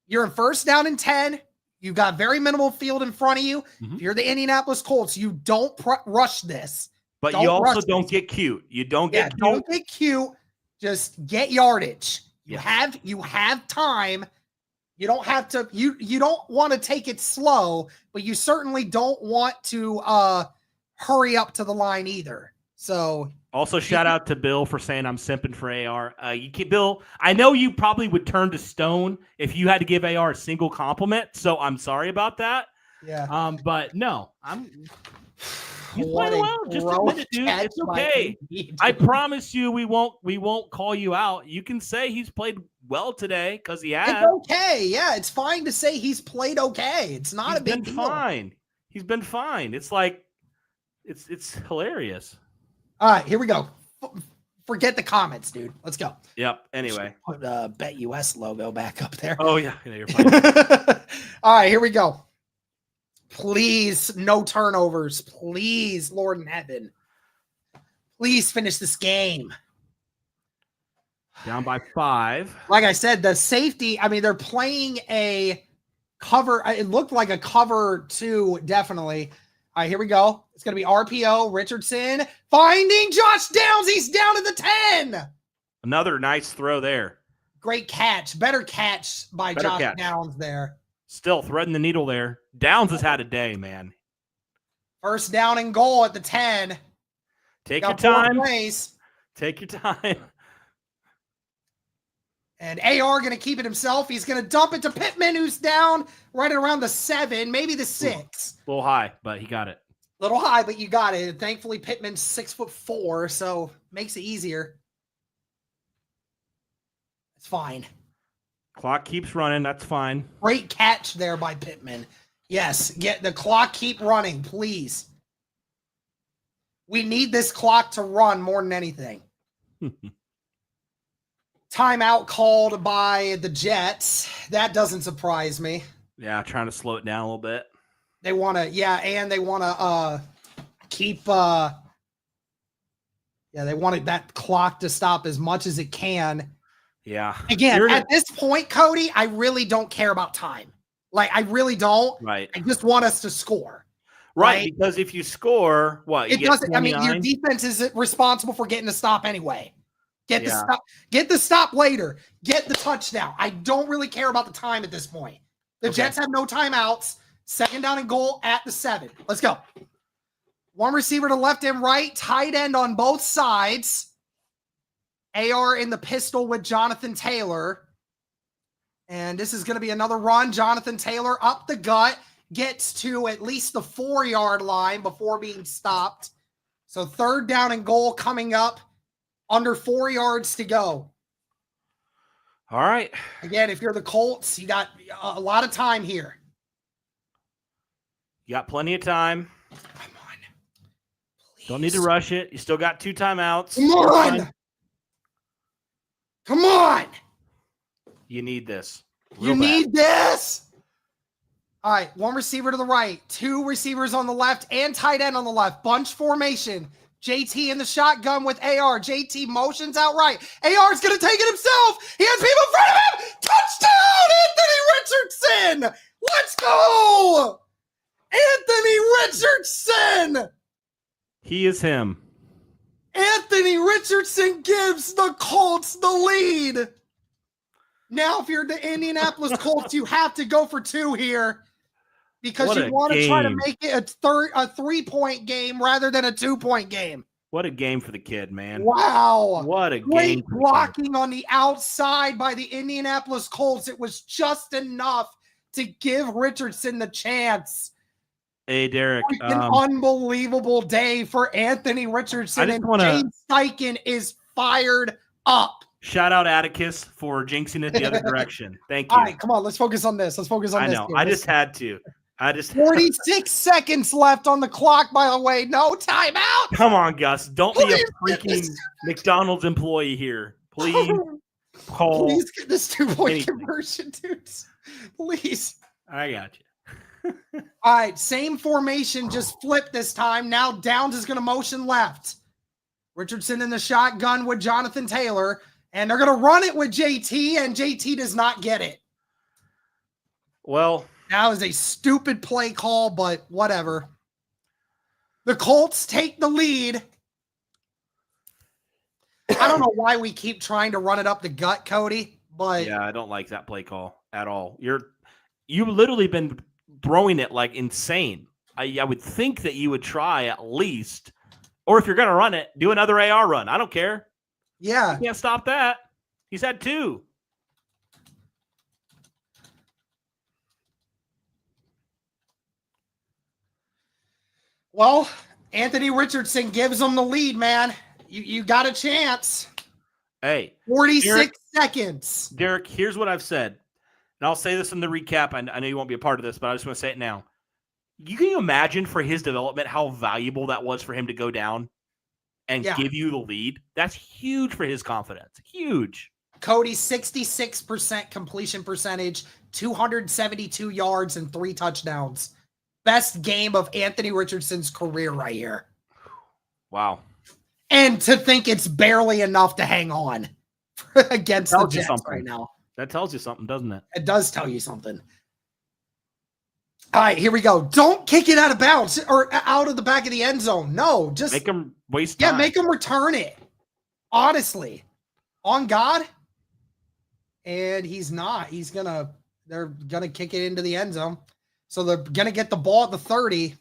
in first down and 10. You've got very minimal field in front of you. If you're the Indianapolis Colts, you don't rush this. But you also don't get cute. You don't get cute. Don't get cute. Just get yardage. You Yes. have time. You don't have to, you don't want to take it slow, but you certainly don't want to hurry up to the line either. So also shout out to Bill for saying I'm simping for AR. Bill, I know you probably would turn to stone if you had to give AR a single compliment. So I'm sorry about that. Yeah. But no, he's playing well. Just admit it, dude. It's okay. I promise you, we won't call you out. You can say he's played well today because he has. It's okay. Yeah, it's fine to say he's played okay. It's not a big deal. Fine. He's been fine. It's like it's hilarious. All right, here we go. Forget the comments, dude. Let's go. Yep. Anyway, put Bet US logo back up there. Oh yeah, you're fine. All right, here we go. Please, no turnovers. Please, Lord in heaven. Please finish this game. Down by 5. Like I said, the safety, I mean, they're playing a cover. It looked like a cover 2, definitely. All right, here we go. It's going to be RPO, Richardson, finding Josh Downs. He's down at the 10. Another nice throw there. Great catch. Better catch by Josh Downs there. Still threading the needle there. Downs has had a day, man. First down and goal at the 10. Take your time. Plays. Take your time. And AR going to keep it himself. He's going to dump it to Pittman, who's down right around the 7, maybe the 6. A little high, but he got it. A little high, but you got it. Thankfully, Pittman's 6'4", so makes it easier. It's fine. Clock keeps running. That's fine. Great catch there by Pittman. Yes, get the clock keep running, please. We need this clock to run more than anything. Timeout called by the Jets. That doesn't surprise me. Yeah, trying to slow it down a little bit. They want to, and they want to keep, they wanted that clock to stop as much as it can. Yeah. Again, at this point, Cody, I really don't care about time. Like, I really don't. Right. I just want us to score. Right, because if you score, what? It doesn't. I mean, your defense is responsible for getting the stop anyway. Get the stop later. Get the touchdown. I don't really care about the time at this point. The Jets have no timeouts. Second down and goal at the 7. Let's go. One receiver to left and right. Tight end on both sides. AR in the pistol with Jonathan Taylor. And this is going to be another run. Jonathan Taylor up the gut. Gets to at least the 4-yard line before being stopped. So third down and goal coming up. Under 4 yards to go. All right. Again, if you're the Colts, you got a lot of time here. You got plenty of time. Come on. Please. Don't need to rush it. You still got 2 timeouts. Come on. Come on. You need this. You need this. All right. One receiver to the right. 2 receivers on the left and tight end on the left. Bunch formation. JT in the shotgun with AR. JT motions out right. AR's going to take it himself. He has people in front of him. Touchdown, Anthony Richardson. Let's go. Anthony Richardson. He is him. Anthony Richardson gives the Colts the lead. Now, if you're the Indianapolis Colts, you have to go for 2 here. Because you want to try to make it a 3-point game rather than a 2-point game. What a game for the kid, man. Wow. What a Great game. For the blocking on the outside by the Indianapolis Colts. It was just enough to give Richardson the chance. kid. Hey, Derek. An unbelievable day for Anthony Richardson. And James Steichen is fired up. Shout out Atticus for jinxing it the other direction. Thank you. All right, come on. Let's focus on this. I know. I just had to. 46 seconds left on the clock, by the way. No timeout. Come on, Gus. Don't be a freaking McDonald's employee here. Please call. Please get this 2-point conversion, dudes. Please. I got you. All right, same formation, just flip this time. Now Downs is going to motion left. Richardson in the shotgun with Jonathan Taylor, and they're going to run it with JT, and JT does not get it. Well, that was a stupid play call, but whatever. The Colts take the lead. I don't know why we keep trying to run it up the gut, Cody, but yeah, I don't like that play call at all. You've literally been throwing it like insane. I would think that you would try at least, or if you're going to run it, do another AR run. I don't care. Yeah. You can't stop that. He's had 2. Well, Anthony Richardson gives them the lead, man. You got a chance. Hey. 46 seconds. Derek, here's what I've said. And I'll say this in the recap. I know you won't be a part of this, but I just want to say it now. Can you imagine for his development how valuable that was for him to go down and give you the lead? That's huge for his confidence. Huge. Cody, 66% completion percentage, 272 yards, and 3 touchdowns. Best game of Anthony Richardson's career right here. Wow. And to think it's barely enough to hang on against the Jets right now. That tells you something, doesn't it? It does tell you something. All right, here we go. Don't kick it out of bounds or out of the back of the end zone. No, just make them waste time. Yeah, make them return it. Honestly. On God. And he's not. They're going to kick it into the end zone. So they're going to get the ball at the 30.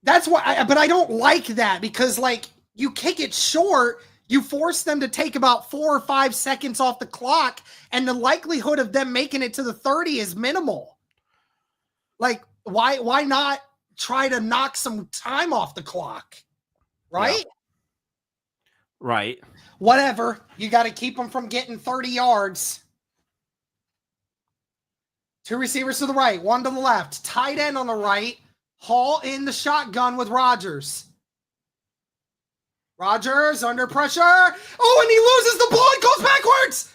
That's why, but I don't like that because, like, you kick it short, you force them to take about 4 or 5 seconds off the clock, and the likelihood of them making it to the 30 is minimal. Like, why not try to knock some time off the clock? Right? Yeah. Right. Whatever. You got to keep them from getting 30 yards. 2 receivers to the right, 1 to the left. Tight end on the right. Hall in the shotgun with Rodgers. Rodgers under pressure. Oh, and he loses the ball and goes backwards.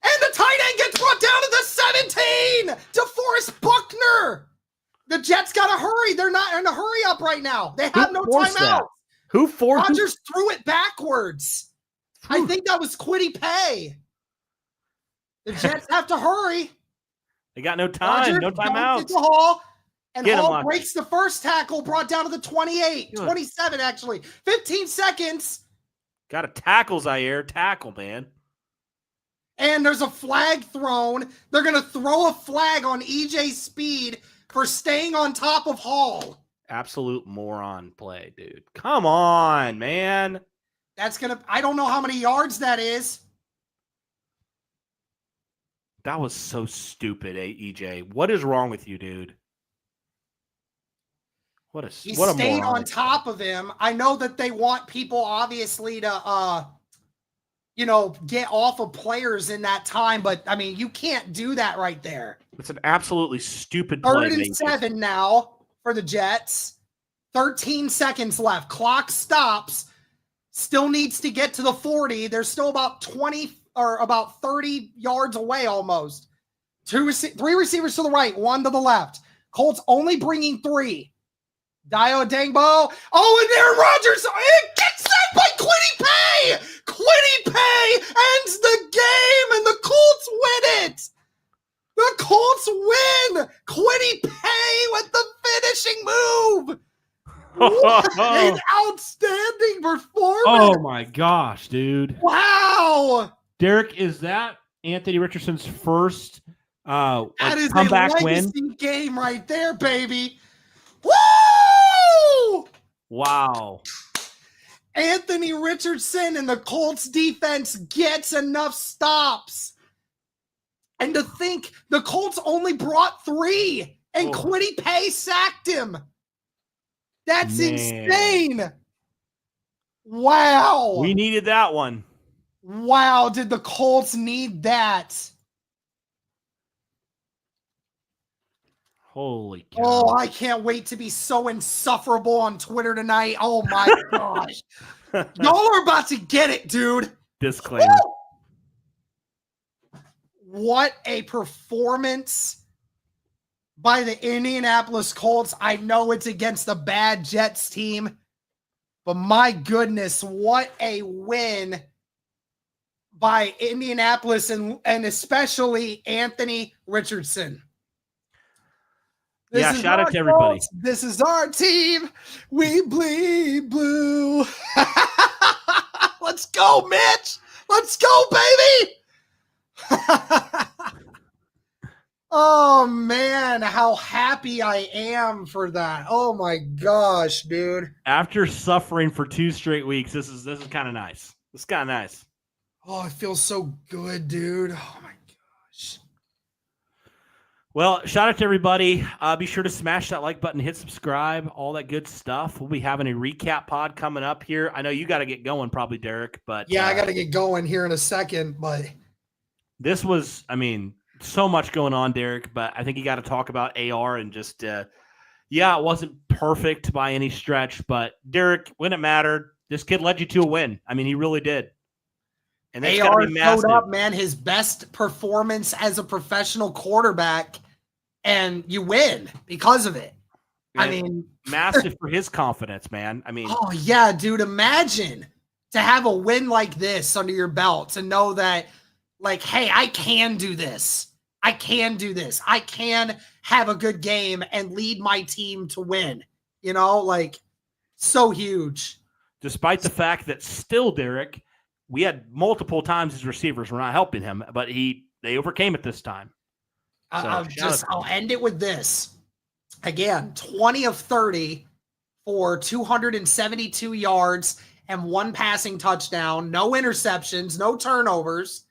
And the tight end gets brought down to the 17 to Forrest Buckner. The Jets got to hurry. They're not in a hurry up right now. They have no timeout. Who forced Rodgers threw it backwards. I think that was Kwity Paye. The Jets have to hurry. They got no time. No timeouts. To Hall, and Get Hall breaks the first tackle, brought down to the 28, 27 actually. 15 seconds. Got a tackle, Zaire. Tackle, man. And there's a flag thrown. They're going to throw a flag on EJ Speed for staying on top of Hall. Absolute moron play, dude. Come on, man. That's going to, I don't know how many yards that is. That was so stupid, EJ. What is wrong with you, dude? He stayed on top of him. I know that they want people obviously to get off of players in that time, but I mean, you can't do that right there. It's an absolutely stupid play. 3rd and 7 now for the Jets. 13 seconds left. Clock stops. Still needs to get to the 40. They're still about 20 or about 30 yards away almost. 3 receivers to the right, 1 to the left. Colts only bringing 3. Dio Dangbo. Oh, and Aaron Rodgers. It gets sacked by Kwity Paye. Kwity Paye ends the game, and the Colts win it. The Colts win. Kwity Paye with the finishing move. What an outstanding performance. Oh, my gosh, dude. Wow. Derek, is that Anthony Richardson's first that is comeback a win? legacy game right there, baby. Woo! Wow. Anthony Richardson and the Colts defense gets enough stops. And to think the Colts only brought 3 and Kwity Paye sacked him. That's insane. Wow. We needed that one. Wow. Did the Colts need that? Holy cow. Oh, I can't wait to be so insufferable on Twitter tonight. Oh my gosh. Y'all are about to get it, dude. Disclaimer. Woo! What a performance by the Indianapolis Colts. I know it's against a bad Jets team, but my goodness, what a win by Indianapolis and especially Anthony Richardson. Yeah, shout out to everybody. Colts. This is our team. We bleed blue. Let's go, Mitch. Let's go, baby. Oh man, how happy I am for that. Oh my gosh, dude. After suffering for 2 straight weeks, this is kind of nice. This is kind of nice. Oh, it feels so good, dude. Oh my gosh. Well, shout out to everybody. Be sure to smash that like button, hit subscribe, all that good stuff. We'll be having a recap pod coming up here. I know you got to get going probably, Derek, but yeah, I got to get going here in a second, but this was, I mean, so much going on, Derek, but I think you got to talk about AR and just, yeah, it wasn't perfect by any stretch, but Derek, when it mattered, this kid led you to a win. I mean, he really did. And that's got to be massive. Showed up, man, his best performance as a professional quarterback, and you win because of it. And I mean, massive for his confidence, man. I mean, oh yeah, dude, imagine to have a win like this under your belt, to know that, like, hey, I can do this. I can do this. I can have a good game and lead my team to win. You know, like, so huge. Despite the fact that still, Derek, we had multiple times his receivers were not helping him, but they overcame it this time. So, I'll end it with this. Again, 20 of 30 for 272 yards and 1 passing touchdown, no interceptions, no turnovers,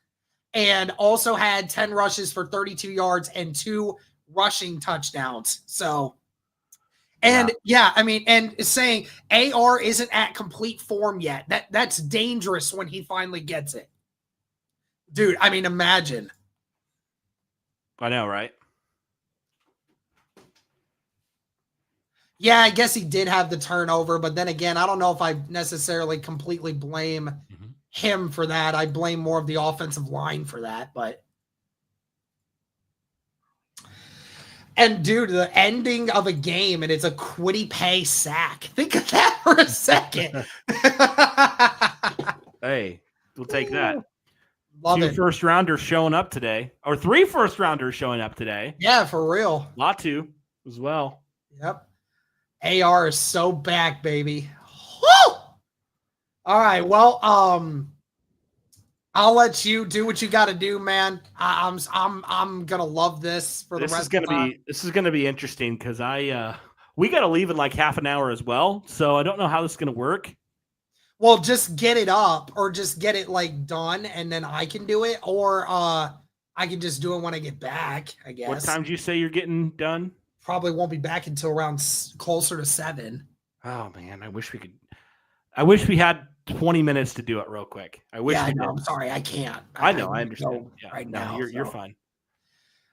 and also had 10 rushes for 32 yards and 2 rushing touchdowns. So, and yeah, I mean, and saying AR isn't at complete form yet. That's dangerous when he finally gets it. Dude, I mean, imagine. I know, right? Yeah, I guess he did have the turnover, but then again, I don't know if I necessarily completely blame him for that. I blame more of the offensive line for that, but. And dude, the ending of a game, and it's a Kwity Paye sack. Think of that for a second. Hey, we'll take that. Love 2 it. first-rounders showing up today, or 3 first-rounders showing up today. Yeah, for real. Latu as well. Yep. AR is so back, baby. Woo! All right. Well, I'll let you do what you got to do, man. I'm gonna love this for the rest of the time. This is gonna be interesting because we got to leave in like half an hour as well, so I don't know how this is gonna work. Well, just get it up, or just get it like done, and then I can do it, or I can just do it when I get back, I guess. What time do you say you're getting done? Probably won't be back until around closer to 7. Oh man, I wish we had 20 minutes to do it real quick. I wish. Yeah, we I know. did. I'm sorry, I can't. I know. I understand. Yeah, right no, now, you're fine.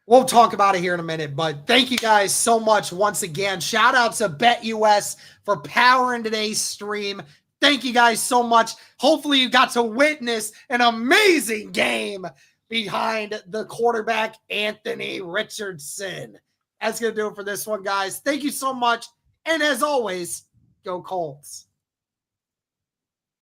We'll talk about it here in a minute, but thank you guys so much once again. Shout out to BetUS for powering today's stream. Thank you guys so much. Hopefully you got to witness an amazing game behind the quarterback, Anthony Richardson. That's going to do it for this one, guys. Thank you so much. And as always, go Colts.